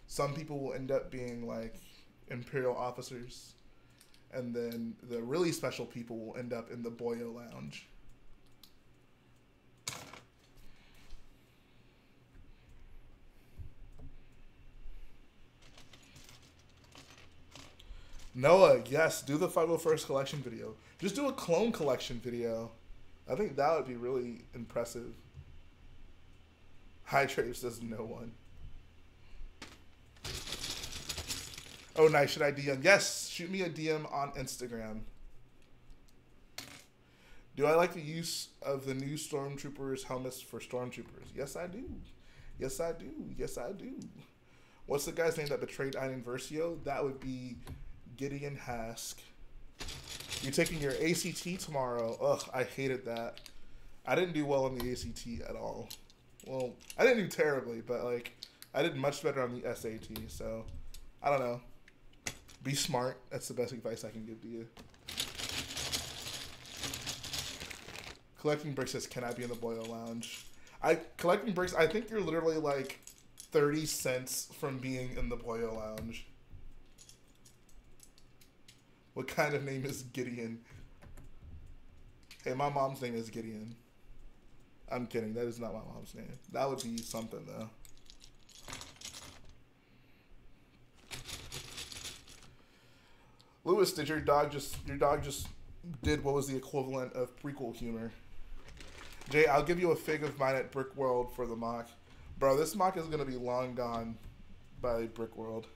Some people will end up being, like, Imperial officers. And then the really special people will end up in the Boyo Lounge. Noah, yes, do the 501st collection video. Just do a clone collection video. I think that would be really impressive. High Trade says no one. Oh, nice. Should I DM? Yes, shoot me a DM on Instagram. Do I like the use of the new Stormtroopers helmets for Stormtroopers? Yes, I do. Yes, I do. Yes, I do. What's the guy's name that betrayed Iden Versio? That would be Gideon Hask. You're taking your ACT tomorrow. Ugh, I hated that. I didn't do well on the ACT at all. Well, I didn't do terribly, but like I did much better on the SAT, so I don't know. Be smart. That's the best advice I can give to you. Collecting bricks says, can I be in the Boyo Lounge? Collecting bricks, I think you're literally like 30 cents from being in the Boyo Lounge. What kind of name is Gideon? Hey, my mom's name is Gideon. I'm kidding. That is not my mom's name. That would be something, though. Lewis, did your dog just did what was the equivalent of prequel humor? Jay, I'll give you a fig of mine at Brick World for the MOC. Bro, this MOC is gonna be long gone by Brick World.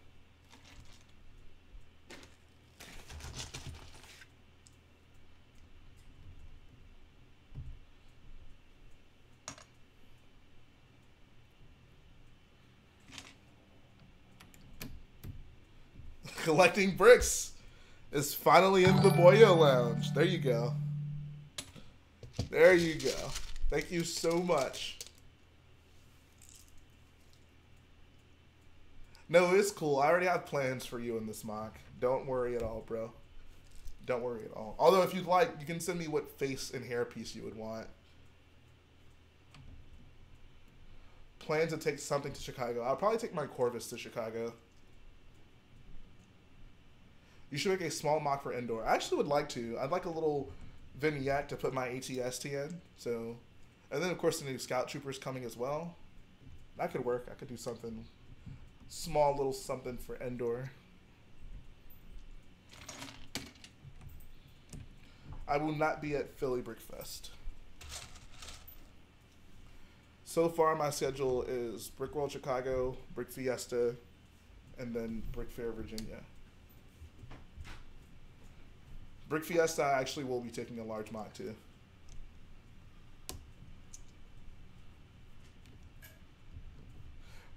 Collecting bricks is finally in the Boyo Lounge. There you go. There you go. Thank you so much. No, it's cool. I already have plans for you in this MOC. Don't worry at all, bro. Don't worry at all. Although, if you'd like, you can send me what face and hair piece you would want. Plan to take something to Chicago. I'll probably take my Corvus to Chicago. You should make a small MOC for indoor. I actually would like to. I'd like a little vignette to put my ATST in. So, and then of course the new Scout Troopers coming as well. That could work. I could do something small, little something for indoor. I will not be at Philly Brick Fest. So far, my schedule is Brick World Chicago, Brick Fiesta, and then Brick Fair Virginia. Brick Fiesta, I actually will be taking a large MOC too.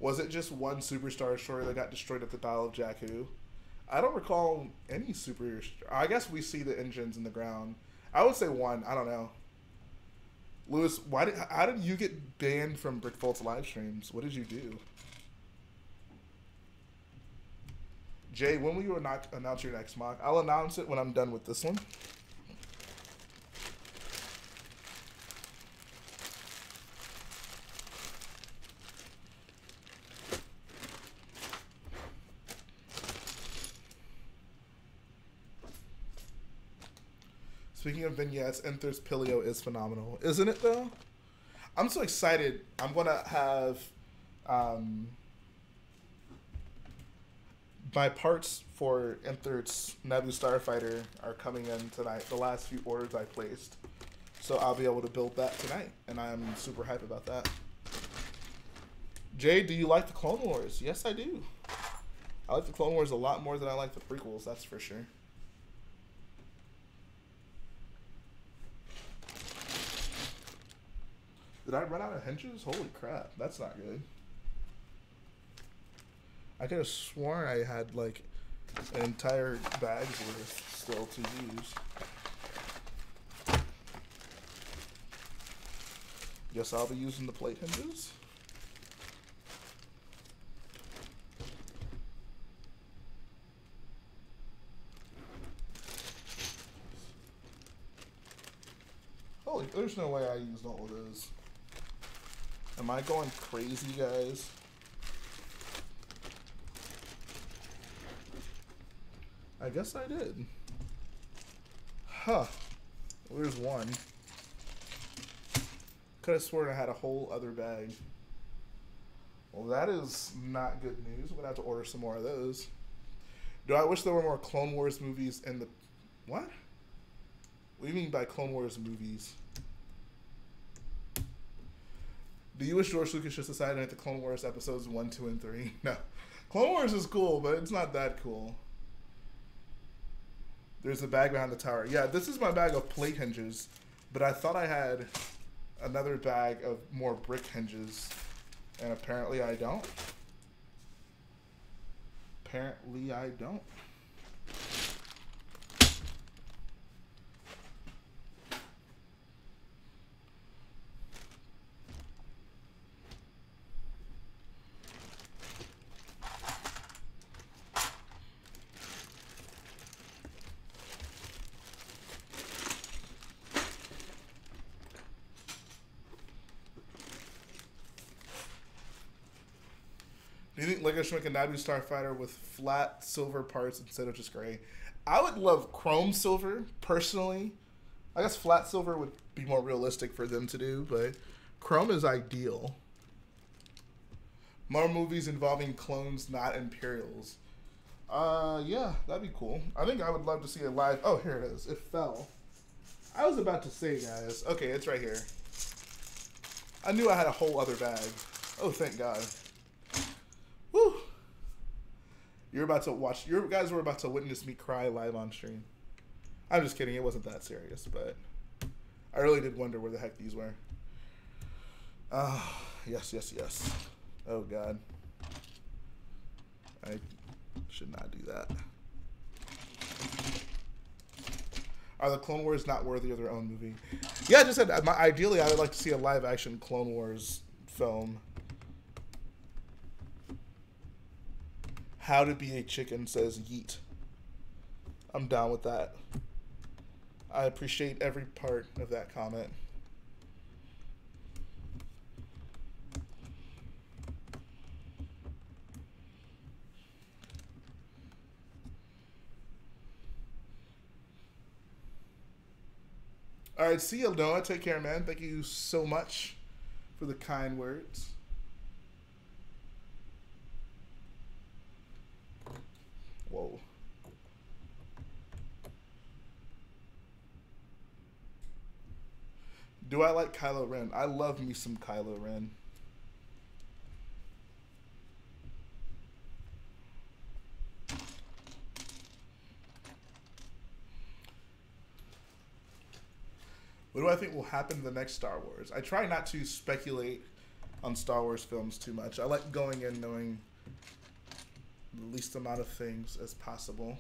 Was it just one Superstar story that got destroyed at the Battle of Jakku? I don't recall any Super... I guess we see the engines in the ground. I would say one. I don't know. Lewis, how did you get banned from BrickVault's live streams? What did you do? Jay, when will you announce your next MOC? I'll announce it when I'm done with this one. Speaking of vignettes, Enthers Pilio is phenomenal. Isn't it, though? I'm so excited. I'm going to have... my parts for Enthers Naboo Starfighter are coming in tonight. The last few orders I placed. So I'll be able to build that tonight. And I'm super hyped about that. Jay, do you like the Clone Wars? Yes, I do. I like the Clone Wars a lot more than I like the prequels, that's for sure. Did I run out of hinges? Holy crap, that's not good. I could have sworn I had like an entire bag's worth still to use. Guess I'll be using the plate hinges. Holy, there's no way I used all of those. Am I going crazy, guys? I guess I did. Huh. Well, there's one. Could have sworn I had a whole other bag. Well, that is not good news. I'm going to have to order some more of those. Do I wish there were more Clone Wars movies in the... What? What do you mean by Clone Wars movies? Do you wish George Lucas just decided to make the Clone Wars episodes 1, 2, and 3? No. Clone Wars is cool, but it's not that cool. There's a bag behind the tower. Yeah, this is my bag of plate hinges, but I thought I had another bag of more brick hinges, and apparently I don't. Apparently I don't. Do you think Lego should make a Naboo Starfighter with flat silver parts instead of just gray? I would love chrome silver, personally. I guess flat silver would be more realistic for them to do, but chrome is ideal. More movies involving clones, not Imperials. Yeah, that'd be cool. I think I would love to see a live. Oh, here it is. It fell. I was about to say, guys. Okay, it's right here. I knew I had a whole other bag. Oh, thank God. Woo! You're about to watch. You guys were about to witness me cry live on stream. I'm just kidding. It wasn't that serious, but I really did wonder where the heck these were. Yes, yes, yes. Oh, God. I should not do that. Are the Clone Wars not worthy of their own movie? Yeah, I just said, ideally, I would like to see a live-action Clone Wars film. How to Be a Chicken says yeet. I'm down with that. I appreciate every part of that comment. All right, see you, Noah. Take care, man. Thank you so much for the kind words. Whoa. Do I like Kylo Ren? I love me some Kylo Ren. What do I think will happen in the next Star Wars? I try not to speculate on Star Wars films too much. I like going in knowing the least amount of things as possible.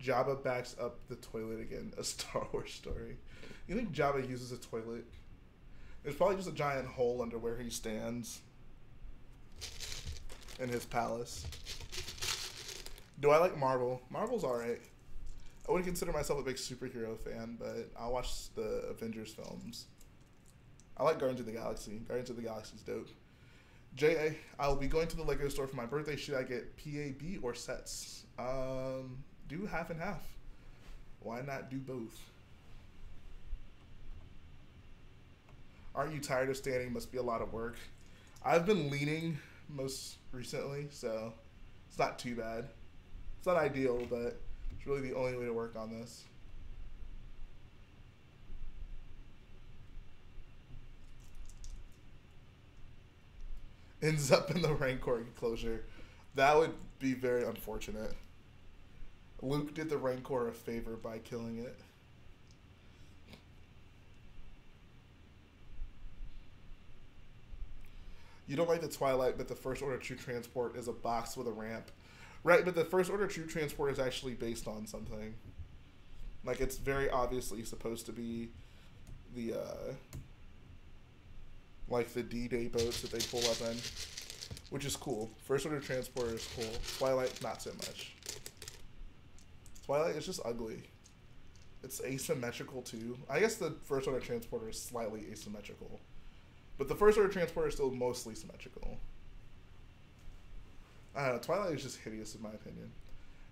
Jabba backs up the toilet again. A Star Wars story. You think Jabba uses a toilet? There's probably just a giant hole under where he stands in his palace. Do I like Marvel? Marvel's alright. I wouldn't consider myself a big superhero fan, but I'll watch the Avengers films. I like Guardians of the Galaxy. Guardians of the Galaxy's dope. J.A., I will be going to the Lego store for my birthday. Should I get PAB or sets? Do half and half. Why not do both? Aren't you tired of standing? Must be a lot of work. I've been leaning most recently, so it's not too bad. It's not ideal, but it's really the only way to work on this. Ends up in the Rancor enclosure. That would be very unfortunate. Luke did the Rancor a favor by killing it. You don't like the Twilight, but the First Order True Transport is a box with a ramp. Right, but the First Order True Transport is actually based on something. Like, it's very obviously supposed to be the, like, the D-Day boats that they pull up in, which is cool. First Order Transporter is cool. Twilight, not so much. Twilight is just ugly. It's asymmetrical, too. I guess the First Order Transporter is slightly asymmetrical. But the First Order Transporter is still mostly symmetrical. I don't know. Twilight is just hideous in my opinion.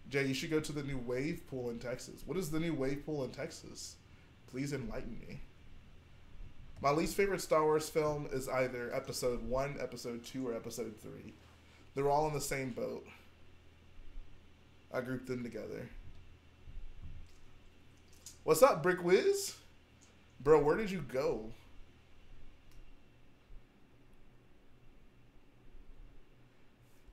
Jay, you should go to the new wave pool in Texas. What is the new wave pool in Texas? Please enlighten me. My least favorite Star Wars film is either Episode 1, Episode 2, or Episode 3. They're all in the same boat. I grouped them together. What's up, Brick Wiz? Bro, where did you go?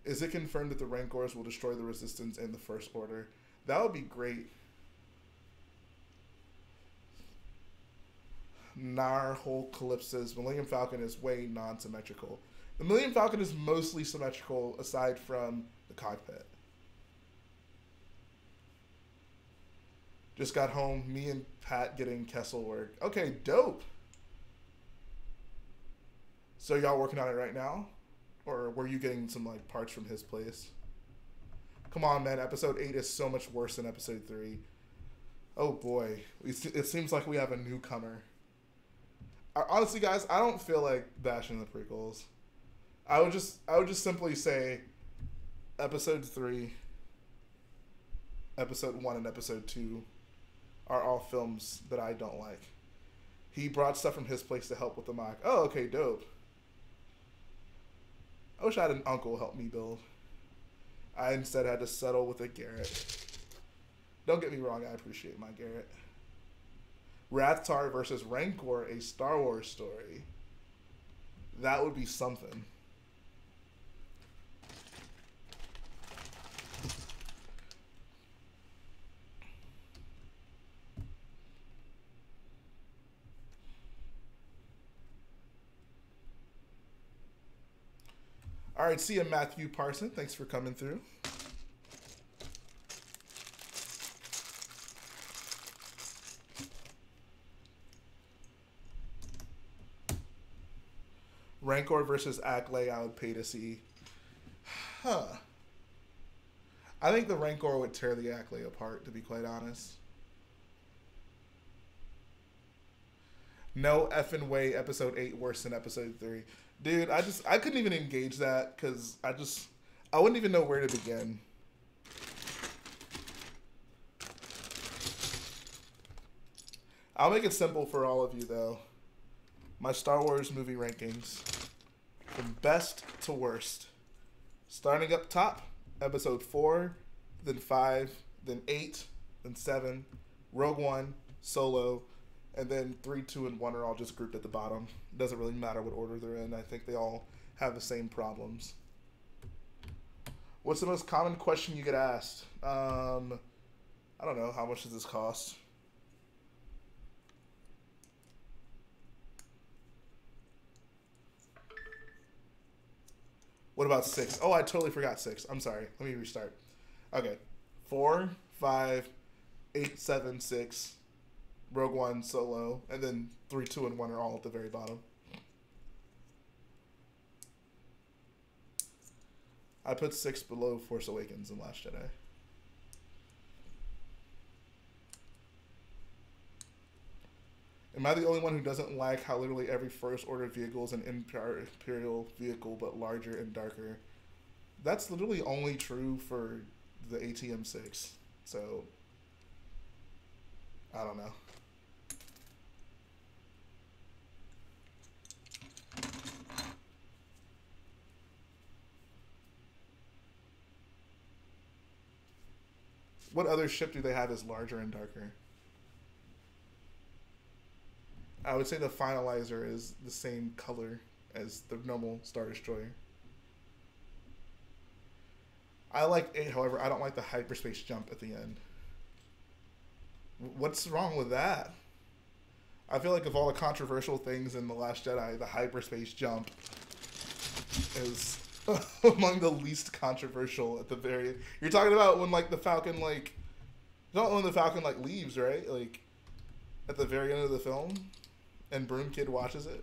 Is it confirmed that the Rancors will destroy the Resistance and the First Order? That would be great. Narhole Calypso says Millennium Falcon is way non-symmetrical. The Millennium Falcon is mostly symmetrical aside from the cockpit. Just got home. Me and Pat getting Kessel work. Okay, dope. So y'all working on it right now? Or were you getting some like parts from his place? Come on, man. Episode 8 is so much worse than Episode 3. Oh boy. It seems like we have a newcomer. Honestly, guys, I don't feel like bashing the prequels. I would just simply say Episode 3 Episode 1 and Episode 2 are all films that I don't like. He brought stuff from his place to help with the MOC. Oh, okay, dope. I wish I had an uncle help me build. I instead had to settle with a Garrett. Don't get me wrong, I appreciate my Garrett. Rathtar versus Rancor, a Star Wars story. That would be something. All right, see you, Matthew Parson. Thanks for coming through. Rancor versus Acklay, I would pay to see. Huh. I think the Rancor would tear the Acklay apart, to be quite honest. No effing way Episode 8 worse than Episode 3. Dude, I couldn't even engage that because I wouldn't even know where to begin. I'll make it simple for all of you, though. My Star Wars movie rankings. From best to worst. Starting up top, Episode 4, then 5, then 8, then 7, Rogue One, Solo, and then 3, 2, and 1 are all just grouped at the bottom. It doesn't really matter what order they're in. I think they all have the same problems. What's the most common question you get asked? I don't know. How much does this cost? What about 6? Oh, I totally forgot 6. I'm sorry. Let me restart. Okay. 4, 5, 8, 7, 6. Rogue One, Solo, and then 3, 2, and 1 are all at the very bottom. I put 6 below Force Awakens and Last Jedi. Am I the only one who doesn't like how literally every First Order vehicle is an Imperial vehicle, but larger and darker? That's literally only true for the ATM-6. So, I don't know. What other ship do they have is larger and darker? I would say the Finalizer is the same color as the normal Star Destroyer. I like 8, however, I don't like the hyperspace jump at the end. What's wrong with that? I feel like of all the controversial things in The Last Jedi, the hyperspace jump is among the least controversial at the very... You're talking about when, like, the Falcon, like... Not when the Falcon, like, leaves, right? Like, at the very end of the film? And Broom Kid watches it?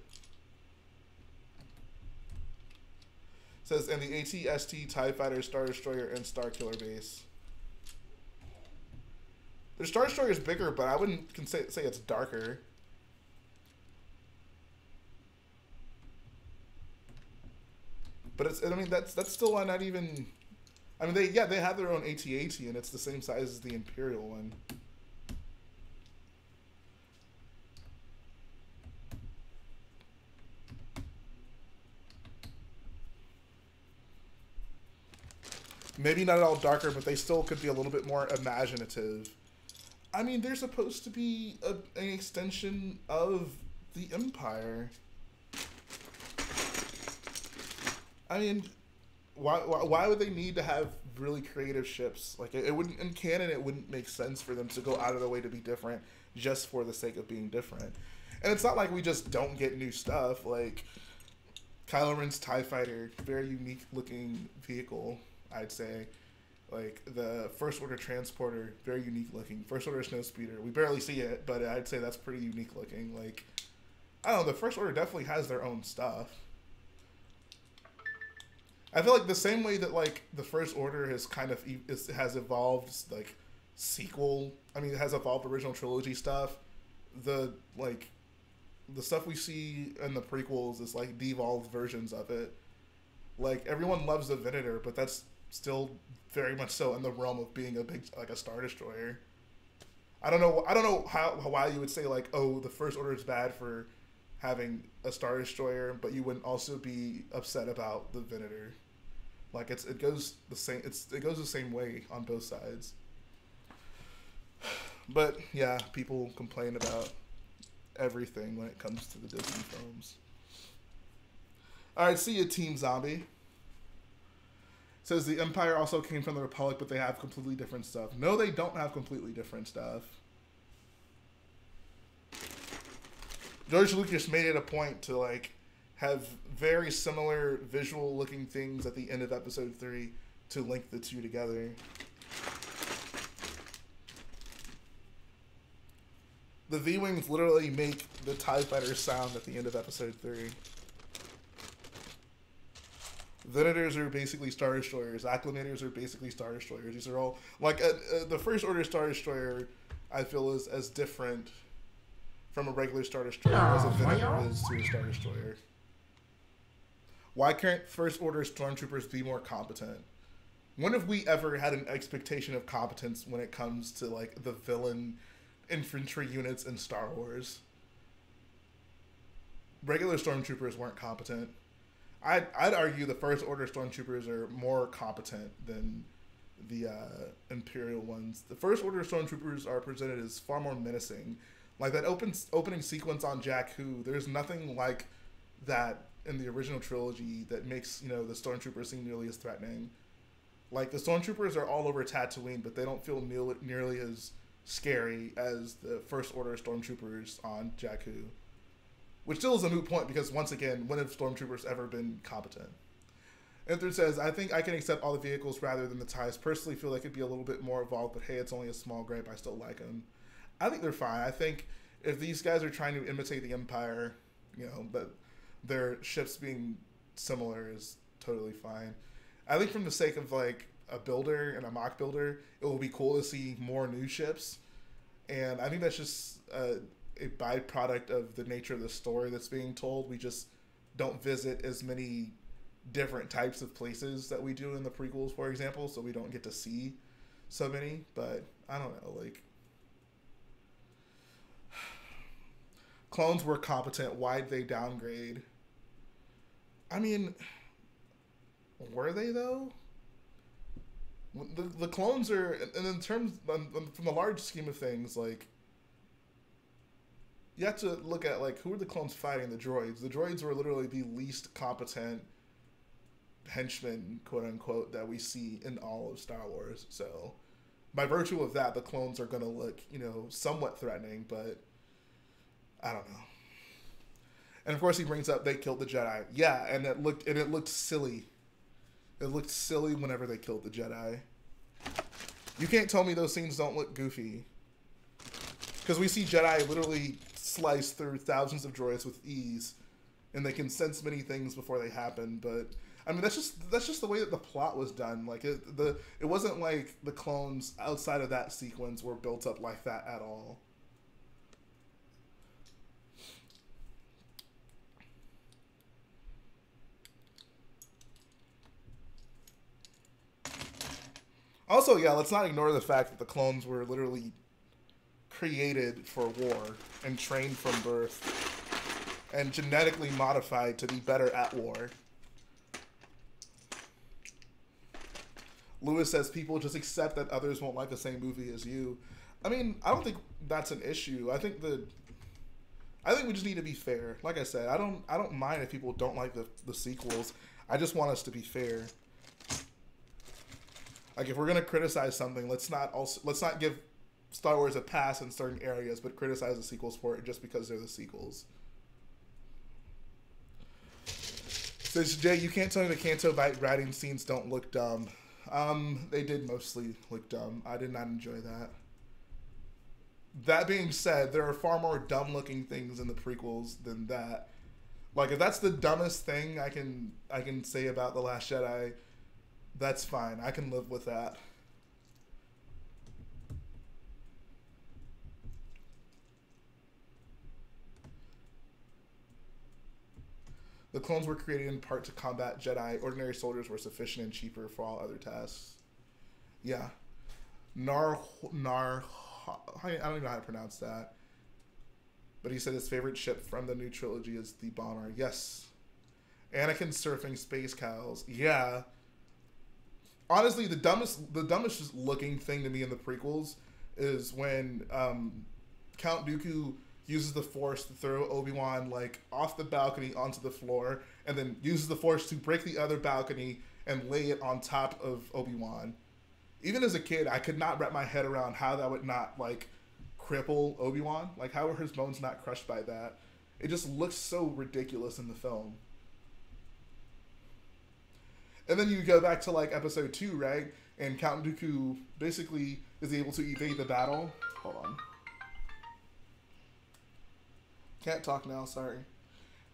It says, and the AT-ST, TIE Fighter, Star Destroyer, and Star Killer base. The Star Destroyer is bigger, but I wouldn't say it's darker. But it's, I mean, that's still not even... I mean, they have their own AT-AT, and it's the same size as the Imperial one. Maybe not at all darker, but they still could be a little bit more imaginative. I mean, they're supposed to be an extension of the Empire. I mean, why would they need to have really creative ships? Like, it wouldn't, in canon, it wouldn't make sense for them to go out of their way to be different just for the sake of being different. And it's not like we just don't get new stuff. Like, Kylo Ren's TIE Fighter, very unique looking vehicle, I'd say. Like, the First Order Transporter, very unique looking. First Order Snowspeeder, we barely see it, but I'd say that's pretty unique looking. Like, I don't know, the First Order definitely has their own stuff. I feel like the same way that, like, the First Order has kind of has evolved, like, sequel. I mean, it has evolved original trilogy stuff. The stuff we see in the prequels is, like, devolved versions of it. Like, everyone loves the Venator, but that's still very much so in the realm of being a big, like, a Star Destroyer. I don't know why you would say, like, oh, the First Order is bad for having a Star Destroyer, but you wouldn't also be upset about the Venator. Like, it goes the same way on both sides. But yeah, people complain about everything when it comes to the Disney films. All right, see you, Team Zombie. Says the Empire also came from the Republic, but they have completely different stuff. No, they don't have completely different stuff. George Lucas made it a point to, like, have very similar visual looking things at the end of episode 3 to link the two together. The V-Wings literally make the TIE Fighter sound at the end of episode 3. Venators are basically Star Destroyers. Acclimators are basically Star Destroyers. These are all, like, the First Order Star Destroyer, I feel, is as different from a regular Star Destroyer as a Venator is to a Star Destroyer. Why can't First Order Stormtroopers be more competent? When have we ever had an expectation of competence when it comes to, like, the villain infantry units in Star Wars? Regular Stormtroopers weren't competent. I'd argue the First Order Stormtroopers are more competent than the Imperial ones. The First Order Stormtroopers are presented as far more menacing. Like that opening sequence on Jakku, there's nothing like that in the original trilogy that makes, you know, the Stormtroopers seem nearly as threatening. Like, the Stormtroopers are all over Tatooine, but they don't feel nearly as scary as the First Order Stormtroopers on Jakku. Which still is a moot point because, once again, when have Stormtroopers ever been competent? Anthony says, I think I can accept all the vehicles rather than the TIEs. Personally feel they could be a little bit more evolved, but hey, it's only a small gripe. I still like them. I think they're fine. I think if these guys are trying to imitate the Empire, you know, but their ships being similar is totally fine. I think from the sake of, like, a builder and a mock builder, it will be cool to see more new ships. And I think that's just a byproduct of the nature of the story that's being told. We just don't visit as many different types of places that we do in the prequels, for example, so we don't get to see so many. But I don't know, like, clones were competent. Why'd they downgrade? I mean, were they though? The clones are, and in terms from the large scheme of things, like, you have to look at, like, who are the clones fighting? The droids. The droids were literally the least competent henchmen, quote unquote, that we see in all of Star Wars. So, by virtue of that, the clones are going to look, you know, somewhat threatening, but I don't know. And of course, he brings up they killed the Jedi. Yeah, and it looked silly. It looked silly whenever they killed the Jedi. You can't tell me those scenes don't look goofy. Because we see Jedi literally slice through thousands of droids with ease, and they can sense many things before they happen. But I mean, that's just the way that the plot was done. Like, it wasn't like the clones outside of that sequence were built up like that at all. Also, yeah, let's not ignore the fact that the clones were literally created for war and trained from birth and genetically modified to be better at war. Lewis says people just accept that others won't like the same movie as you. I mean, I don't think that's an issue. I think we just need to be fair. Like I said, I don't mind if people don't like the sequels. I just want us to be fair. Like, if we're gonna criticize something, let's not give Star Wars a pass in certain areas, but criticize the sequels for it just because they're the sequels. Says Jay, you can't tell me the Canto Bight riding scenes don't look dumb. They did mostly look dumb. I did not enjoy that. That being said, there are far more dumb-looking things in the prequels than that. Like, if that's the dumbest thing I can say about The Last Jedi, that's fine. I can live with that. The clones were created in part to combat Jedi. Ordinary soldiers were sufficient and cheaper for all other tasks. Yeah. I don't even know how to pronounce that. But he said his favorite ship from the new trilogy is the Bomber. Yes. Anakin surfing space cows. Yeah. Honestly, the dumbest looking thing to me in the prequels is when Count Dooku uses the Force to throw Obi-Wan like off the balcony onto the floor, and then uses the Force to break the other balcony and lay it on top of Obi-Wan. Even as a kid, I could not wrap my head around how that would not like cripple Obi-Wan. Like, how were his bones not crushed by that? It just looks so ridiculous in the film. And then you go back to like episode 2, right? And Count Dooku basically is able to evade the battle. Hold on. Can't talk now, sorry.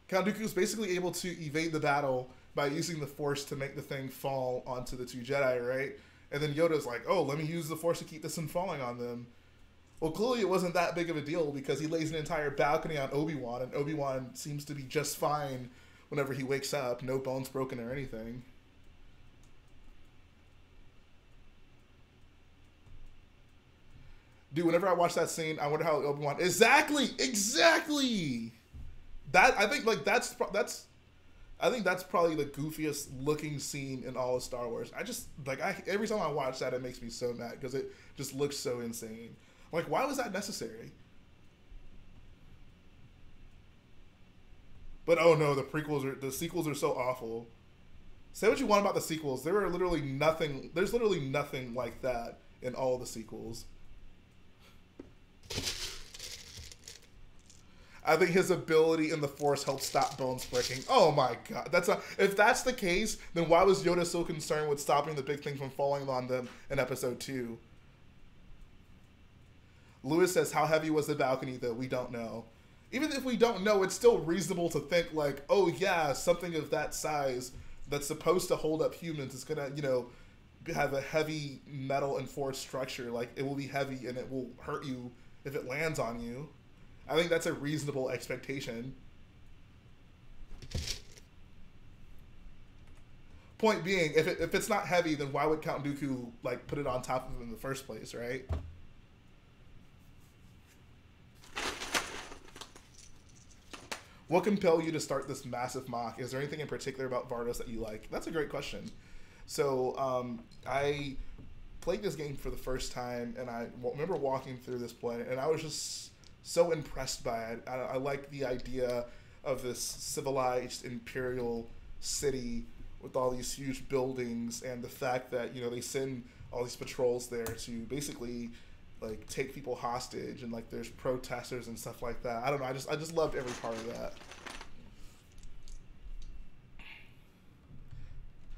Count Dooku is basically able to evade the battle by using the Force to make the thing fall onto the 2 Jedi, right? And then Yoda's like, oh, let me use the Force to keep this from falling on them. Well, clearly it wasn't that big of a deal because he lays an entire balcony on Obi-Wan, and Obi-Wan seems to be just fine whenever he wakes up. No bones broken or anything. Dude, whenever I watch that scene, I wonder how Obi-Wan... Exactly! That, I think, like, that's probably the goofiest looking scene in all of Star Wars. I just, like, every time I watch that, it makes me so mad because it just looks so insane. Like, why was that necessary? But, oh no, the sequels are so awful. Say what you want about the sequels. There's literally nothing like that in all the sequels. I think his ability in the Force helped stop bones breaking. Oh my god. If that's the case, then why was Yoda so concerned with stopping the big thing from falling on them in episode 2? Lewis says, how heavy was the balcony though? We don't know. Even if we don't know, it's still reasonable to think like, oh yeah, something of that size that's supposed to hold up humans is gonna, you know, have a heavy metal and Force structure. Like, it will be heavy and it will hurt you if it lands on you. I think that's a reasonable expectation. Point being, if it's not heavy, then why would Count Dooku like put it on top of him in the first place, right? What compelled you to start this massive MOC? Is there anything in particular about VARDOS that you like? That's a great question. So I played this game for the first time, and I remember walking through this planet, and I was just so impressed by it. I like the idea of this civilized imperial city with all these huge buildings, and the fact that, you know, they send all these patrols there to basically like take people hostage, and like there's protesters and stuff like that. I don't know. I just loved every part of that.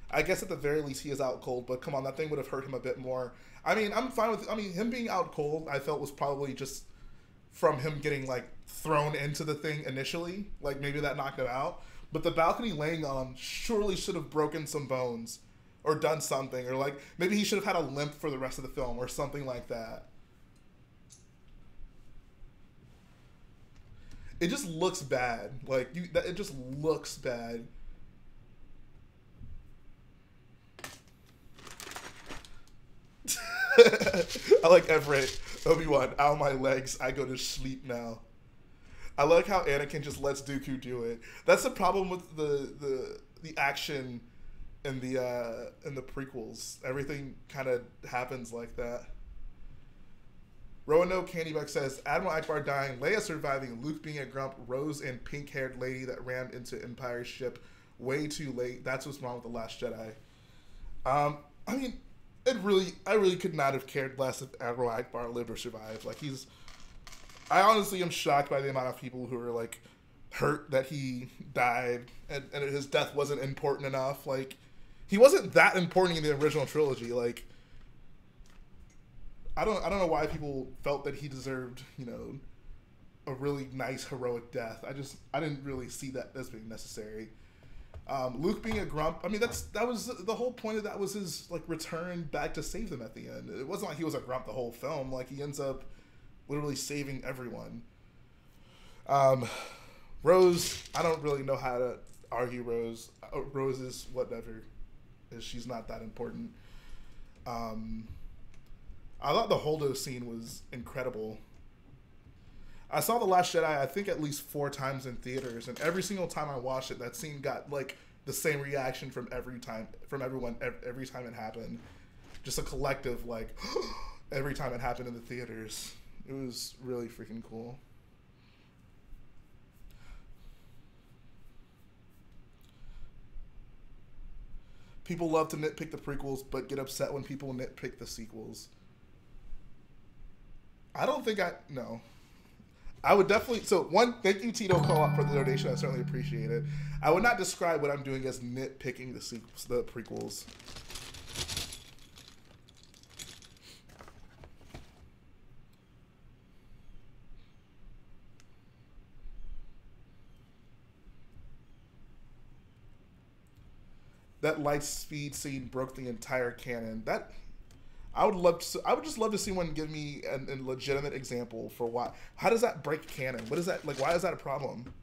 I guess at the very least he is out cold, but come on, that thing would have hurt him a bit more. I mean, I'm fine with. I mean, him being out cold, I felt was probably just from him getting like thrown into the thing initially. Like maybe that knocked him out. But the balcony laying on him surely should have broken some bones or done something, or like maybe he should have had a limp for the rest of the film or something like that. It just looks bad. Like it just looks bad. I like Everett. Obi-Wan, ow my legs, I go to sleep now. I like how Anakin just lets Dooku do it. That's the problem with the action in the prequels. Everything kind of happens like that. Roanoke Candybuck says, Admiral Akbar dying, Leia surviving, Luke being a grump, Rose and pink-haired lady that rammed into Empire's ship way too late. That's what's wrong with The Last Jedi. I mean, I really could not have cared less if Admiral Akbar lived or survived. Like, I honestly am shocked by the amount of people who are, like, hurt that he died and his death wasn't important enough. Like, he wasn't that important in the original trilogy. Like, I don't know why people felt that he deserved, you know, a really nice heroic death. I didn't really see that as being necessary. Luke being a grump, I mean, that was the whole point of that, was his like return back to save them at the end. It wasn't like he was a grump the whole film. Like, he ends up literally saving everyone. Rose, I don't really know how to argue Rose. Rose is whatever. She's not that important. I thought the Holdo scene was incredible. I saw The Last Jedi, I think, at least 4 times in theaters, and every single time I watched it, that scene got like the same reaction from everyone every time it happened. Just a collective like every time it happened in the theaters. It was really freaking cool. People love to nitpick the prequels, but get upset when people nitpick the sequels. I don't think no. I would definitely, so one, thank you Tito Co-op for the donation, I certainly appreciate it. I would not describe what I'm doing as nitpicking the sequels, the prequels. That light speed scene broke the entire canon. That I would just love to see one give me a legitimate example for why. How does that break canon? What is that like? Why is that a problem?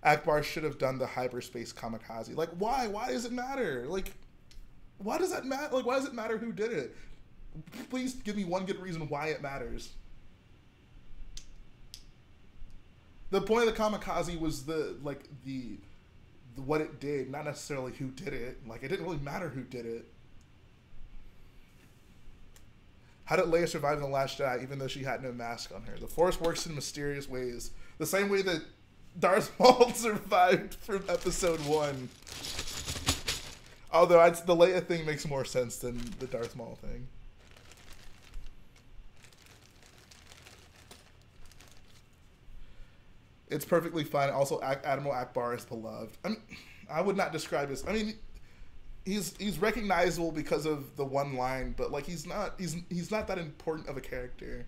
Akbar should have done the hyperspace kamikaze. Like, why? Why does it matter? Like, why does that matter? Like, why does it matter who did it? Please give me one good reason why it matters. The point of the kamikaze was the what it did, not necessarily who did it. Like, it didn't really matter who did it. How did Leia survive in The Last Jedi even though she had no mask on her? The Force works in mysterious ways. The same way that Darth Maul survived from episode 1. Although the Leia thing makes more sense than the Darth Maul thing. It's perfectly fine. Also, Admiral Akbar is beloved. I would not describe his. I mean, he's recognizable because of the one line, but like he's not that important of a character.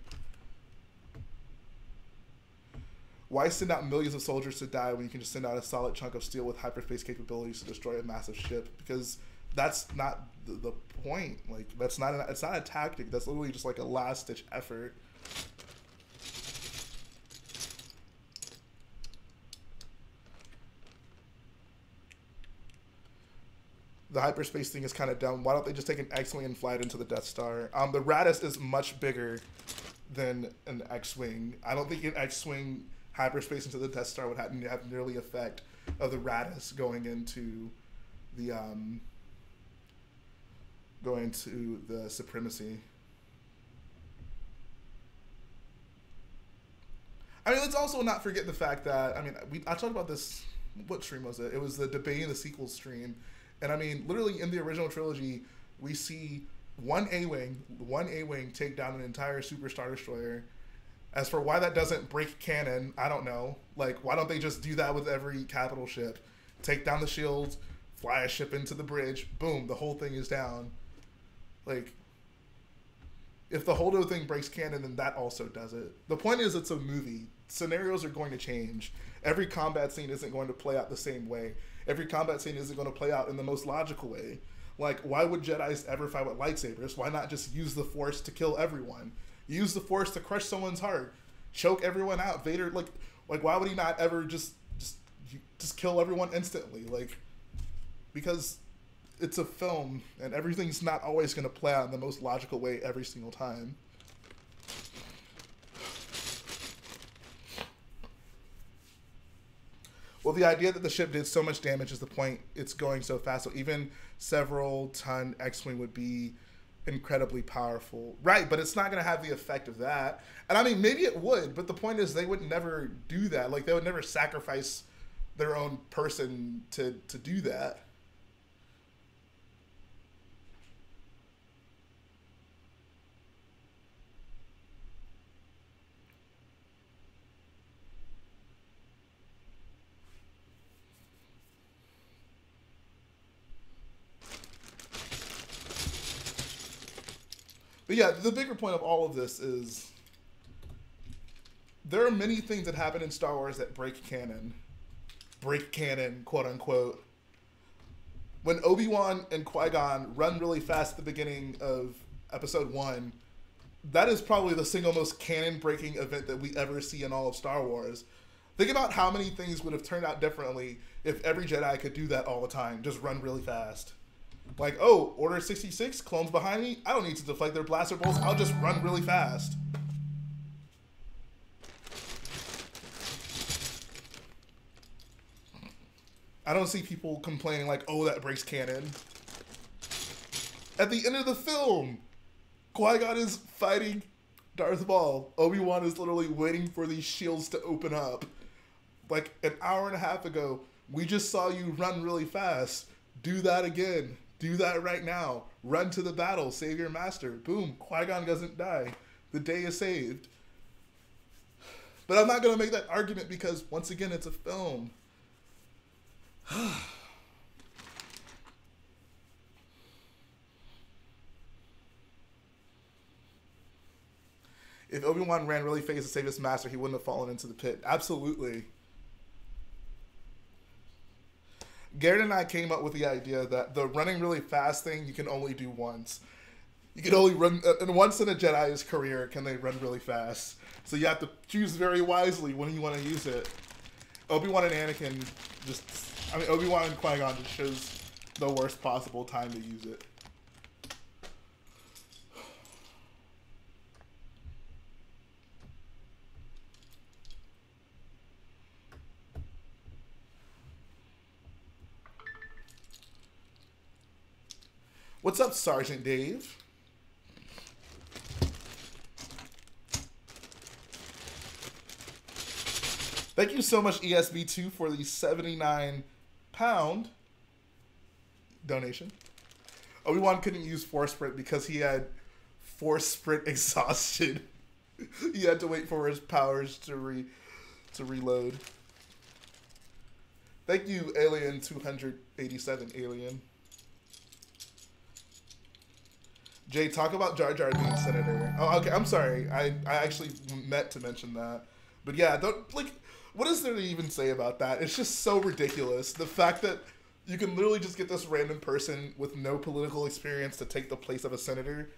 Why send out millions of soldiers to die when you can just send out a solid chunk of steel with hyperspace capabilities to destroy a massive ship? Because that's not the point. Like it's not a tactic. That's literally just like a last ditch effort. The hyperspace thing is kind of dumb. Why don't they just take an X-Wing and fly it into the Death Star? The Raddus is much bigger than an X-Wing. I don't think an X-Wing hyperspace into the Death Star would have nearly the effect of the Raddus going into the Supremacy. I mean, let's also not forget the fact that, I mean, I talked about this, what stream was it? It was the debating the sequel stream. And I mean, literally in the original trilogy, we see one A-Wing take down an entire Super Star Destroyer. As for why that doesn't break canon, I don't know. Like, why don't they just do that with every capital ship? Take down the shields, fly a ship into the bridge, boom, the whole thing is down. Like, if the Holdo thing breaks canon, then that also does it. The point is, it's a movie. Scenarios are going to change. Every combat scene isn't going to play out the same way. Every combat scene isn't going to play out in the most logical way. Like, why would Jedis ever fight with lightsabers? Why not just use the Force to kill everyone? Use the Force to crush someone's heart. Choke everyone out. Vader, like why would he not ever just kill everyone instantly? Like, because it's a film, and everything's not always going to play out in the most logical way every single time. Well, the idea that the ship did so much damage is the point. It's going so fast, so even several ton X-Wing would be incredibly powerful. Right, but it's not going to have the effect of that. And I mean, maybe it would, but the point is they would never do that. Like, they would never sacrifice their own person to do that. But yeah, the bigger point of all of this is there are many things that happen in Star Wars that break canon. Break canon, quote unquote. When Obi-Wan and Qui-Gon run really fast at the beginning of episode 1, that is probably the single most canon-breaking event that we ever see in all of Star Wars. Think about how many things would have turned out differently if every Jedi could do that all the time, just run really fast. Like, oh, Order 66, clones behind me, I don't need to deflect their blaster bolts, I'll just run really fast. I don't see people complaining like, oh, that breaks canon. At the end of the film, Qui-Gon is fighting Darth Maul. Obi-Wan is literally waiting for these shields to open up. Like an hour and a half ago, we just saw you run really fast. Do that again. Do that right now. Run to the battle. Save your master. Boom. Qui-Gon doesn't die. The day is saved. But I'm not going to make that argument because, once again, it's a film. If Obi-Wan ran really fast to save his master, he wouldn't have fallen into the pit. Absolutely. Garrett and I came up with the idea that the running really fast thing you can only do once. You can only run, and once in a Jedi's career can they run really fast. So you have to choose very wisely when you want to use it. Obi-Wan and Anakin Obi-Wan and Qui-Gon just shows the worst possible time to use it. What's up, Sergeant Dave? Thank you so much, ESB2, for the £79 donation. Obi-Wan couldn't use Force Sprint because he had Force Sprint exhaustion. He had to wait for his powers to reload. Thank you, Alien 287 Alien. Jay, talk about Jar Jar being senator. Oh, okay. I'm sorry. I actually meant to mention that, but yeah, don't like. What is there to even say about that? It's just so ridiculous. The fact that you can literally just get this random person with no political experience to take the place of a senator,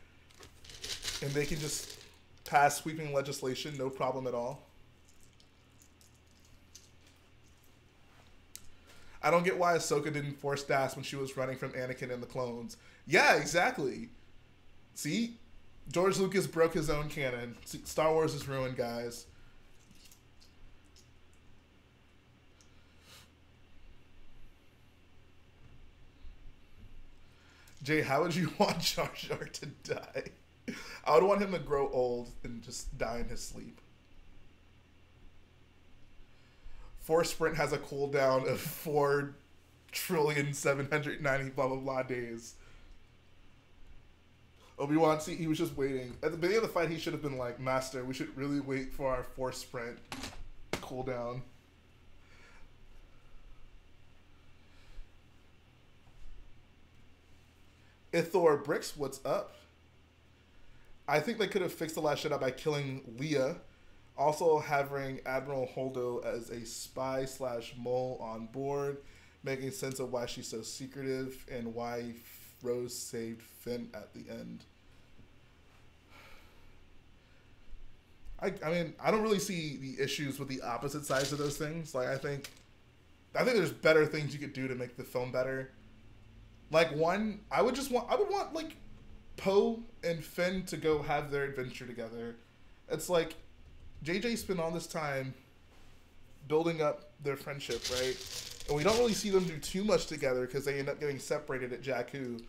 and they can just pass sweeping legislation, no problem at all. I don't get why Ahsoka didn't force Das when she was running from Anakin and the clones. Yeah, exactly. See? George Lucas broke his own canon. See, Star Wars is ruined, guys. Jay, how would you want Jar Jar to die? I would want him to grow old and just die in his sleep. Force Sprint has a cooldown of 4,790,000,000 blah blah blah days. Obi-Wan, see, he was just waiting. At the beginning of the fight, he should have been like, Master, we should really wait for our Force Sprint cooldown. BBBricks, what's up? I think they could have fixed the Last Jedi by killing Leia. Also having Admiral Holdo as a spy / mole on board, making sense of why she's so secretive and why Rose saved Finn at the end. I mean, I don't really see the issues with the opposite sides of those things. Like, I think there's better things you could do to make the film better. Like, one, I would want like Poe and Finn to go have their adventure together. It's like JJ spent all this time building up their friendship, right? And we don't really see them do too much together because they end up getting separated at Jakku.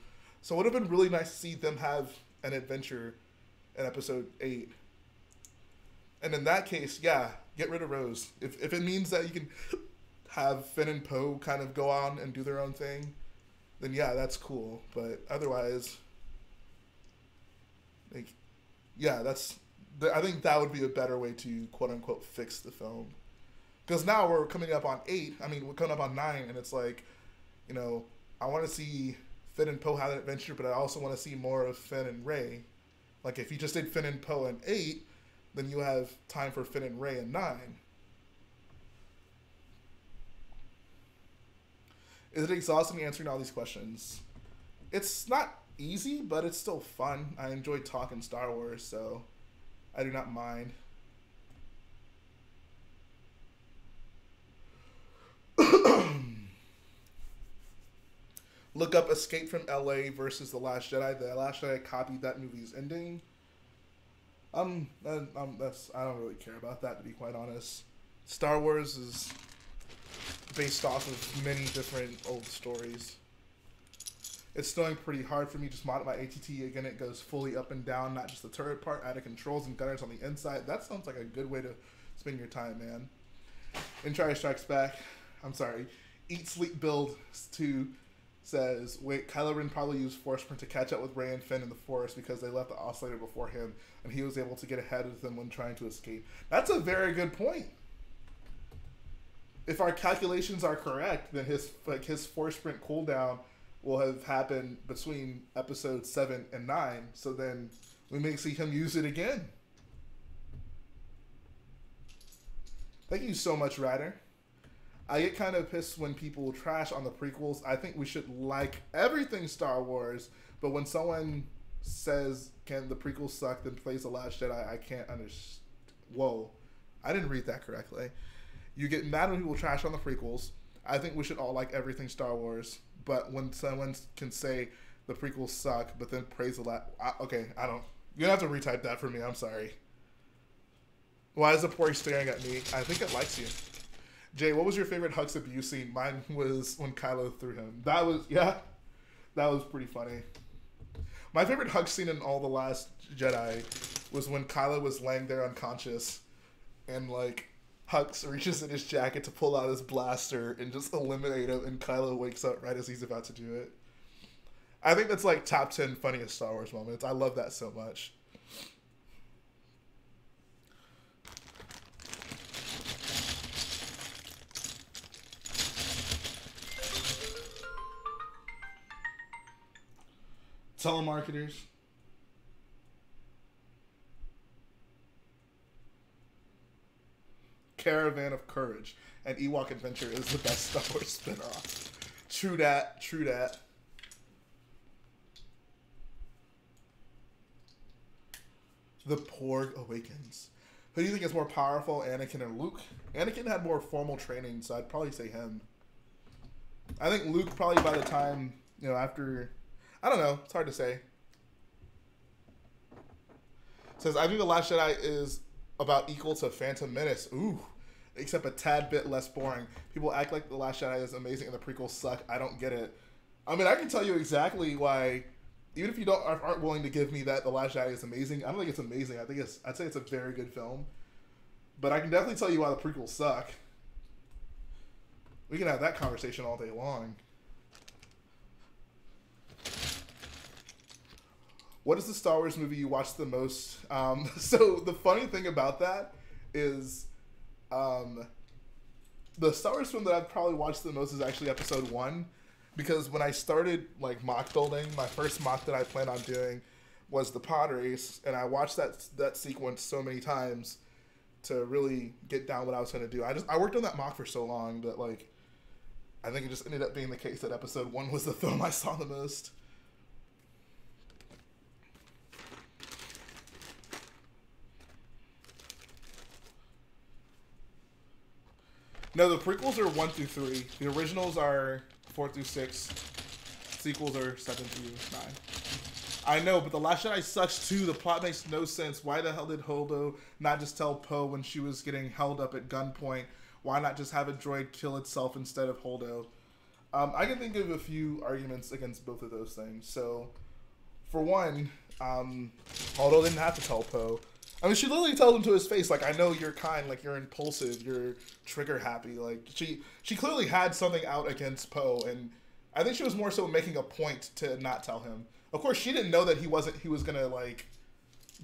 So it would have been really nice to see them have an adventure in episode 8. And in that case, yeah, get rid of Rose. If it means that you can have Finn and Poe kind of go on and do their own thing, then yeah, that's cool. But otherwise, like, yeah, I think that would be a better way to quote unquote fix the film. Because now we're coming up on 8. I mean, we're coming up on 9, and it's like, you know, I want to see Finn and Poe have an adventure, but I also want to see more of Finn and Rey. Like, if you just did Finn and Poe in 8, then you have time for Finn and Rey in 9. Is it exhausting answering all these questions? It's not easy, but it's still fun. I enjoy talking Star Wars, so I do not mind. Look up Escape from LA versus The Last Jedi. The Last Jedi copied that movie's ending. I don't really care about that, to be quite honest. Star Wars is based off of many different old stories. It's snowing pretty hard for me. Just modded my ATT again. It goes fully up and down, not just the turret part. Added controls and gunners on the inside. That sounds like a good way to spend your time, man. Empire Strikes Back. I'm sorry. Eat Sleep Build 2 says, wait, Kylo Ren probably used Force Print to catch up with Rey and Finn in the Forest because they left the oscillator before him, and he was able to get ahead of them when trying to escape. That's a very good point. If our calculations are correct, then his Force Print cooldown will have happened between episodes 7 and 9, so then we may see him use it again. Thank you so much, Ryder. I get kind of pissed when people trash on the prequels. I think we should like everything Star Wars, but when someone says, can the prequels suck, then plays The Last Jedi, I can't understand. Whoa. I didn't read that correctly. You get mad when people trash on the prequels. I think we should all like everything Star Wars, but when someone can say the prequels suck, but then praise The Last... Okay, I don't... You're going to have to retype that for me. I'm sorry. Why is the pork staring at me? I think it likes you. Jay, what was your favorite Hux abuse scene? Mine was when Kylo threw him. That was, yeah, that was pretty funny. My favorite Hux scene in all The Last Jedi was when Kylo was laying there unconscious and, like, Hux reaches in his jacket to pull out his blaster and just eliminate him, and Kylo wakes up right as he's about to do it. I think that's, like, top 10 funniest Star Wars moments. I love that so much. Telemarketers. Caravan of Courage. And Ewok Adventure is the best Star Wars spinoff. True that. True that. The Porg Awakens. Who do you think is more powerful, Anakin or Luke? Anakin had more formal training, so I'd probably say him. I think Luke probably by the time, you know, after... I don't know. It's hard to say. It says, I think The Last Jedi is about equal to Phantom Menace. Ooh. Except a tad bit less boring. People act like The Last Jedi is amazing and the prequels suck. I don't get it. I mean, I can tell you exactly why, even if you aren't willing to give me that The Last Jedi is amazing, I don't think it's amazing. I'd say it's a very good film. But I can definitely tell you why the prequels suck. We can have that conversation all day long. What is the Star Wars movie you watched the most? So the funny thing about that is the Star Wars film that I've probably watched the most is actually Episode 1. Because when I started like mock building, my first mock that I planned on doing was the pod race. And I watched that sequence so many times to really get down what I was going to do. I worked on that mock for so long that like I think it just ended up being the case that Episode 1 was the film I saw the most. No, the prequels are 1 through 3. The originals are 4 through 6. Sequels are 7 through 9. I know, but The Last Jedi sucks too. The plot makes no sense. Why the hell did Holdo not just tell Poe when she was getting held up at gunpoint? Why not just have a droid kill itself instead of Holdo? I can think of a few arguments against both of those things. So, for one, Holdo didn't have to tell Poe. I mean, she literally tells him to his face, like, I know you're kind, like, you're impulsive, you're trigger-happy. Like, she clearly had something out against Poe, and I think she was more so making a point to not tell him. Of course, she didn't know that he was going to, like,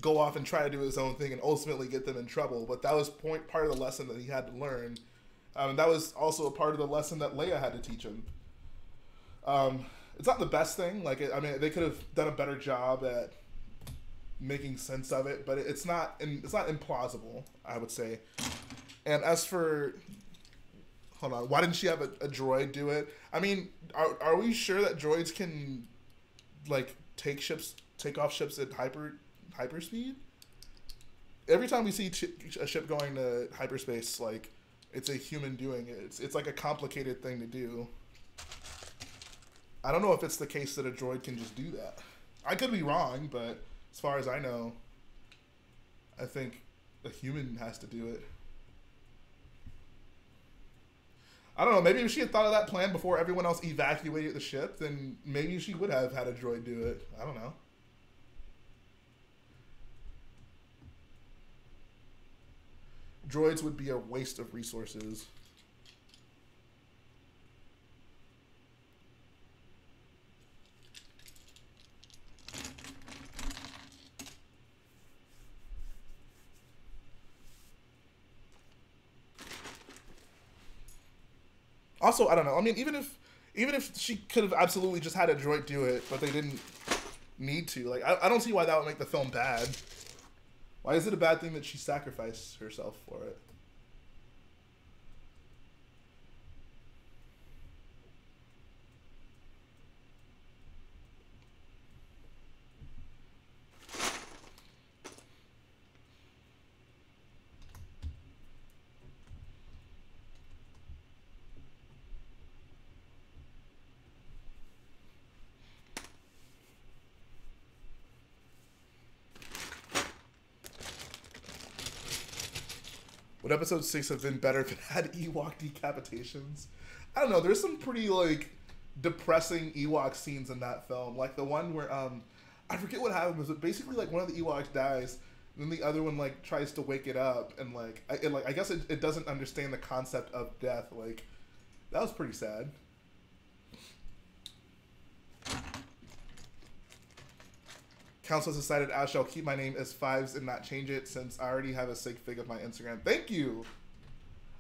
go off and try to do his own thing and ultimately get them in trouble, but that was part of the lesson that he had to learn. That was also a part of the lesson that Leia had to teach him. It's not the best thing. Like, I mean, they could have done a better job at making sense of it, but it's not implausible, I would say. And as for, hold on, why didn't she have a droid do it? I mean, are we sure that droids can like take off ships at hyperspeed? every time we see a ship going to hyperspace, like, it's a human doing it. It's like a complicated thing to do. I don't know if it's the case that a droid can just do that. I could be wrong, but as far as I know, I think a human has to do it. I don't know, maybe if she had thought of that plan before everyone else evacuated the ship, then maybe she would have had a droid do it. I don't know. Droids would be a waste of resources. Also, I don't know. I mean, even if she could have absolutely just had a droid do it, but they didn't need to. Like, I don't see why that would make the film bad. Why is it a bad thing that she sacrificed herself for it? Would episode 6 have been better if it had Ewok decapitations? I don't know. There's some pretty, like, depressing Ewok scenes in that film. Like the one where, I forget what happened, but basically, like, one of the Ewoks dies, and then the other one, like, tries to wake it up, and, like, I guess it doesn't understand the concept of death. Like, that was pretty sad. Council has decided I shall keep my name as Fives and not change it since I already have a Sigfig of my Instagram. Thank you!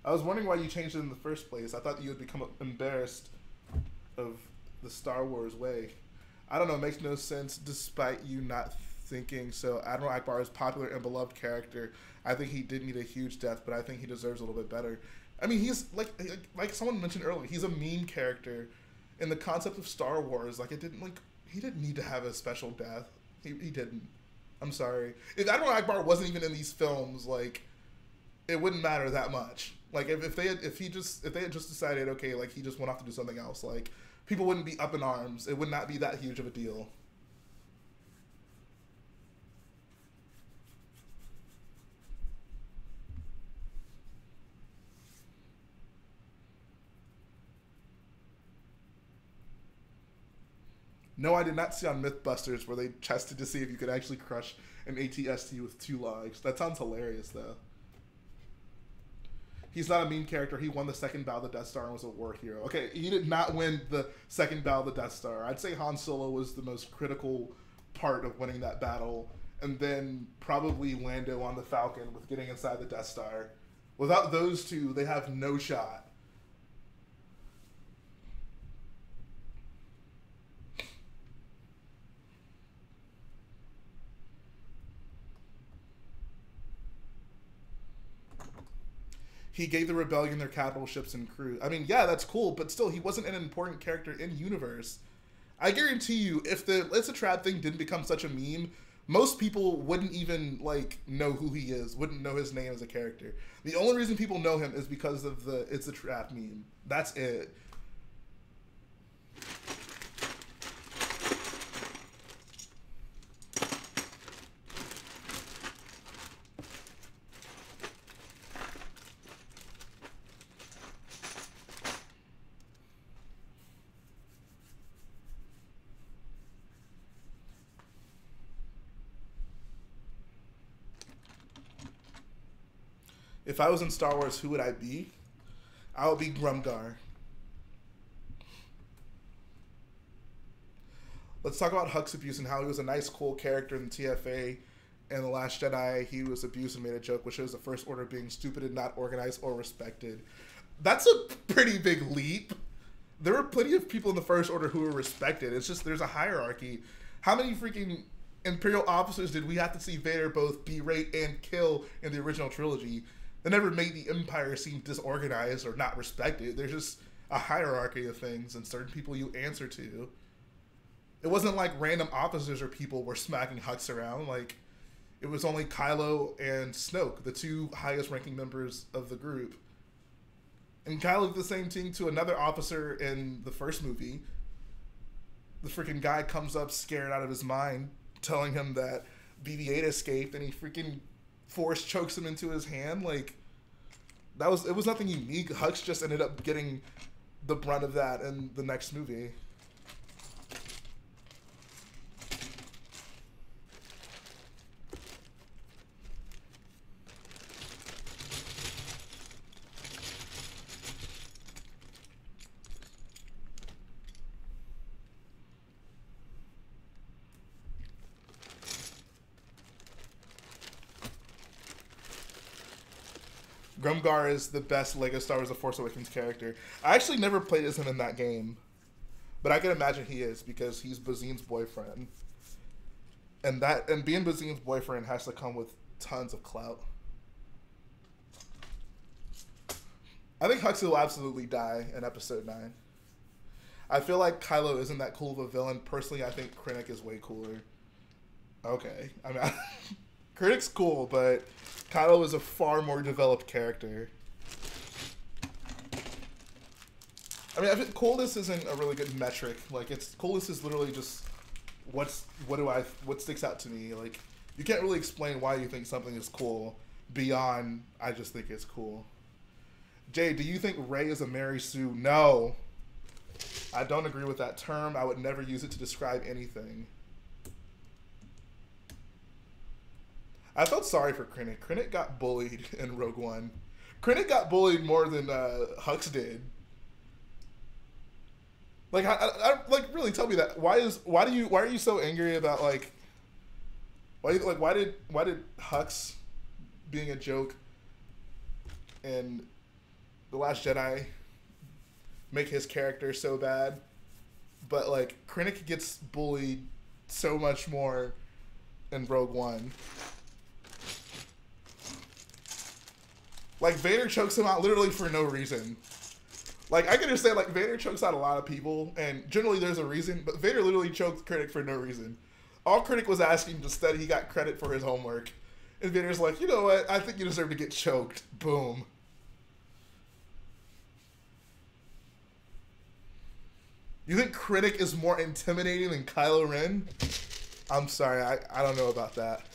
I was wondering why you changed it in the first place. I thought you would become embarrassed of the Star Wars way. I don't know, it makes no sense despite you not thinking so. Admiral Akbar is a popular and beloved character. I think he did need a huge death, but I think he deserves a little bit better. I mean, he's, like someone mentioned earlier, he's a meme character. In the concept of Star Wars, like, he didn't need to have a special death. He didn't. I'm sorry. If Admiral Akbar wasn't even in these films, like, it wouldn't matter that much. Like, if they had just decided, okay, like, he just went off to do something else, like, people wouldn't be up in arms. It would not be that huge of a deal. No, I did not see on Mythbusters where they tested to see if you could actually crush an AT-ST with 2 logs. That sounds hilarious, though. He's not a meme character. He won the second battle of the Death Star and was a war hero. Okay, he did not win the second battle of the Death Star. I'd say Han Solo was the most critical part of winning that battle, and then probably Lando on the Falcon with getting inside the Death Star. Without those two, they have no shot. He gave the rebellion their capital ships and crew. I mean, yeah, that's cool, but still, he wasn't an important character in universe. I guarantee you, if the It's a Trap thing didn't become such a meme, most people wouldn't even, like, know who he is, wouldn't know his name as a character. The only reason people know him is because of the It's a Trap meme. That's it. If I was in Star Wars, who would I be? I would be Grumgar. Let's talk about Hux abuse and how he was a nice, cool character in the TFA. In The Last Jedi, he was abused and made a joke, which shows the First Order being stupid and not organized or respected. That's a pretty big leap. There were plenty of people in the First Order who were respected. It's just there's a hierarchy. How many freaking Imperial officers did we have to see Vader both berate and kill in the original trilogy? They never made the Empire seem disorganized or not respected. There's just a hierarchy of things and certain people you answer to. It wasn't like random officers or people were smacking Hux around. Like, It was only Kylo and Snoke, the two highest ranking members of the group. And Kylo did the same thing to another officer in the first movie. The freaking guy comes up scared out of his mind, telling him that BB-8 escaped, and he freaking force chokes him into his hand. Like, it was nothing unique. Hux just ended up getting the brunt of that in the next movie. Grumgar is the best Lego Star Wars The Force Awakens character. I actually never played as him in that game, but I can imagine he is because he's Bazine's boyfriend. And being Bazine's boyfriend has to come with tons of clout. I think Hux will absolutely die in Episode 9. I feel like Kylo isn't that cool of a villain. Personally, I think Krennic is way cooler. Okay. I mean, Krennic's cool, but Kylo is a far more developed character. I mean, I think coolness isn't a really good metric. Like, coolness is literally just what sticks out to me. Like, you can't really explain why you think something is cool beyond I just think it's cool. Jay, do you think Rey is a Mary Sue? No. I don't agree with that term. I would never use it to describe anything. I felt sorry for Krennic. Krennic got bullied in Rogue One. Krennic got bullied more than Hux did. Like, like, really, tell me that. Why are you so angry about like? Why did Hux being a joke and The Last Jedi make his character so bad, but like Krennic gets bullied so much more in Rogue One? Like, Vader chokes him out literally for no reason. Like, I can understand, like, Vader chokes out a lot of people, and generally there's a reason, but Vader literally choked Krennic for no reason. All Krennic was asking to study, he got credit for his homework. And Vader's like, you know what, I think you deserve to get choked. Boom. You think Krennic is more intimidating than Kylo Ren? I'm sorry, I don't know about that.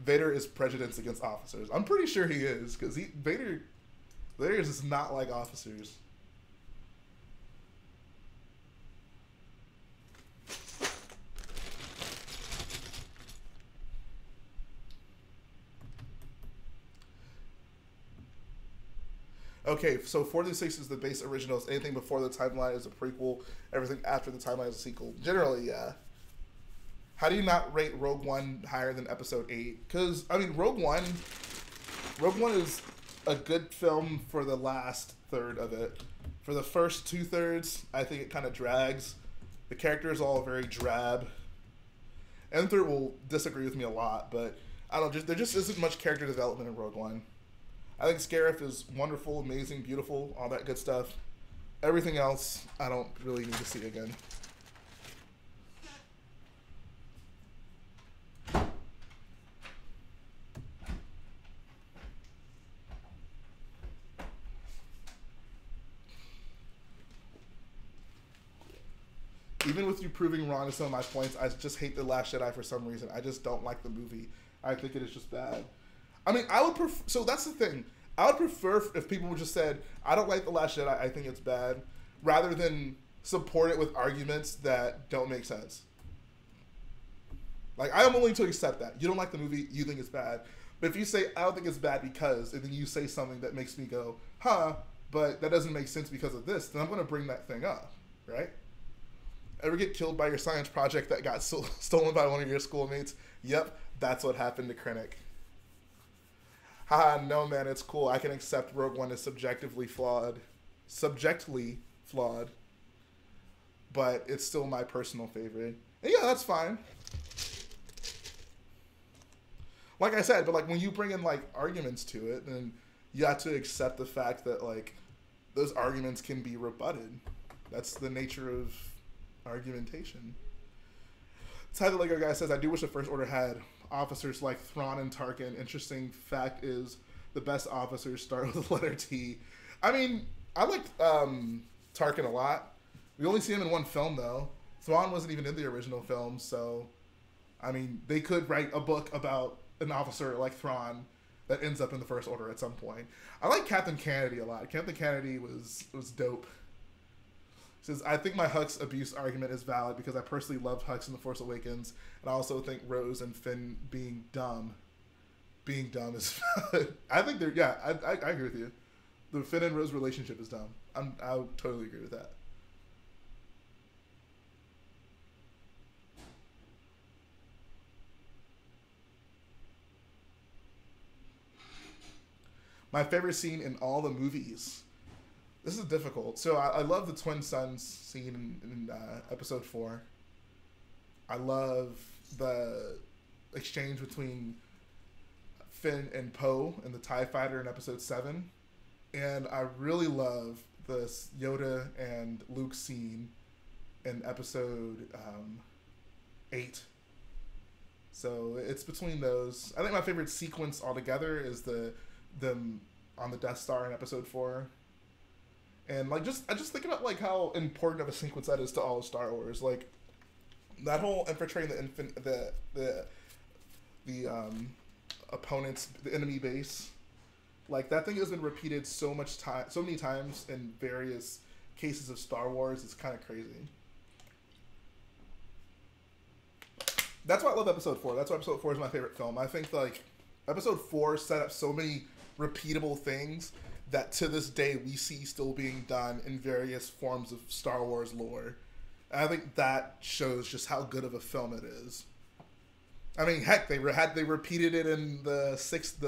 Vader is prejudiced against officers. I'm pretty sure he is, because Vader is just not like officers. Okay, so 4 through 6 is the base originals. Anything before the timeline is a prequel. Everything after the timeline is a sequel. Generally, yeah. How do you not rate Rogue One higher than Episode 8? Because, I mean, Rogue One is a good film for the last third of it. For the first 2/3, I think it kind of drags. The characters all very drab. Enther will disagree with me a lot, but I don't know, there just isn't much character development in Rogue One. I think Scarif is wonderful, amazing, beautiful, all that good stuff. Everything else, I don't really need to see again. Even with you proving wrong to some of my points, I just hate The Last Jedi for some reason. I just don't like the movie. I think it is just bad. I mean, I would prefer... So that's the thing. I would prefer if people would just said, I don't like The Last Jedi, I think it's bad, rather than support it with arguments that don't make sense. Like, I am willing to accept that. You don't like the movie, you think it's bad. But if you say, I don't think it's bad because, and then you say something that makes me go, huh, but that doesn't make sense because of this, then I'm going to bring that thing up, right? Ever get killed by your science project that got stolen by one of your schoolmates? Yep, that's what happened to Krennic. Haha, no man, it's cool. I can accept Rogue One is subjectively flawed. But it's still my personal favorite. And yeah, that's fine. Like I said, but like when you bring in like arguments to it, then you have to accept the fact that like those arguments can be rebutted. That's the nature of argumentation. Tyler Lego guy says, I do wish the First Order had officers like Thrawn and Tarkin. Interesting fact is the best officers start with the letter T. I mean, I liked Tarkin a lot. We only see him in one film, though. Thrawn wasn't even in the original film, so... I mean, they could write a book about an officer like Thrawn that ends up in the First Order at some point. I like Captain Kennedy a lot. Captain Kennedy was dope. He says, I think my Hux abuse argument is valid because I personally loved Hux in The Force Awakens, and I also think Rose and Finn being dumb is valid. I think they're, yeah, I agree with you. The Finn and Rose relationship is dumb. I would totally agree with that. My favorite scene in all the movies. This is difficult. So I love the Twin Sons scene in episode 4. I love the exchange between Finn and Poe and the TIE Fighter in episode 7. And I really love this Yoda and Luke scene in episode 8. So it's between those. I think my favorite sequence altogether is them on the Death Star in episode 4. And like I just think about like how important of a sequence that is to all of Star Wars. Like that whole infiltrating the opponents, the enemy base. Like that thing has been repeated so many times in various cases of Star Wars. It's kind of crazy. That's why I love episode 4. That's why episode 4 is my favorite film. I think like episode 4 set up so many repeatable things that to this day we see still being done in various forms of Star Wars lore. And I think that shows just how good of a film it is. I mean, heck, they repeated it in the sixth,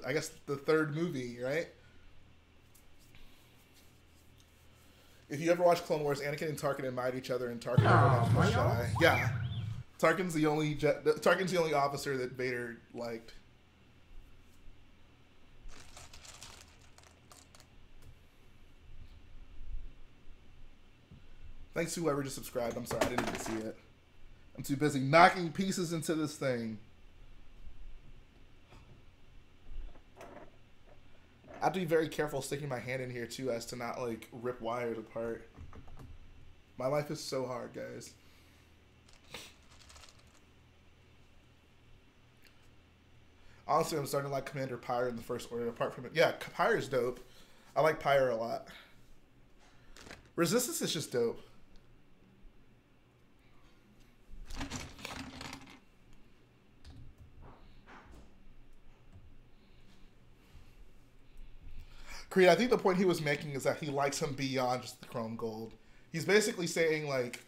I guess the third movie, right? If you ever watch Clone Wars, Anakin and Tarkin admired each other, and Tarkin overwhelmed the Jedi. Yeah, Tarkin's the only officer that Vader liked. Thanks to whoever just subscribed. I'm sorry, I didn't even see it. I'm too busy knocking pieces into this thing. I have to be very careful sticking my hand in here too as to not like rip wires apart. My life is so hard, guys. Honestly, I'm starting to like Commander Pyre in the First Order. Apart from it, yeah, Pyre's dope. I like Pyre a lot. Resistance is just dope. Creed, I think the point he was making is that he likes him beyond just the chrome gold. He's basically saying, like,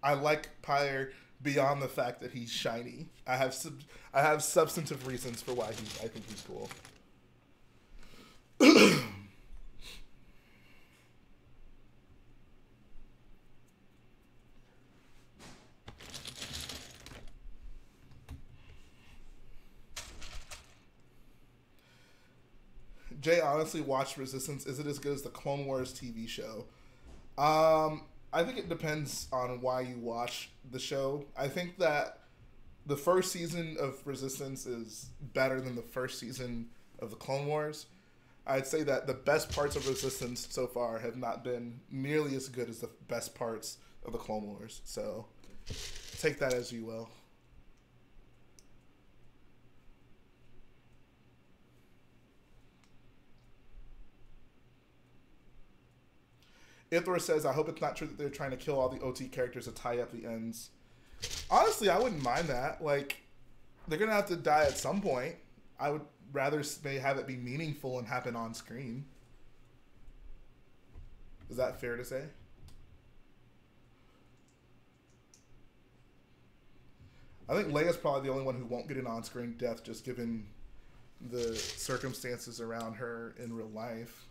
I like Pyre beyond the fact that he's shiny. I have substantive reasons for why I think he's cool. Jay honestly watched Resistance. Is it as good as the Clone Wars TV show? I think it depends on why you watch the show. I think that the first season of Resistance is better than the first season of the Clone Wars. I'd say that the best parts of Resistance so far have not been nearly as good as the best parts of the Clone Wars. So take that as you will. Ithor says, I hope it's not true that they're trying to kill all the OT characters to tie up the ends. Honestly, I wouldn't mind that. Like, they're going to have to die at some point. I would rather have it be meaningful and happen on screen. Is that fair to say? I think Leia's probably the only one who won't get an on-screen death, just given the circumstances around her in real life.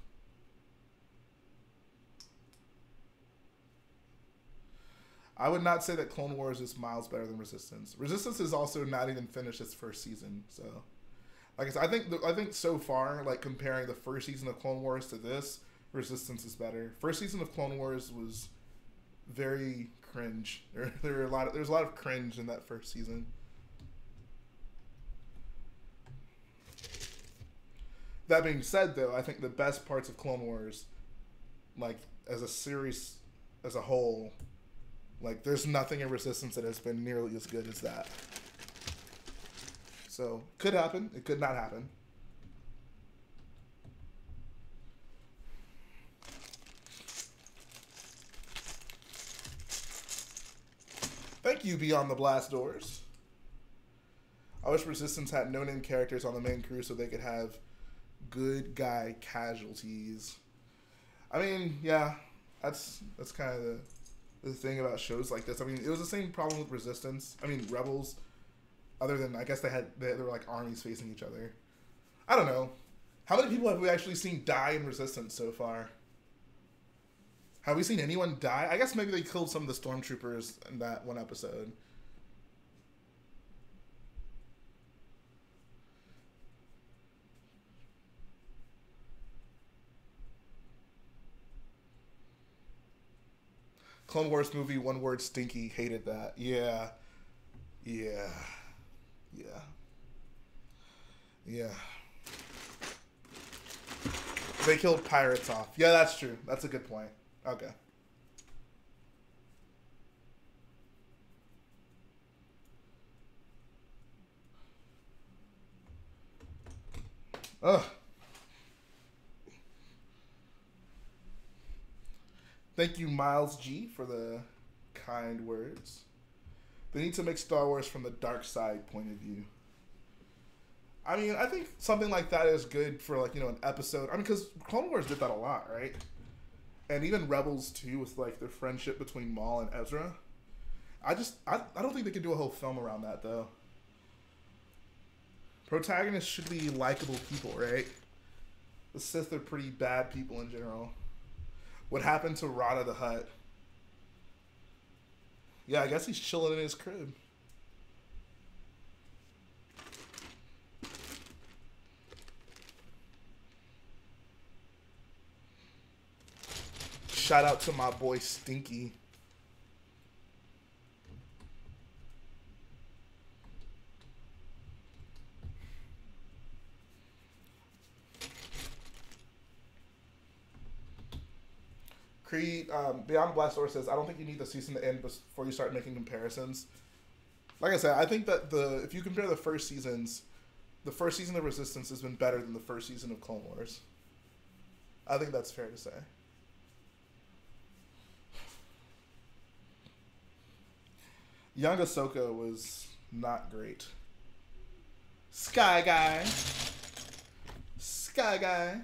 I would not say that Clone Wars is miles better than Resistance. Resistance is also not even finished its first season, so like I said, I think so far, like comparing the first season of Clone Wars to this, Resistance is better. First season of Clone Wars was very cringe. There's a lot of cringe in that first season. That being said, though, I think the best parts of Clone Wars, like as a series as a whole, like there's nothing in Resistance that has been nearly as good as that. So could happen. It could not happen. Thank you, Beyond the Blast Doors. I wish Resistance had no-name characters on the main crew so they could have good guy casualties. I mean, yeah, that's kind of the thing about shows like this. I mean, it was the same problem with Resistance. I mean, Rebels. Other than, I guess they were like armies facing each other. I don't know. How many people have we actually seen die in Resistance so far? Have we seen anyone die? I guess maybe they killed some of the stormtroopers in that one episode. Clone Wars movie, one word, stinky. Hated that. Yeah. Yeah. Yeah. Yeah. They killed pirates off. Yeah, that's true. That's a good point. Okay. Ugh. Thank you, Miles G, for the kind words. They need to make Star Wars from the dark side point of view. I mean, I think something like that is good for, like, you know, an episode. I mean, because Clone Wars did that a lot, right? And even Rebels, too, with, like, the friendship between Maul and Ezra. I don't think they could do a whole film around that, though. Protagonists should be likable people, right? The Sith are pretty bad people in general. What happened to Rada the Hutt? Yeah, I guess he's chilling in his crib. Shout out to my boy Stinky. Creed, Beyond Blast Door says, I don't think you need the season to end before you start making comparisons. Like I said, I think that if you compare the first season of Resistance has been better than the first season of Clone Wars. I think that's fair to say. Young Ahsoka was not great. Sky Guy. Sky Guy.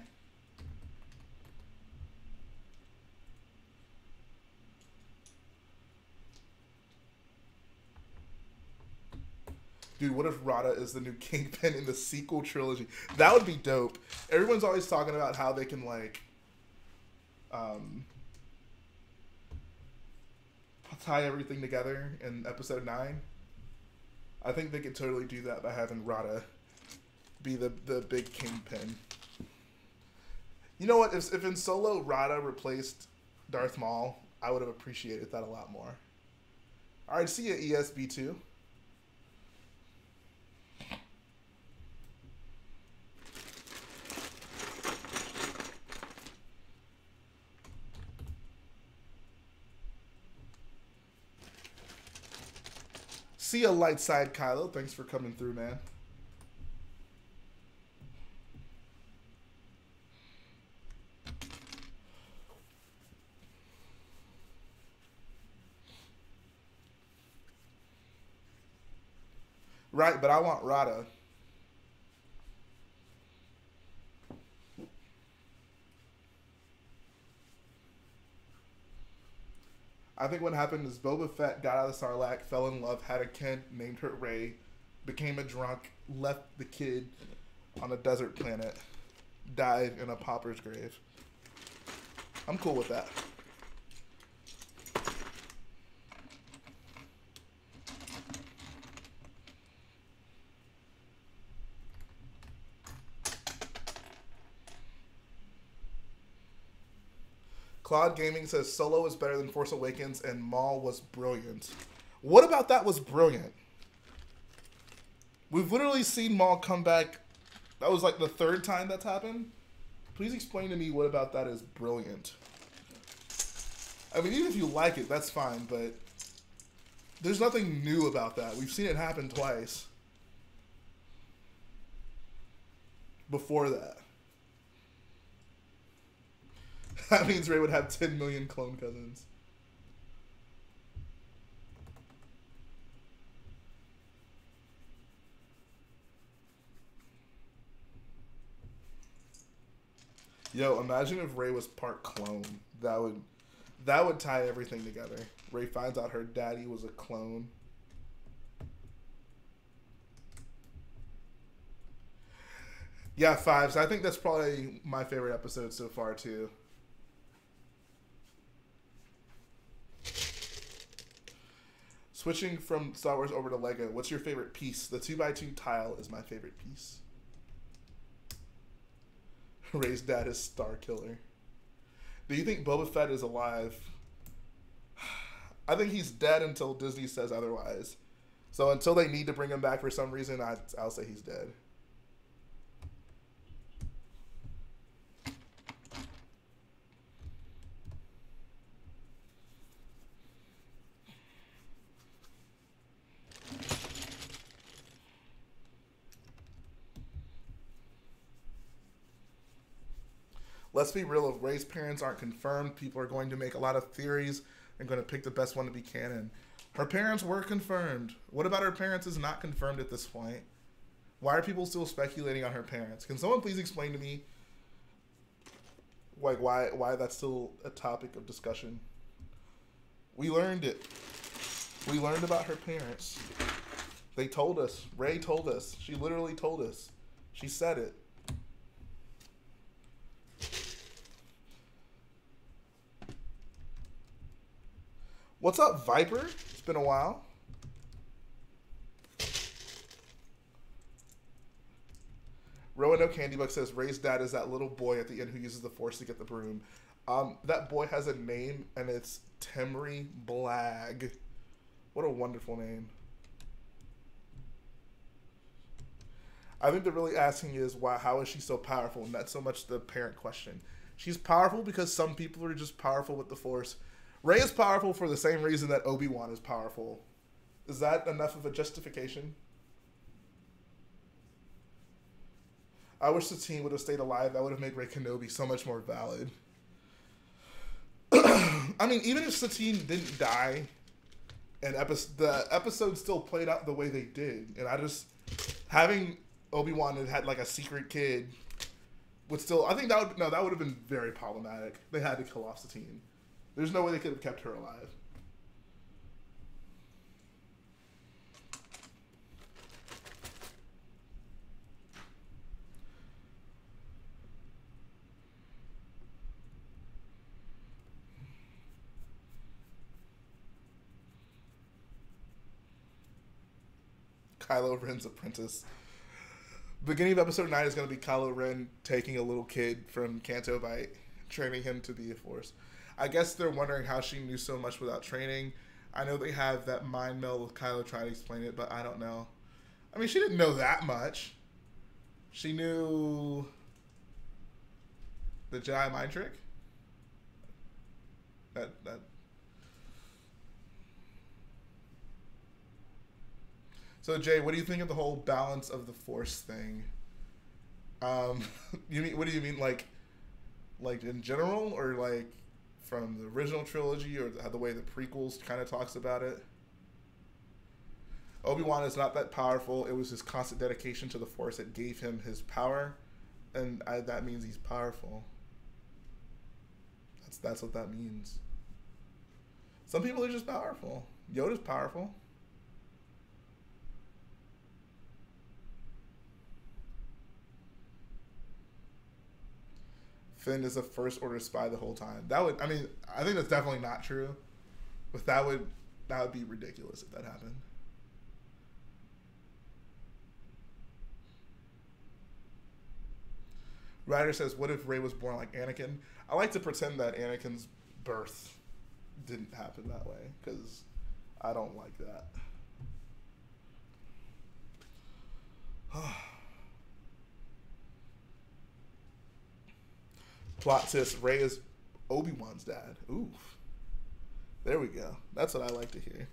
Dude, what if Rada is the new Kingpin in the sequel trilogy? That would be dope. Everyone's always talking about how they can, like, tie everything together in episode 9. I think they could totally do that by having Rada be the big Kingpin. You know what? If in Solo Rada replaced Darth Maul, I would have appreciated that a lot more. Alright, see ya, ESB2. See ya, light side Kylo. Thanks for coming through, man. Right, but I want Rada. I think what happened is Boba Fett got out of the Sarlacc, fell in love, had a kid, named her Rey, became a drunk, left the kid on a desert planet, died in a pauper's grave. I'm cool with that. Claude Gaming says Solo is better than Force Awakens and Maul was brilliant. What about that was brilliant? We've literally seen Maul come back. That was like the third time that's happened. Please explain to me what about that is brilliant. I mean, even if you like it, that's fine, but there's nothing new about that. We've seen it happen twice before that. That means Rey would have 10 million clone cousins. Yo, imagine if Rey was part clone. That would tie everything together. Rey finds out her daddy was a clone. Yeah, 5. So I think that's probably my favorite episode so far too. Switching from Star Wars over to Lego, what's your favorite piece? The 2x2 tile is my favorite piece. Rey's dad is Star Killer. Do you think Boba Fett is alive? I think he's dead until Disney says otherwise. So until they need to bring him back for some reason, I'll say he's dead. Let's be real, if Rey's parents aren't confirmed, people are going to make a lot of theories and going to pick the best one to be canon. Her parents were confirmed. What about her parents is not confirmed at this point? Why are people still speculating on her parents? Can someone please explain to me like why that's still a topic of discussion? We learned it. We learned about her parents. They told us. Rey told us. She literally told us. She said it. What's up, Viper? It's been a while. Roanoke Candybuck says Rey's dad is that little boy at the end who uses the Force to get the broom. That boy has a name, and it's Temry Blag. What a wonderful name. I think they're really asking is how is she so powerful, and that's so much the parent question. She's powerful because some people are just powerful with the Force. Rey is powerful for the same reason that Obi-Wan is powerful. Is that enough of a justification? I wish Satine would have stayed alive. That would have made Rey Kenobi so much more valid. I mean, even if Satine didn't die, and the episode still played out the way they did, and having Obi-Wan had like a secret kid would still, I think that would have been very problematic. They had to kill off Satine. There's no way they could have kept her alive. Kylo Ren's apprentice. Beginning of episode 9 is going to be Kylo Ren taking a little kid from Canto Bight, training him to be a Force. I guess they're wondering how she knew so much without training. I know they have that mind meld with Kylo trying to explain it, but I don't know. I mean, she didn't know that much. She knew the Jedi mind trick. That. So Jay, what do you think of the whole balance of the Force thing? You mean, what do you mean, like in general, or like from the original trilogy, or the way the prequels kind of talks about it? Obi-Wan is not that powerful. It was his constant dedication to the Force that gave him his power, and that means he's powerful. That's what that means. Some people are just powerful. Yoda's powerful. Finn is a First Order spy the whole time. I think that's definitely not true, but that would be ridiculous if that happened. Ryder says, what if Rey was born like Anakin? I like to pretend that Anakin's birth didn't happen that way, because I don't like that. Plot twist, Rey is Obi-Wan's dad. Oof. There we go. That's what I like to hear.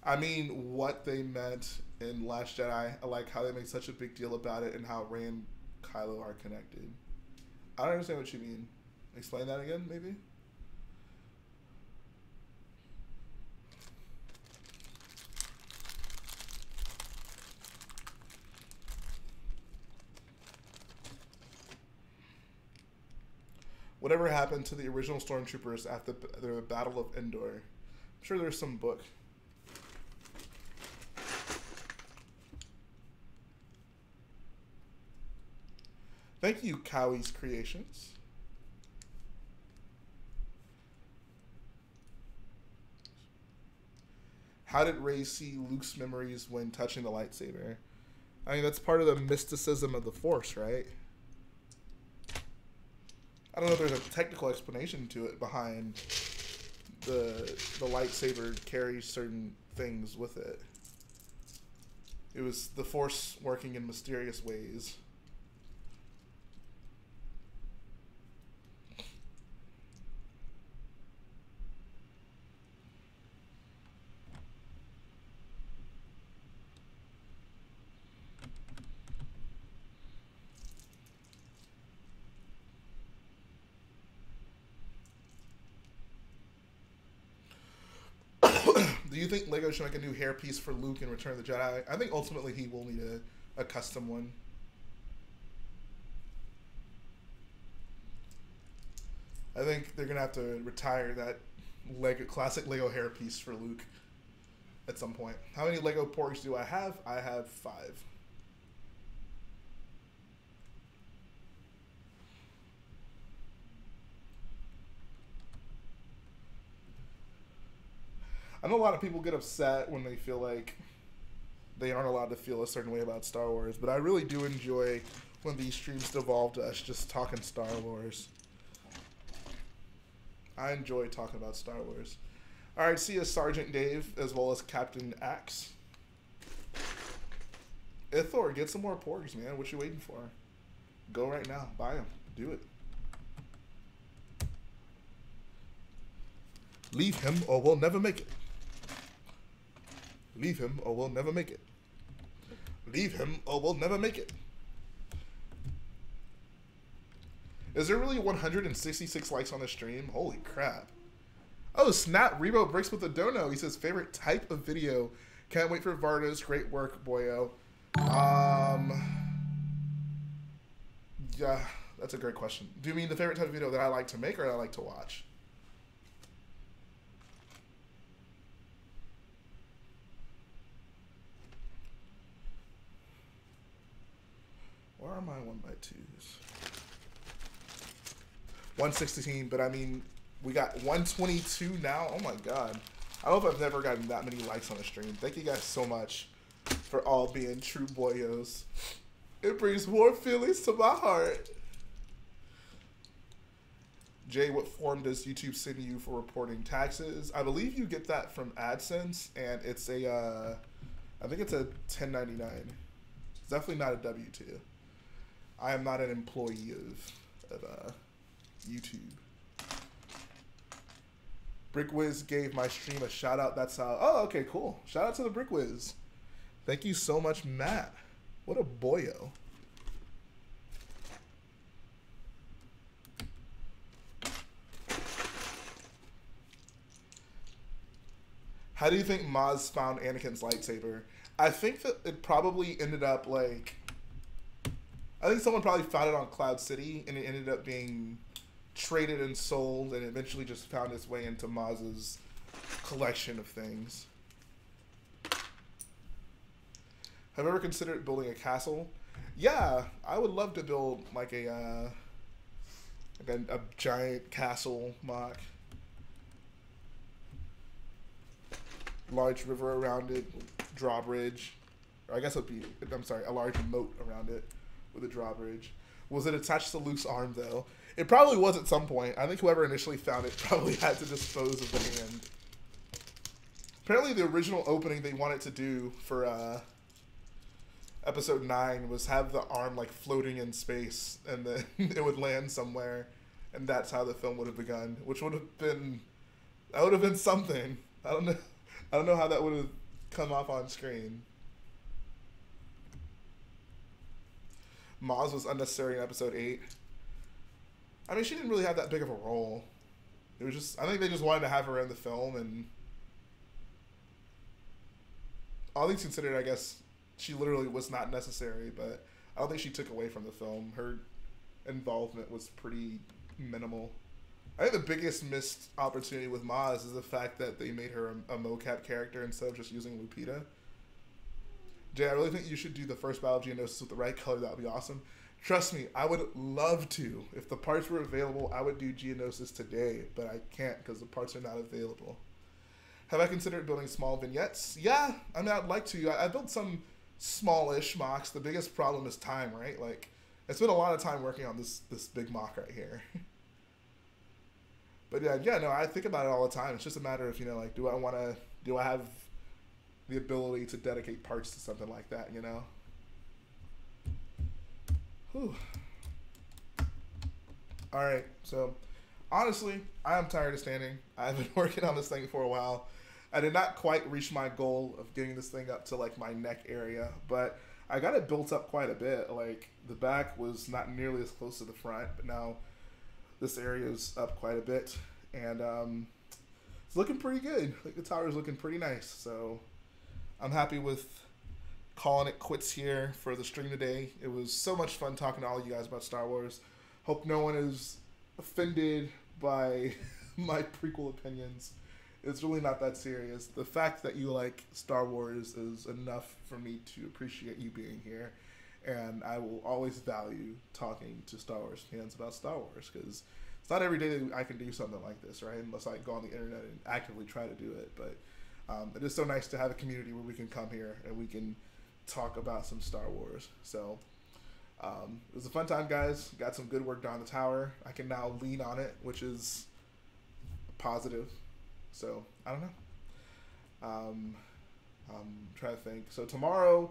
I mean, what they meant in Last Jedi, I like how they make such a big deal about it and how Rey and Kylo are connected. I don't understand what you mean. Explain that again, maybe? Whatever happened to the original stormtroopers after the Battle of Endor? I'm sure there's some book. Thank you, Cowie's Creations. How did Rey see Luke's memories when touching the lightsaber? I mean, that's part of the mysticism of the Force, right? I don't know if there's a technical explanation to it behind the lightsaber carries certain things with it. It was the Force working in mysterious ways. Do you think Lego should make a new hairpiece for Luke in Return of the Jedi? I think ultimately he will need a custom one. I think they're going to have to retire that classic Lego hairpiece for Luke at some point. How many Lego porgs do I have? I have 5. I know a lot of people get upset when they feel like they aren't allowed to feel a certain way about Star Wars, but I really do enjoy when these streams devolve to us just talking Star Wars. I enjoy talking about Star Wars. Alright, see you, Sergeant Dave, as well as Captain Axe. Ithor, get some more porgs, man. What you waiting for? Go right now. Buy them. Do it. Leave him or we'll never make it. Leave him or we'll never make it. Leave him or we'll never make it. Is there really 166 likes on the stream? Holy crap. Oh, snap. BBBricks with a dono. He says, favorite type of video. Can't wait for VARDOS. Great work, Boyo. Yeah, that's a great question. Do you mean the favorite type of video that I like to make or that I like to watch? Where are my 1x2s? 116, but I mean, we got 122 now. Oh my god. I don't know if I've never gotten that many likes on a stream. Thank you guys so much for all being true boyos. It brings more feelings to my heart. Jay, what form does YouTube send you for reporting taxes? I believe you get that from AdSense, and it's a, I think it's a 1099. It's definitely not a W-2. I am not an employee of YouTube. BrickWiz gave my stream a shout out. That's how. Oh, okay, cool. Shout out to the BrickWiz. Thank you so much, Matt. What a boyo. How do you think Maz found Anakin's lightsaber? I think that it probably ended up like, I think someone probably found it on Cloud City and it ended up being traded and sold and eventually just found its way into Maz's collection of things. Have you ever considered building a castle? Yeah, I would love to build like a giant castle MOC. large river around it, drawbridge. Or I guess it would be, I'm sorry, a large moat around it with a drawbridge. Was it attached to Luke's arm, though? It probably was at some point. I think whoever initially found it probably had to dispose of the hand. Apparently the original opening they wanted to do for episode 9 was have the arm like floating in space, and then it would land somewhere, and that's how the film would have begun, which would have been, that would have been something. I don't know how that would have come off on screen. Maz was unnecessary in episode 8. I mean, she didn't really have that big of a role. It was just, I think they just wanted to have her in the film, and all things considered, I guess she literally was not necessary, but I don't think she took away from the film. Her involvement was pretty minimal. I think the biggest missed opportunity with Maz is the fact that they made her a mocap character instead of just using Lupita. Jay, I really think you should do the first Battle of Geonosis with the right color. That would be awesome. Trust me, I would love to. If the parts were available, I would do Geonosis today, but I can't because the parts are not available. Have I considered building small vignettes? Yeah, I mean, I'd like to. I built some smallish MOCs. The biggest problem is time, right? Like, I spent a lot of time working on this big MOC right here. But yeah, no, I think about it all the time. It's just a matter of, you know, like, do I have the ability to dedicate parts to something like that, you know? Whew. All right, so honestly, I am tired of standing. I've been working on this thing for a while. I did not quite reach my goal of getting this thing up to like my neck area, but I got it built up quite a bit. Like the back was not nearly as close to the front, but now this area is up quite a bit, and it's looking pretty good. Like the tower is looking pretty nice, so I'm happy with calling it quits here for the stream today. It was so much fun talking to all you guys about Star Wars. Hope no one is offended by my prequel opinions. It's really not that serious. The fact that you like Star Wars is enough for me to appreciate you being here, and I will always value talking to Star Wars fans about Star Wars, because it's not every day that I can do something like this, right? Unless I go on the internet and actively try to do it. But it is so nice to have a community where we can come here and we can talk about some Star Wars. So it was a fun time, guys. Got some good work done on the tower. I can now lean on it, which is positive. So I don't know. I'm trying to think. So tomorrow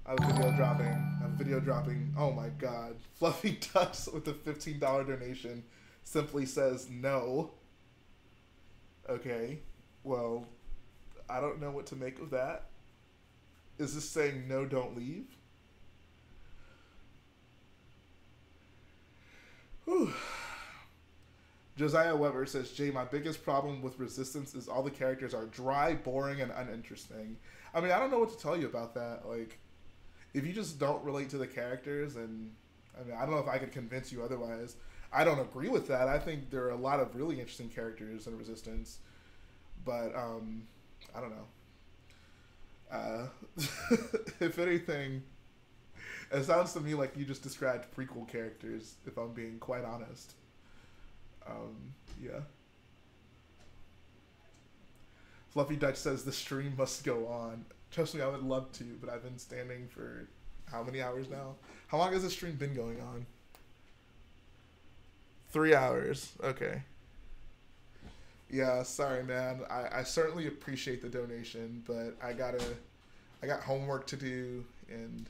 I have a video dropping. Oh my God. Fluffy Ducks with a $15 donation simply says no. Okay. Well, I don't know what to make of that. Is this saying no, don't leave? Whew. Josiah Weber says, Jay, my biggest problem with Resistance is all the characters are dry, boring, and uninteresting. I mean, I don't know what to tell you about that. Like, if you just don't relate to the characters, and I mean, I don't know if I could convince you otherwise. I don't agree with that. I think there are a lot of really interesting characters in Resistance, but I don't know. If anything, it sounds to me like you just described prequel characters, if I'm being quite honest. Yeah. Fluffy Dutch says the stream must go on. Trust me, I would love to, but I've been standing for how many hours now? How long has the stream been going on? 3 hours. Okay. Yeah, sorry, man. I certainly appreciate the donation, but I got homework to do and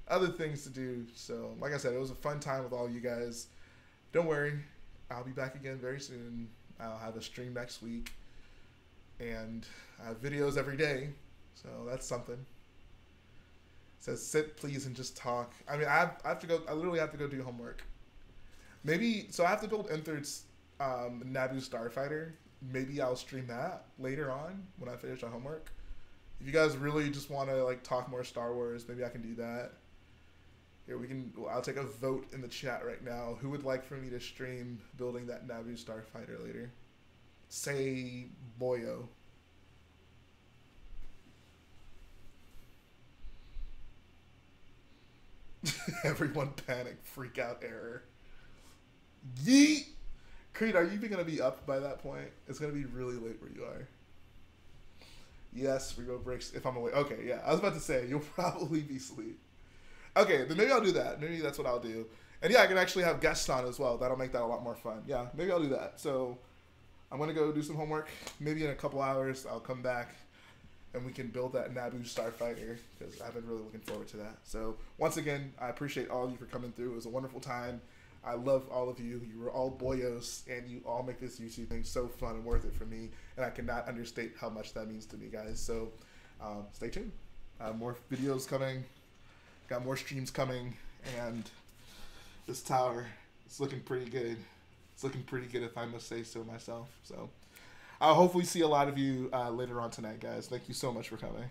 other things to do. So, like I said, it was a fun time with all you guys. Don't worry, I'll be back again very soon. I'll have a stream next week, and I have videos every day, so that's something. It says sit please and just talk. I mean, I have to go. I literally have to go do homework. Maybe so. I have to build N-Third's Naboo Starfighter. Maybe I'll stream that later on when I finish my homework. If you guys really just want to like talk more Star Wars, maybe I can do that. Here we can. I'll take a vote in the chat right now. Who would like for me to stream building that Naboo Starfighter later? Say Boyo. Everyone panic, freak out, error. Yeet! Creed, are you even gonna be up by that point? It's gonna be really late where you are. Yes, BBBricks, if I'm awake. Okay, yeah. I was about to say, you'll probably be asleep. Okay, then maybe I'll do that. Maybe that's what I'll do. And yeah, I can actually have guests on as well. That'll make that a lot more fun. Yeah, maybe I'll do that. So I'm going to go do some homework. Maybe in a couple hours, I'll come back and we can build that Naboo Starfighter because I've been really looking forward to that. So once again, I appreciate all of you for coming through. It was a wonderful time. I love all of you. You were all boyos, and you all make this YouTube thing so fun and worth it for me. And I cannot understate how much that means to me, guys. So stay tuned. More videos coming. Got more streams coming. And this tower is looking pretty good. It's looking pretty good, if I must say so myself. So I'll hopefully see a lot of you later on tonight, guys. Thank you so much for coming.